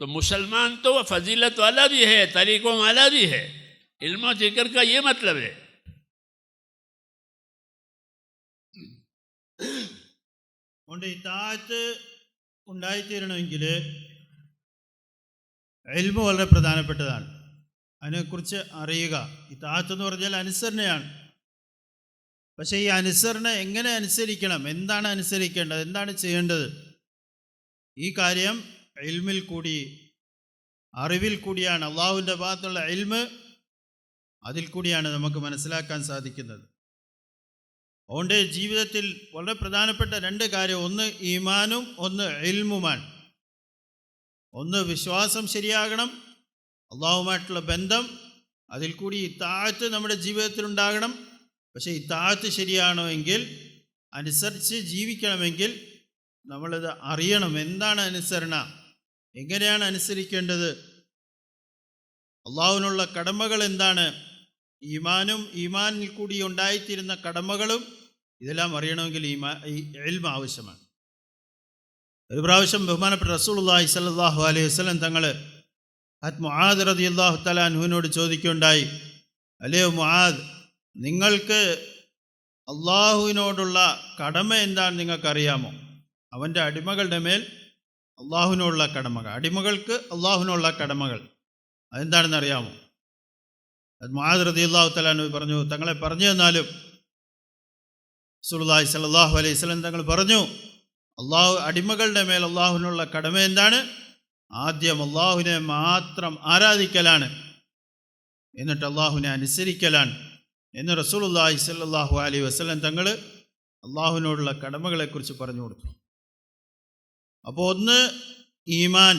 तो मुसलमान तो फजीलत वाला भी है, तरीक़ों वाला भी है। इल्म ज़िक्र का ये मतलब है। അതുകൊണ്ട് ഇത്താഅത്ത് ഉണ്ടായിത്തീരണമെങ്കിൽ ഇൽമ് വളരെ പ്രധാനപ്പെട്ടതാണ്. അതിനെക്കുറിച്ച് അറിയുക. ഇത്താഅത്ത് എന്ന് പറഞ്ഞാൽ അനുസരണയാണ്. പക്ഷേ ഈ അനുസരണ എങ്ങനെ അനുസരിക്കണം, എന്താണ് അനുസരിക്കേണ്ടത്, എന്താണ് ചെയ്യേണ്ടത്, ഈ കാര്യം ഇൽമിൽ കൂടി, അറിവിൽ കൂടിയാണ്, അള്ളാഹുവിൻ്റെ ഭാഗത്തുള്ള ഇൽമ്, അതിൽ കൂടിയാണ് നമുക്ക് മനസ്സിലാക്കാൻ സാധിക്കുന്നത്. അതുകൊണ്ട് ജീവിതത്തിൽ വളരെ പ്രധാനപ്പെട്ട രണ്ട് കാര്യം, ഒന്ന് ഈമാനും ഒന്ന് ഇൽമുമാണ്. ഒന്ന് വിശ്വാസം ശരിയാകണം, അള്ളാഹുമായിട്ടുള്ള ബന്ധം, അതിൽ കൂടി ഇത്താഅത്ത് നമ്മുടെ ജീവിതത്തിൽ ഉണ്ടാകണം. പക്ഷേ ഇത്താഅത്ത് ശരിയാണോ എങ്കിൽ, അനുസരിച്ച് ജീവിക്കണമെങ്കിൽ നമ്മളത് അറിയണം. എന്താണ് അനുസരണ, എങ്ങനെയാണ് അനുസരിക്കേണ്ടത്, അള്ളാഹുവിനുള്ള കടമകൾ എന്താണ്, ഈമാനും ഈമാനിൽ കൂടി ഉണ്ടായിത്തീരുന്ന കടമകളും ഇതെല്ലാം അറിയണമെങ്കിൽ ഇൽമ് ആവശ്യമാണ്. ഒരു പ്രാവശ്യം ബഹുമാനപ്പെട്ട റസൂലുള്ളാഹി സ്വല്ലല്ലാഹു അലൈഹി വസല്ലം തങ്ങൾ മുആദ് റളിയല്ലാഹു തആല അൻഹുവിനോട് ചോദിക്കുകയുണ്ടായി, അല്ലയോ മുആദ്, നിങ്ങൾക്ക് അള്ളാഹുവിനോടുള്ള കടമ എന്താണ് നിങ്ങൾക്കറിയാമോ? അവൻ്റെ അടിമകളുടെ മേൽ അള്ളാഹുവിനോടുള്ള കടമകൾ, അടിമകൾക്ക് അള്ളാഹുവിനോടുള്ള കടമകൾ അതെന്താണെന്ന് അറിയാമോ? മുആദ് റളിയല്ലാഹു തആല അൻഹു പറഞ്ഞു, തങ്ങളെ പറഞ്ഞു തന്നാലും. റസൂലുള്ളാഹി സ്വല്ലല്ലാഹു അലൈഹി വസല്ലം തങ്ങൾ പറഞ്ഞു, അടിമകളുടെ മേൽ അള്ളാഹുവിനുള്ള കടമ എന്താണ്? ആദ്യം അള്ളാഹുവിനെ മാത്രം ആരാധിക്കലാണ്, എന്നിട്ട് അള്ളാഹുവിനെ അനുസരിക്കലാണ് എന്ന് റസൂലുള്ളാഹി സ്വല്ലല്ലാഹു അലൈഹി വസല്ലം തങ്ങൾ അള്ളാഹുവിനോടുള്ള കടമകളെക്കുറിച്ച് പറഞ്ഞു കൊടുത്തു. അപ്പോൾ ഒന്ന് ഈമാൻ,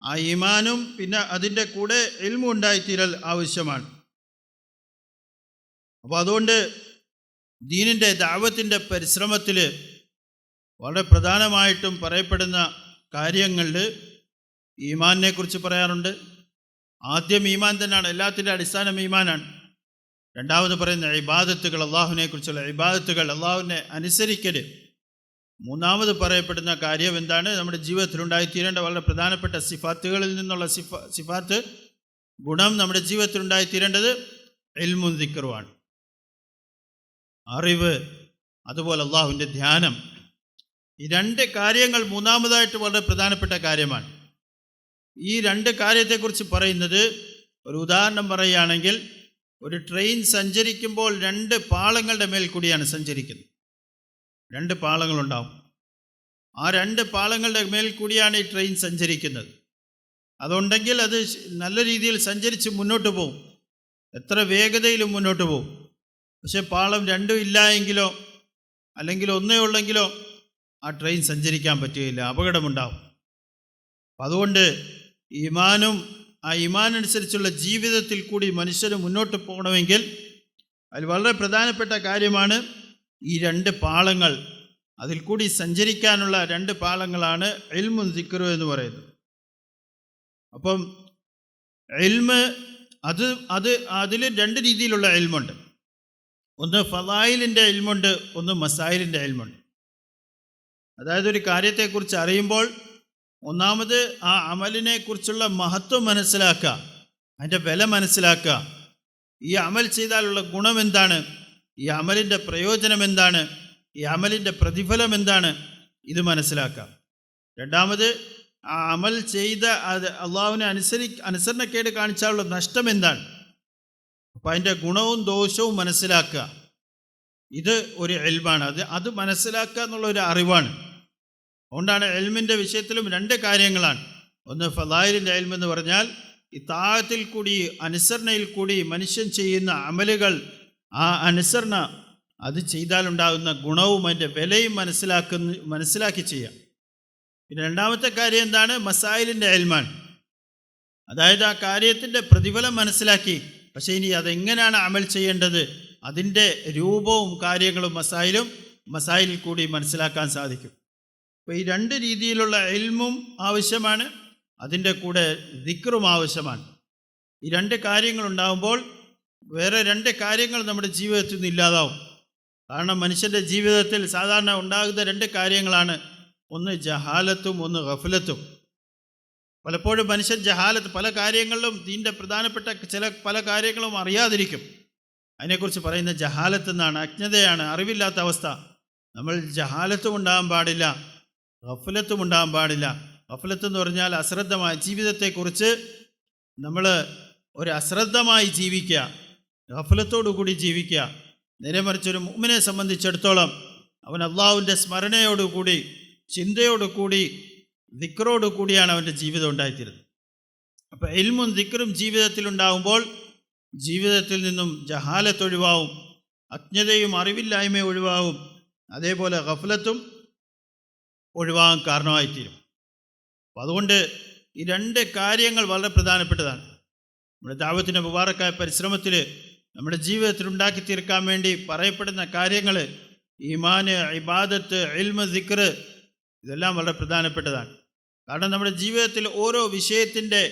ആ ഈമാനും പിന്നെ അതിൻ്റെ കൂടെ ഇൽമു ഉണ്ടായിത്തീരൽ ആവശ്യമാണ്. അപ്പോൾ അതുകൊണ്ട് ദീനിൻ്റെ ദഅവത്തിൻ്റെ പരിശ്രമത്തിൽ വളരെ പ്രധാനമായിട്ടും പറയപ്പെടുന്ന കാര്യങ്ങളിൽ ഈമാനിനെ കുറിച്ച് പറയാറുണ്ട്. ആദ്യം ഈമാൻ തന്നെയാണ്, എല്ലാത്തിൻ്റെ അടിസ്ഥാനം ഈമാനാണ്. രണ്ടാമത് പറയുന്ന ഇബാദത്തുകൾ, അള്ളാഹുവിനെ കുറിച്ചുള്ള ഇബാദത്തുകൾ, അള്ളാഹുവിനെ അനുസരിക്കൽ. മൂന്നാമത് പറയപ്പെടുന്ന കാര്യം എന്താണ്? നമ്മുടെ ജീവിതത്തിൽ ഉണ്ടായിത്തീരേണ്ട വളരെ പ്രധാനപ്പെട്ട സിഫാത്തുകളിൽ നിന്നുള്ള സിഫാത്ത്, ഗുണം നമ്മുടെ ജീവിതത്തിൽ ഉണ്ടായിത്തീരേണ്ടത് ഇൽമുൻ ദിക്റുമാണ്, അറിവ്, അതുപോലെ അള്ളാഹുവിൻ്റെ ധ്യാനം. ഈ രണ്ട് കാര്യങ്ങൾ മൂന്നാമതായിട്ട് വളരെ പ്രധാനപ്പെട്ട കാര്യമാണ്. ഈ രണ്ട് കാര്യത്തെക്കുറിച്ച് പറയുന്നത്, ഒരു ഉദാഹരണം പറയുകയാണെങ്കിൽ, ഒരു ട്രെയിൻ സഞ്ചരിക്കുമ്പോൾ രണ്ട് പാളങ്ങളുടെ മേൽ കൂടിയാണ് സഞ്ചരിക്കുന്നത്. രണ്ട് പാളങ്ങളുണ്ടാവും. ആ രണ്ട് പാളങ്ങളുടെ മേൽ കൂടിയാണ് ഈ ട്രെയിൻ സഞ്ചരിക്കുന്നത്. അതുണ്ടെങ്കിൽ അത് നല്ല രീതിയിൽ സഞ്ചരിച്ച് മുന്നോട്ട് പോകും, എത്ര വേഗതയിലും മുന്നോട്ട് പോകും. പക്ഷെ പാളം രണ്ടും ഇല്ല എങ്കിലോ അല്ലെങ്കിൽ ഒന്നേ ഉള്ളെങ്കിലോ ആ ട്രെയിൻ സഞ്ചരിക്കാൻ പറ്റുകയില്ല, അപകടമുണ്ടാവും. അതുകൊണ്ട് ഈമാനും ആ ഈമാനനുസരിച്ചുള്ള ജീവിതത്തിൽ കൂടി മനുഷ്യന് മുന്നോട്ട് പോകണമെങ്കിൽ അതിൽ വളരെ പ്രധാനപ്പെട്ട കാര്യമാണ് ഈ രണ്ട് പാളങ്ങൾ. അതിൽ കൂടി സഞ്ചരിക്കാനുള്ള രണ്ട് പാളങ്ങളാണ് ഇൽമും ദിക്റും എന്ന് പറയുന്നത്. അപ്പം ഇൽമ് അതിൽ രണ്ട് രീതിയിലുള്ള ഇൽമുണ്ട്. ഒന്ന് ഫളായിലിൻ്റെ ഇൽമുണ്ട്, ഒന്ന് മസായിലിൻ്റെ ഇൽമുണ്ട്. അതായത് ഒരു കാര്യത്തെക്കുറിച്ച് അറിയുമ്പോൾ ഒന്നാമത് ആ അമലിനെ കുറിച്ചുള്ള മഹത്വം മനസ്സിലാക്കുക, അതിൻ്റെ വില മനസ്സിലാക്കുക. ഈ അമൽ ചെയ്താലുള്ള ഗുണം എന്താണ്, ഈ അമലിൻ്റെ പ്രയോജനം എന്താണ്, ഈ അമലിൻ്റെ പ്രതിഫലം എന്താണ്, ഇത് മനസ്സിലാക്കാം. രണ്ടാമത് ആ അമൽ ചെയ്ത അത് അള്ളാഹുവിനെ അനുസരണക്കേട് കാണിച്ചാലുള്ള നഷ്ടം എന്താണ്, അപ്പം അതിൻ്റെ ഗുണവും ദോഷവും മനസ്സിലാക്കുക. ഇത് ഒരു ഇൽമാണ്. അത് മനസ്സിലാക്കുക എന്നുള്ള ഒരു അറിവാണ്. അതുകൊണ്ടാണ് ഇൽമിൻ്റെ വിഷയത്തിലും രണ്ട് കാര്യങ്ങളാണ്. ഒന്ന് ഫളായിലിൻ്റെ ഇൽമ് എന്ന് പറഞ്ഞാൽ ഈ താഅത്തിൽ കൂടി അനുസരണയിൽ കൂടി മനുഷ്യൻ ചെയ്യുന്ന അമലുകൾ, ആ അനുസരണ അത് ചെയ്താലുണ്ടാകുന്ന ഗുണവും അതിൻ്റെ വിലയും മനസ്സിലാക്കി ചെയ്യാം. പിന്നെ രണ്ടാമത്തെ കാര്യം എന്താണ്, മസായിലിൻ്റെ ഇൽമാണ്. അതായത് ആ കാര്യത്തിൻ്റെ പ്രതിഫലം മനസ്സിലാക്കി, പക്ഷേ ഇനി അതെങ്ങനെയാണ് അമൽ ചെയ്യേണ്ടത്, അതിൻ്റെ രൂപവും കാര്യങ്ങളും മസായിലിൽ കൂടി മനസ്സിലാക്കാൻ സാധിക്കും. അപ്പോൾ ഈ രണ്ട് രീതിയിലുള്ള ഇൽമും ആവശ്യമാണ്, അതിൻ്റെ കൂടെ ദിക്റും ആവശ്യമാണ്. ഈ രണ്ട് കാര്യങ്ങളുണ്ടാകുമ്പോൾ വേറെ രണ്ട് കാര്യങ്ങൾ നമ്മുടെ ജീവിതത്തിൽ നിന്ന് ഇല്ലാതാവും. കാരണം മനുഷ്യൻ്റെ ജീവിതത്തിൽ സാധാരണ ഉണ്ടാകുന്ന രണ്ട് കാര്യങ്ങളാണ്, ഒന്ന് ജഹാലത്തും ഒന്ന് ഗഫലത്തും. പലപ്പോഴും മനുഷ്യൻ ജഹാലത്ത് പല കാര്യങ്ങളിലും ദീൻ്റെ പ്രധാനപ്പെട്ട പല കാര്യങ്ങളും അറിയാതിരിക്കും. അതിനെക്കുറിച്ച് പറയുന്ന ജഹാലത്ത് എന്നാണ്, അജ്ഞതയാണ്, അറിവില്ലാത്ത അവസ്ഥ. നമ്മൾ ജഹാലത്തും ഉണ്ടാകാൻ പാടില്ല, ഗഫലത്തും ഉണ്ടാകാൻ പാടില്ല. ഗഫലത്ത് എന്ന് പറഞ്ഞാൽ അശ്രദ്ധമായ ജീവിതത്തെക്കുറിച്ച് നമ്മൾ ഒരു അശ്രദ്ധമായി ജീവിക്കുക, ഗഫലത്തോടു കൂടി ജീവിക്കുക. നേരെ മറിച്ച് ഒരു മുഅ്മിനെ സംബന്ധിച്ചിടത്തോളം അവൻ അള്ളാഹുവിൻ്റെ സ്മരണയോടുകൂടി, ചിന്തയോടുകൂടി, ദിക്റോടു കൂടിയാണ് അവൻ്റെ ജീവിതം ഉണ്ടായിത്തീരുന്നത്. അപ്പോൾ ഇൽമും ദിക്റും ജീവിതത്തിലുണ്ടാകുമ്പോൾ ജീവിതത്തിൽ നിന്നും ജഹാലത്ത് ഒഴിവാവും, അജ്ഞതയും അറിവില്ലായ്മയും ഒഴിവാകും, അതേപോലെ ഗഫലത്തും ഒഴിവാകാൻ കാരണമായിത്തീരും. അപ്പം അതുകൊണ്ട് ഈ രണ്ട് കാര്യങ്ങൾ വളരെ പ്രധാനപ്പെട്ടതാണ്. നമ്മുടെ ദഅവത്തിൻ്റെ മുബാറക്കായ പരിശ്രമത്തിൽ നമ്മുടെ ജീവിതത്തിൽ ഉണ്ടാക്കി തീർക്കാൻ വേണ്ടി പറയപ്പെടുന്ന കാര്യങ്ങൾ, ഈമാന്, ഇബാദത്ത്, ഇൽമ്, ദിക്ർ, ഇതെല്ലാം വളരെ പ്രധാനപ്പെട്ടതാണ്. കാരണം നമ്മുടെ ജീവിതത്തിൽ ഓരോ വിഷയത്തിൻ്റെ,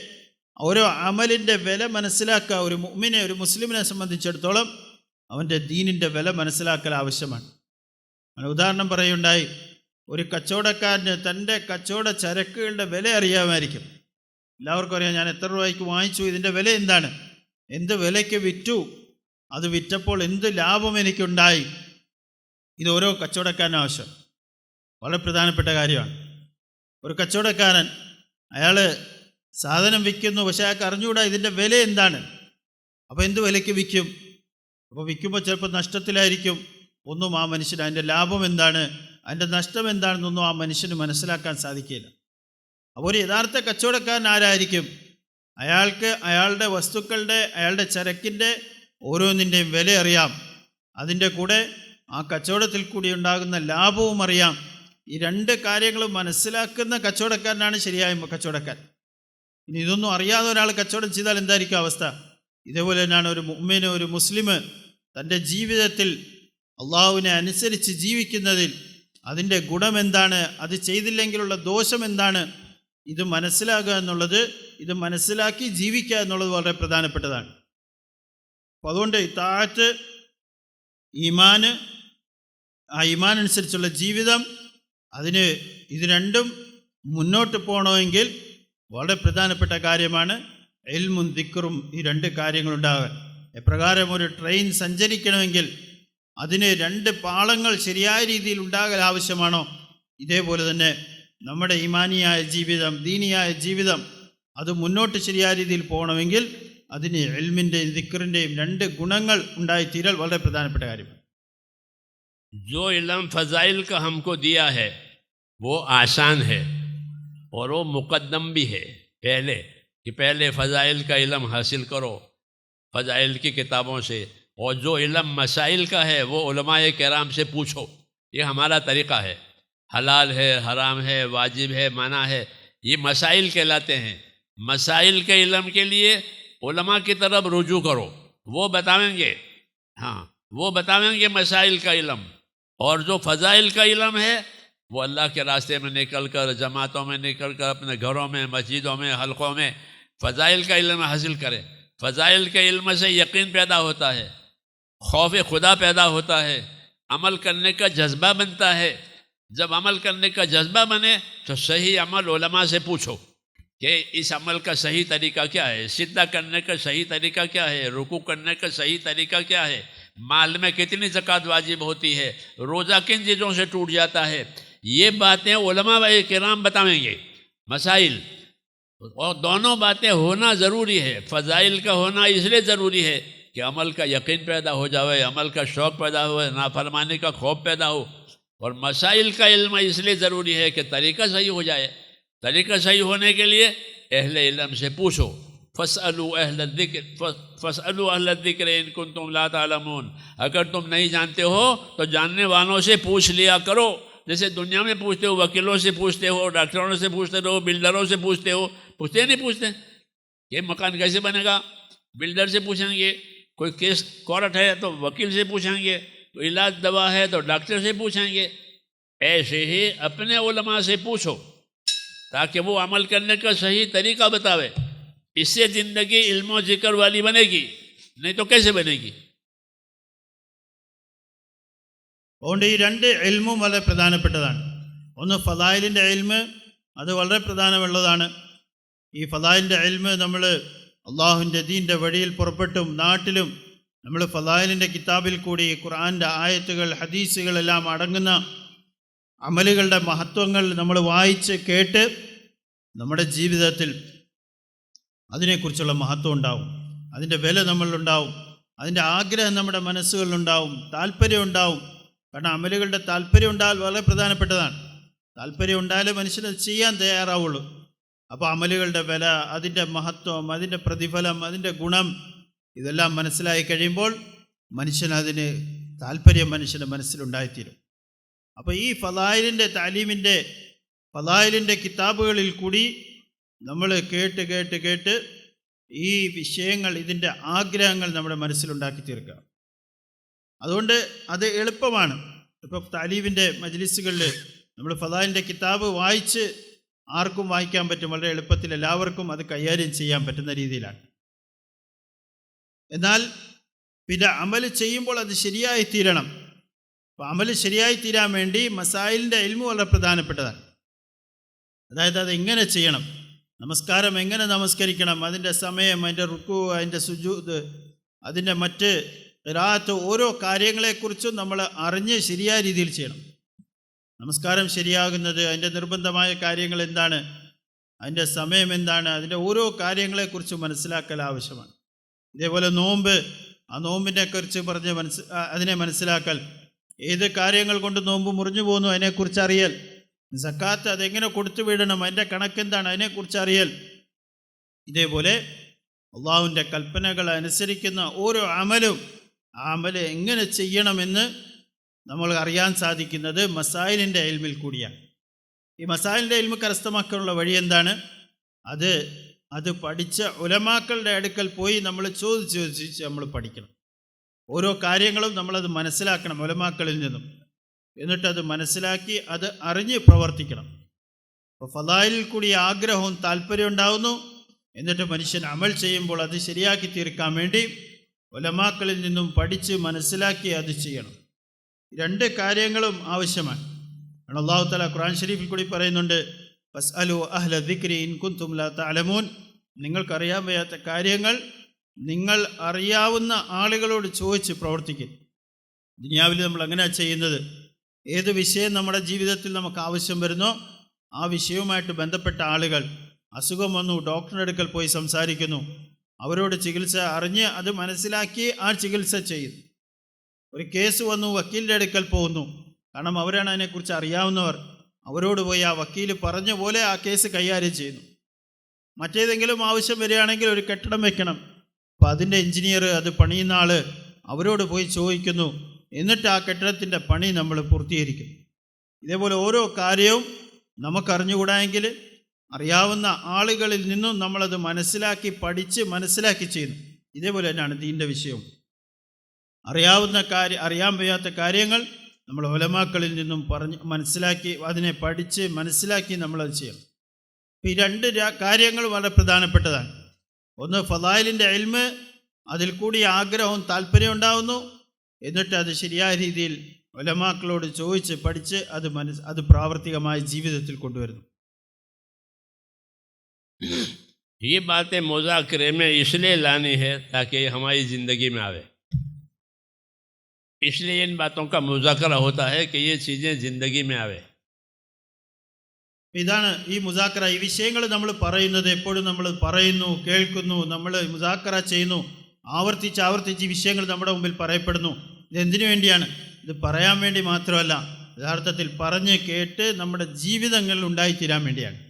ഓരോ അമലിൻ്റെ വില മനസ്സിലാക്കുക ഒരു മുഅ്മിനെ, ഒരു മുസ്ലിമിനെ സംബന്ധിച്ചിടത്തോളം അവൻ്റെ ദീനിൻ്റെ വില മനസ്സിലാക്കൽ ആവശ്യമാണ്. ഉദാഹരണം പറയുണ്ടായി, ഒരു കച്ചവടക്കാരന് തൻ്റെ കച്ചവട ചരക്കുകളുടെ വില അറിയാമായിരിക്കും. എല്ലാവർക്കും അറിയാം, ഞാൻ എത്ര രൂപയ്ക്ക് വാങ്ങിച്ചു, ഇതിൻ്റെ വില എന്താണ്, എന്ത് വിലയ്ക്ക് വിറ്റു, അത് വിറ്റപ്പോൾ എന്ത് ലാഭം എനിക്കുണ്ടായി. ഇത് ഓരോ കച്ചവടക്കാരനും ആവശ്യം, വളരെ പ്രധാനപ്പെട്ട കാര്യമാണ്. ഒരു കച്ചവടക്കാരൻ അയാൾ സാധനം വിൽക്കുന്നു, പക്ഷേ അയാൾക്ക് അറിഞ്ഞുകൂടാ ഇതിൻ്റെ വില എന്താണ്. അപ്പോൾ എന്ത് വിലയ്ക്ക് വിൽക്കും? അപ്പോൾ വിൽക്കുമ്പോൾ ചിലപ്പോൾ നഷ്ടത്തിലായിരിക്കും. ഒന്നും ആ മനുഷ്യന് അതിൻ്റെ ലാഭം എന്താണ്, അതിൻ്റെ നഷ്ടം എന്താണെന്നൊന്നും ആ മനുഷ്യന് മനസ്സിലാക്കാൻ സാധിക്കില്ല. അപ്പോൾ ഒരു യഥാർത്ഥ കച്ചവടക്കാരൻ ആരായിരിക്കും? അയാൾക്ക് അയാളുടെ വസ്തുക്കളുടെ, അയാളുടെ ചരക്കിൻ്റെ ഓരോന്നിൻ്റെയും വില അറിയാം, അതിൻ്റെ കൂടെ ആ കച്ചവടത്തിൽ കൂടി ഉണ്ടാകുന്ന ലാഭവും അറിയാം. ഈ രണ്ട് കാര്യങ്ങളും മനസ്സിലാക്കുന്ന കച്ചവടക്കാരനാണ് ശരിയായ കച്ചവടക്കാരൻ. ഇനി ഇതൊന്നും അറിയാതെ ഒരാൾ കച്ചവടം ചെയ്താൽ എന്തായിരിക്കും അവസ്ഥ? ഇതേപോലെ തന്നെയാണ് ഒരു മുഅ്മിൻ, ഒരു മുസ്ലിം തൻ്റെ ജീവിതത്തിൽ അള്ളാഹുവിനെ അനുസരിച്ച് ജീവിക്കുന്നതിൽ അതിൻ്റെ ഗുണം എന്താണ്, അത് ചെയ്തില്ലെങ്കിലുള്ള ദോഷം എന്താണ്, ഇത് മനസ്സിലാക്കുക എന്നുള്ളത്, ഇത് മനസ്സിലാക്കി ജീവിക്കുക എന്നുള്ളത് വളരെ പ്രധാനപ്പെട്ടതാണ്. അപ്പോൾ അതുകൊണ്ട് ഇത്താഅത്ത്, ഈമാന്, ആ ഈമാൻ അനുസരിച്ചുള്ള ജീവിതം, അതിന് ഇത് രണ്ടും മുന്നോട്ട് പോകണമെങ്കിൽ വളരെ പ്രധാനപ്പെട്ട കാര്യമാണ് ഇൽമും ദിക്റും. ഈ രണ്ട് കാര്യങ്ങളുണ്ടാകാൻ, എപ്രകാരം ഒരു ട്രെയിൻ സഞ്ചരിക്കണമെങ്കിൽ അതിന് രണ്ട് പാളങ്ങൾ ശരിയായ രീതിയിൽ ഉണ്ടാകൽ ആവശ്യമാണോ, ഇതേപോലെ തന്നെ നമ്മുടെ ഈമാനിയായ ജീവിതം, ദീനിയായ ജീവിതം, അത് മുന്നോട്ട് ശരിയായ രീതിയിൽ പോകണമെങ്കിൽ അതിന് ഇൽമിൻ്റെയും ദിക്റിൻ്റെയും രണ്ട് ഗുണങ്ങൾ ഉണ്ടായിത്തീരൽ വളരെ പ്രധാനപ്പെട്ട കാര്യമാണ്. जो इल्म फ़ज़ाइल का हमको दिया है वो आसान है और वो मुक़द्दम भी है पहले फ़ज़ाइल का इल्म हासिल करो फ़ज़ाइल की किताबों से, और जो इल्म मसाइल का है वो उलमाए किराम से पूछो. ये हमारा तरीक़ा है. हलाल है, हराम है, वाजिब है, मना है, ये मसाइल कहलाते हैं. मसाइल के इल्म के लिए उलमा की तरफ रुजू करो, वो बताएंगे. हाँ, वो बताएंगे मसाइल का इल्म. और जो फ़ज़ाइल का इल्म है वो अल्लाह के रास्ते में निकल कर, जमातों में निकल कर, अपने घरों में, मस्जिदों में, हलकों में फ़ज़ाइल का इल्म हासिल करें. फ़ज़ाइल के इल्म से यकीन पैदा होता है, खौफ खुदा पैदा होता है, अमल करने का जज्बा बनता है. जब अमल करने का जज्बा बने तो सही अमल उलमा से पूछो कि इस अमल का सही तरीका क्या है, सिद्धा करने का सही तरीका क्या है, रुकू करने का सही तरीका क्या है, माल में कितनी ज़कात वाजिब होती है, रोज़ा किन चीज़ों से टूट जाता है. ये बातें उलमा व किराम बताएंगे. मसाइल और दोनों बातें होना ज़रूरी है. फ़ज़ाइल का होना इसलिए ज़रूरी है कि अमल का यकीन पैदा हो जाए, अमल का शौक़ पैदा हो, नाफरमानी का खौफ पैदा हो. और मसाइल का इल्म इसलिए ज़रूरी है कि तरीक़ा सही हो जाए. तरीक़ा सही होने के लिए अहले इल्म से पूछो. फ़स्अलू अहल ज़िक्र इन कुन्तुम ला तालमून. अगर तुम नहीं जानते हो तो जानने वालों से पूछ लिया करो. जैसे दुनिया में पूछते हो, वकीलों से पूछते हो, डॉक्टरों से पूछते हो, बिल्डरों से पूछते हो. पूछते नहीं पूछते कि मकान कैसे बनेगा, बिल्डर से पूछेंगे. कोई केस कोर्ट है तो वकील से पूछेंगे, तो इलाज दवा है तो डॉक्टर से पूछेंगे. ऐसे ही अपने उलमा से पूछो ताकि वो अमल करने का सही तरीका बतावे. इससे ज़िंदगी इल्म ज़िक्र वाली बनेगी, नहीं तो कैसे बनेगी. അതുകൊണ്ട് ഈ രണ്ട് ഇൽമും വളരെ പ്രധാനപ്പെട്ടതാണ്. ഒന്ന് ഫദായിലിൻ്റെ ഇൽമ്, അത് വളരെ പ്രധാനമുള്ളതാണ്. ഈ ഫദായിലിൻ്റെ ഇൽമ് നമ്മൾ അള്ളാഹുവിൻ്റെ ദീൻ്റെ വഴിയിൽ പുറപ്പെട്ടും നാട്ടിലും നമ്മൾ ഫദായിലിൻ്റെ കിതാബിൽ കൂടി ഖുർആൻ്റെ ആയത്തുകൾ, ഹദീസുകളെല്ലാം അടങ്ങുന്ന അമലുകളുടെ മഹത്വങ്ങൾ നമ്മൾ വായിച്ച് കേട്ട് നമ്മുടെ ജീവിതത്തിൽ അതിനെക്കുറിച്ചുള്ള മഹത്വം ഉണ്ടാവും, അതിൻ്റെ വില നമ്മളിലുണ്ടാവും, അതിൻ്റെ ആഗ്രഹം നമ്മുടെ മനസ്സുകളിലുണ്ടാവും, താല്പര്യം ഉണ്ടാവും. കാരണം അമലുകളുടെ താല്പര്യം ഉണ്ടായാൽ വളരെ പ്രധാനപ്പെട്ടതാണ്. താല്പര്യം ഉണ്ടായാലേ മനുഷ്യന് ചെയ്യാൻ തയ്യാറാവുള്ളൂ. അപ്പോൾ അമലുകളുടെ വില, അതിൻ്റെ മഹത്വം, അതിൻ്റെ പ്രതിഫലം, അതിൻ്റെ ഗുണം ഇതെല്ലാം മനസ്സിലായി കഴിയുമ്പോൾ മനുഷ്യനതിന് താല്പര്യം മനുഷ്യൻ്റെ മനസ്സിലുണ്ടായിത്തീരും. അപ്പോൾ ഈ ഫദായിലിൻ്റെ താലീമിൻ്റെ ഫദായിലിൻ്റെ കിതാബുകളിൽ കൂടി നമ്മൾ കേട്ട് കേട്ട് കേട്ട് ഈ വിഷയങ്ങൾ, ഇതിൻ്റെ ആഗ്രഹങ്ങൾ നമ്മുടെ മനസ്സിലുണ്ടാക്കി തീർക്കുക. അതുകൊണ്ട് അത് എളുപ്പമാണ്. ഇപ്പോൾ താലീമിൻ്റെ മജ്ലിസുകളിൽ നമ്മൾ ഫദായിലിൻ്റെ കിതാബ് വായിച്ച് ആർക്കും വായിക്കാൻ പറ്റും, വളരെ എളുപ്പത്തിൽ എല്ലാവർക്കും അത് കൈകാര്യം ചെയ്യാൻ പറ്റുന്ന രീതിയിലാണ്. എന്നാൽ പിന്നെ അമൽ ചെയ്യുമ്പോൾ അത് ശരിയായി തീരണം. അപ്പോൾ അമൽ ശരിയായി തീരാൻ വേണ്ടി മസായിലിൻ്റെ ഇൽമു വളരെ പ്രധാനപ്പെട്ടതാണ്. അതായത് അത് എങ്ങനെ ചെയ്യണം, നമസ്കാരം എങ്ങനെ നമസ്കരിക്കണം, അതിൻ്റെ സമയം, അതിൻ്റെ റുക്കു, അതിൻ്റെ സുജൂദ്, അതിൻ്റെ മറ്റ് ഖിറാഅത്ത്, ഓരോ കാര്യങ്ങളെക്കുറിച്ചും നമ്മൾ അറിഞ്ഞ് ശരിയായ രീതിയിൽ ചെയ്യണം. നമസ്കാരം ശരിയാകുന്നത്, അതിൻ്റെ നിർബന്ധമായ കാര്യങ്ങൾ എന്താണ്, അതിൻ്റെ സമയം എന്താണ്, അതിൻ്റെ ഓരോ കാര്യങ്ങളെക്കുറിച്ച് മനസ്സിലാക്കൽ ആവശ്യമാണ്. ഇതേപോലെ നോമ്പ്, ആ നോമ്പിനെ കുറിച്ച് പറഞ്ഞ് അതിനെ മനസ്സിലാക്കൽ, ഏത് കാര്യങ്ങൾ കൊണ്ട് നോമ്പ് മുറിഞ്ഞു പോകുന്നു അതിനെക്കുറിച്ച് അറിയൽ, സക്കാത്ത് അതെങ്ങനെ കൊടുത്തു വിടണം, അതിൻ്റെ കണക്കെന്താണ്, അതിനെക്കുറിച്ച് അറിയൽ. ഇതേപോലെ അള്ളാഹുവിൻ്റെ കൽപ്പനകൾ അനുസരിക്കുന്ന ഓരോ അമലും, ആ അമല് എങ്ങനെ ചെയ്യണമെന്ന് നമ്മൾ അറിയാൻ സാധിക്കുന്നത് മസായിലിൻ്റെ ഇൽമിൽ കൂടിയാണ്. ഈ മസായിലിൻ്റെ ഇൽമ് കരസ്ഥമാക്കാനുള്ള വഴി എന്താണ്? അത് പഠിച്ച ഉലമാക്കളുടെ അടുക്കൽ പോയി നമ്മൾ ചോദിച്ച് നമ്മൾ പഠിക്കണം. ഓരോ കാര്യങ്ങളും നമ്മളത് മനസ്സിലാക്കണം ഉലമാക്കളിൽ നിന്നും. എന്നിട്ടത് മനസ്സിലാക്കി അത് അറിഞ്ഞ് പ്രവർത്തിക്കണം. അപ്പോൾ ഫദായിലിൽ കൂടി ആഗ്രഹവും താല്പര്യം ഉണ്ടാകുന്നു. എന്നിട്ട് മനുഷ്യൻ അമൽ ചെയ്യുമ്പോൾ അത് ശരിയാക്കി തീർക്കാൻ വേണ്ടി ഉലമാക്കളിൽ നിന്നും പഠിച്ച് മനസ്സിലാക്കി അത് ചെയ്യണം. രണ്ട് കാര്യങ്ങളും ആവശ്യമാണ്. അല്ലാഹു തആല ഖുർആൻ ഷരീഫിൽ കൂടി പറയുന്നുണ്ട്, ഫസ്അലു അഹ്ല ദിക്രി ഇൻ കുൻതും ലാ തഅലമൂൻ. നിങ്ങൾക്കറിയാൻ വയ്യാത്ത കാര്യങ്ങൾ നിങ്ങൾ അറിയാവുന്ന ആളുകളോട് ചോദിച്ച് പ്രവർത്തിക്കും. ദുനിയാവിൽ നമ്മൾ അങ്ങനെയാണ് ചെയ്യുന്നത്. ഏത് വിഷയം നമ്മുടെ ജീവിതത്തിൽ നമുക്ക് ആവശ്യം വരുന്നോ ആ വിഷയവുമായിട്ട് ബന്ധപ്പെട്ട ആളുകൾ, അസുഖം വന്നു, ഡോക്ടറുടെ അടുക്കൽ പോയി സംസാരിക്കുന്നു, അവരോട് ചികിത്സ അറിഞ്ഞ് അത് മനസ്സിലാക്കി ആ ചികിത്സ ചെയ്യുന്നു. ഒരു കേസ് വന്നു, വക്കീലിൻ്റെ അടുക്കൽ പോകുന്നു, കാരണം അവരാണ് അതിനെക്കുറിച്ച് അറിയാവുന്നവർ. അവരോട് പോയി ആ വക്കീൽ പറഞ്ഞ പോലെ ആ കേസ് കൈകാര്യം ചെയ്യുന്നു. മറ്റേതെങ്കിലും ആവശ്യം വരികയാണെങ്കിൽ ഒരു കെട്ടിടം വെക്കണം, അപ്പോൾ അതിൻ്റെ എഞ്ചിനീയർ, അത് പണിയുന്ന ആൾ, അവരോട് പോയി ചോദിക്കുന്നു, എന്നിട്ട് ആ കെട്ടിടത്തിൻ്റെ പണി നമ്മൾ പൂർത്തീകരിക്കും. ഇതേപോലെ ഓരോ കാര്യവും നമുക്കറിഞ്ഞുകൂടായെങ്കിൽ അറിയാവുന്ന ആളുകളിൽ നിന്നും നമ്മളത് മനസ്സിലാക്കി പഠിച്ച് മനസ്സിലാക്കി ചെയ്യുന്നു. ഇതേപോലെ തന്നെയാണ് ദീൻ്റെ വിഷയവും. അറിയാൻ വയ്യാത്ത കാര്യങ്ങൾ നമ്മൾ ഉലമാക്കളിൽ നിന്നും പറഞ്ഞ് മനസ്സിലാക്കി അതിനെ പഠിച്ച് മനസ്സിലാക്കി നമ്മളത് ചെയ്യണം. ഈ രണ്ട് കാര്യങ്ങൾ വളരെ പ്രധാനപ്പെട്ടതാണ്. ഒന്ന് ഫളായിലിൻ്റെ ഇൽമ്, അതിൽ കൂടി ആഗ്രഹവും താല്പര്യം ഉണ്ടാവുന്നു. എന്നിട്ട് അത് ശരിയായ രീതിയിൽ ഉലമാക്കളോട് ചോദിച്ച് പഠിച്ച് അത് പ്രാവർത്തികമായ ജീവിതത്തിൽ കൊണ്ടുവരുന്നു. ये बातें मुज़ाकरे में इसलिए लानी है ताकि हमारी ज़िंदगी में आवे, इसलिए इन बातों का मुज़ाकरा होता है कि ये चीज़ें ज़िंदगी में आवे. ഇതാണ് ഈ മുസാക്കറ. ഈ വിഷയങ്ങൾ നമ്മൾ പറയുന്നത് എപ്പോഴും നമ്മൾ പറയുന്നു, കേൾക്കുന്നു, നമ്മൾ മുസാക്കറ ചെയ്യുന്നു, ആവർത്തിച്ച് ഈ വിഷയങ്ങൾ നമ്മുടെ മുമ്പിൽ പറയപ്പെടുന്നു. ഇതെന്തിനു വേണ്ടിയാണ്? ഇത് പറയാൻ വേണ്ടി മാത്രമല്ല, യഥാർത്ഥത്തിൽ പറഞ്ഞ് കേട്ട് നമ്മുടെ ജീവിതങ്ങളിൽ ഉണ്ടായിത്തീരാൻ വേണ്ടിയാണ്.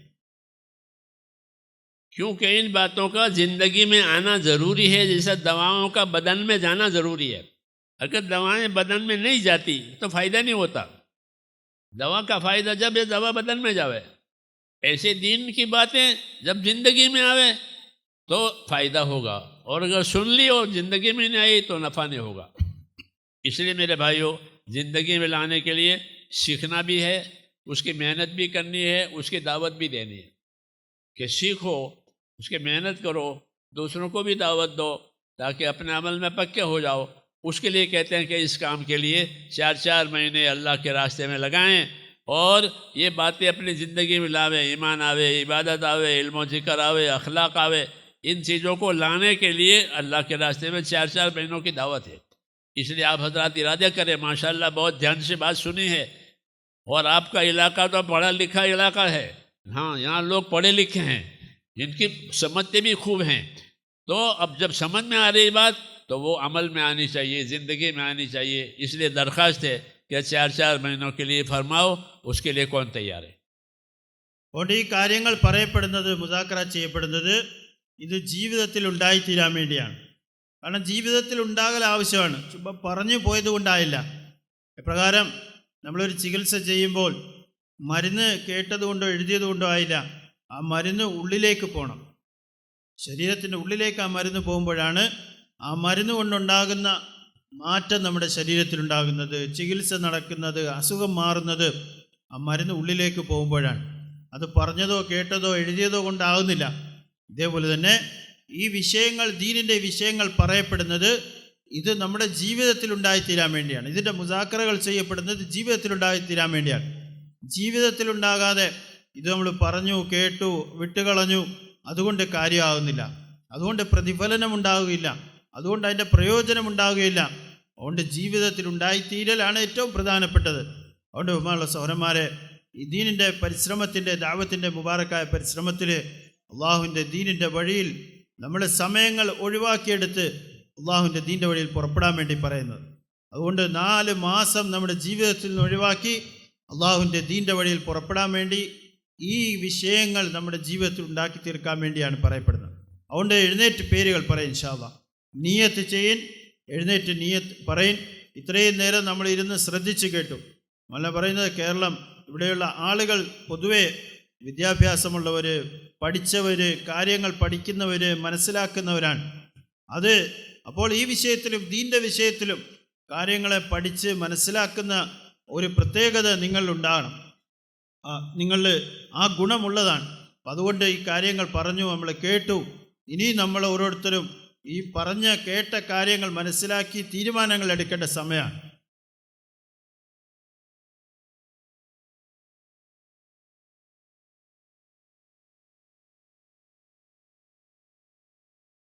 क्योंकि इन बातों का ज़िंदगी में आना ज़रूरी है, जैसा दवाओं का बदन में जाना ज़रूरी है. अगर दवाएं बदन में नहीं जाती तो फ़ायदा नहीं होता. दवा का फ़ायदा जब ये दवा बदन में जावे. ऐसे दीन की बातें जब ज़िंदगी में आवे तो फ़ायदा होगा, और अगर सुन ली और ज़िंदगी में नहीं आई तो नफ़ा नहीं होगा. इसलिए मेरे भाइयों, ज़िंदगी में लाने के लिए सीखना भी है, उसकी मेहनत भी करनी है, उसकी दावत भी देनी है कि सीखो, उसकी मेहनत करो, दूसरों को भी दावत दो ताकि अपने अमल में पक्के हो जाओ. उसके लिए कहते हैं कि इस काम के लिए 4-4 महीने अल्लाह के रास्ते में लगाएं और ये बातें अपनी ज़िंदगी में लावे. ईमान आवे, इबादत आवे, इल्म ज़िक्र आवे, अखलाक आवे. इन चीज़ों को लाने के लिए अल्लाह के रास्ते में 4-4 महीनों की दावत है. इसलिए आप हजरात इरादा करें. माशाल्लाह बहुत ध्यान से बात सुनी है. और आपका इलाका तो पढ़ा लिखा इलाका है. हाँ, यहाँ लोग पढ़े लिखे हैं, जिनकी समझते भी खूब हैं. तो अब जब समझ में आ रही बात तो वो अमल में आनी चाहिए, ज़िंदगी में आनी चाहिए. इसलिए दरख्वास्त है कि 4-4 महीनों के लिए फरमाओ. उसके लिए कौन तैयार है? അതുകൊണ്ട് ഈ കാര്യങ്ങൾ പറയപ്പെടുന്നത്, മുസാക്കറ ചെയ്യപ്പെടുന്നത് ഇത് ജീവിതത്തിൽ ഉണ്ടായിത്തീരാൻ വേണ്ടിയാണ്. കാരണം ജീവിതത്തിൽ ഉണ്ടാകൽ ആവശ്യമാണ്. ചുമ്മാ പറഞ്ഞു പോയത് കൊണ്ടായില്ല. എപ്രകാരം നമ്മളൊരു ചികിത്സ ചെയ്യുമ്പോൾ മരുന്ന് കേട്ടതുകൊണ്ടോ എഴുതിയതുകൊണ്ടോ ആയില്ല. ആ മരുന്ന് ഉള്ളിലേക്ക് പോകണം. ശരീരത്തിൻ്റെ ഉള്ളിലേക്ക് ആ മരുന്ന് പോകുമ്പോഴാണ് ആ മരുന്ന് കൊണ്ടുണ്ടാകുന്ന മാറ്റം നമ്മുടെ ശരീരത്തിലുണ്ടാകുന്നത്, ചികിത്സ നടക്കുന്നത്, അസുഖം മാറുന്നത് ആ മരുന്ന് ഉള്ളിലേക്ക് പോകുമ്പോഴാണ്. അത് പറഞ്ഞതോ കേട്ടതോ എഴുതിയതോ കൊണ്ടാകുന്നില്ല. ഇതേപോലെ തന്നെ ഈ വിഷയങ്ങൾ, ദീനിൻ്റെ വിഷയങ്ങൾ പറയപ്പെടുന്നത് ഇത് നമ്മുടെ ജീവിതത്തിൽ ഉണ്ടായിത്തീരാൻ വേണ്ടിയാണ്. ഇതിൻ്റെ മുസാക്കറകൾ ചെയ്യപ്പെടുന്നത് ജീവിതത്തിലുണ്ടായിത്തീരാൻ വേണ്ടിയാണ്. ജീവിതത്തിലുണ്ടാകാതെ ഇത് നമ്മൾ പറഞ്ഞു കേട്ടു വിട്ടുകളഞ്ഞു, അതുകൊണ്ട് കാര്യമാകുന്നില്ല, അതുകൊണ്ട് പ്രതിഫലനം ഉണ്ടാവുകയില്ല, അതുകൊണ്ട് അതിൻ്റെ പ്രയോജനം ഉണ്ടാവുകയില്ല. അതുകൊണ്ട് ജീവിതത്തിൽ ഉണ്ടായിത്തീരലാണ് ഏറ്റവും പ്രധാനപ്പെട്ടത്. അതുകൊണ്ട് ബഹുമാനമുള്ള സഹോദരന്മാരെ, ഈ ദീനിൻ്റെ പരിശ്രമത്തിൻ്റെ, ദഅവത്തിൻ്റെ മുബാറക്കായ പരിശ്രമത്തിൽ അള്ളാഹുവിൻ്റെ ദീനിൻ്റെ വഴിയിൽ നമ്മുടെ സമയങ്ങൾ ഒഴിവാക്കിയെടുത്ത് അള്ളാഹുവിൻ്റെ ദീനിൻ്റെ വഴിയിൽ പുറപ്പെടാൻ വേണ്ടി പറയുന്നത്. അതുകൊണ്ട് 4 മാസം നമ്മുടെ ജീവിതത്തിൽ നിന്ന് ഒഴിവാക്കി അള്ളാഹുവിൻ്റെ ദീനിൻ്റെ വഴിയിൽ പുറപ്പെടാൻ വേണ്ടി ഈ വിഷയങ്ങൾ നമ്മുടെ ജീവിതത്തിൽ ഉണ്ടാക്കി തീർക്കാൻ വേണ്ടിയാണ് പറയപ്പെടുന്നത്. അതുകൊണ്ട് എഴുന്നേറ്റ് പേരുകൾ പറയും ഇൻഷാ അല്ലാഹ്. നിയ്യത്ത് ചെയ്യൻ, എഴുന്നേറ്റ് നിയ്യത്ത് പറയൻ. ഇത്രയും നേരം നമ്മൾ ഇരുന്ന് ശ്രദ്ധിച്ച് കേട്ടു. മല്ല പറയുന്നത്, കേരളം ഇവിടെയുള്ള ആളുകൾ പൊതുവെ വിദ്യാഭ്യാസമുള്ളവർ, പഠിച്ചവർ, കാര്യങ്ങൾ പഠിക്കുന്നവർ, മനസ്സിലാക്കുന്നവരാണ്. അപ്പോൾ ഈ വിഷയത്തിലും ദീൻ്റെ വിഷയത്തിലും കാര്യങ്ങളെ പഠിച്ച് മനസ്സിലാക്കുന്ന ഒരു പ്രത്യേകത നിങ്ങളിലുണ്ടാകണം. നിങ്ങളിൽ ആ ഗുണമുള്ളതാണ്. അതുകൊണ്ട് ഈ കാര്യങ്ങൾ പറഞ്ഞു, നമ്മൾ കേട്ടു. ഇനി നമ്മൾ ഓരോരുത്തരും ഈ കേട്ട കാര്യങ്ങൾ മനസ്സിലാക്കി തീരുമാനങ്ങൾ എടുക്കേണ്ട സമയമാണ്.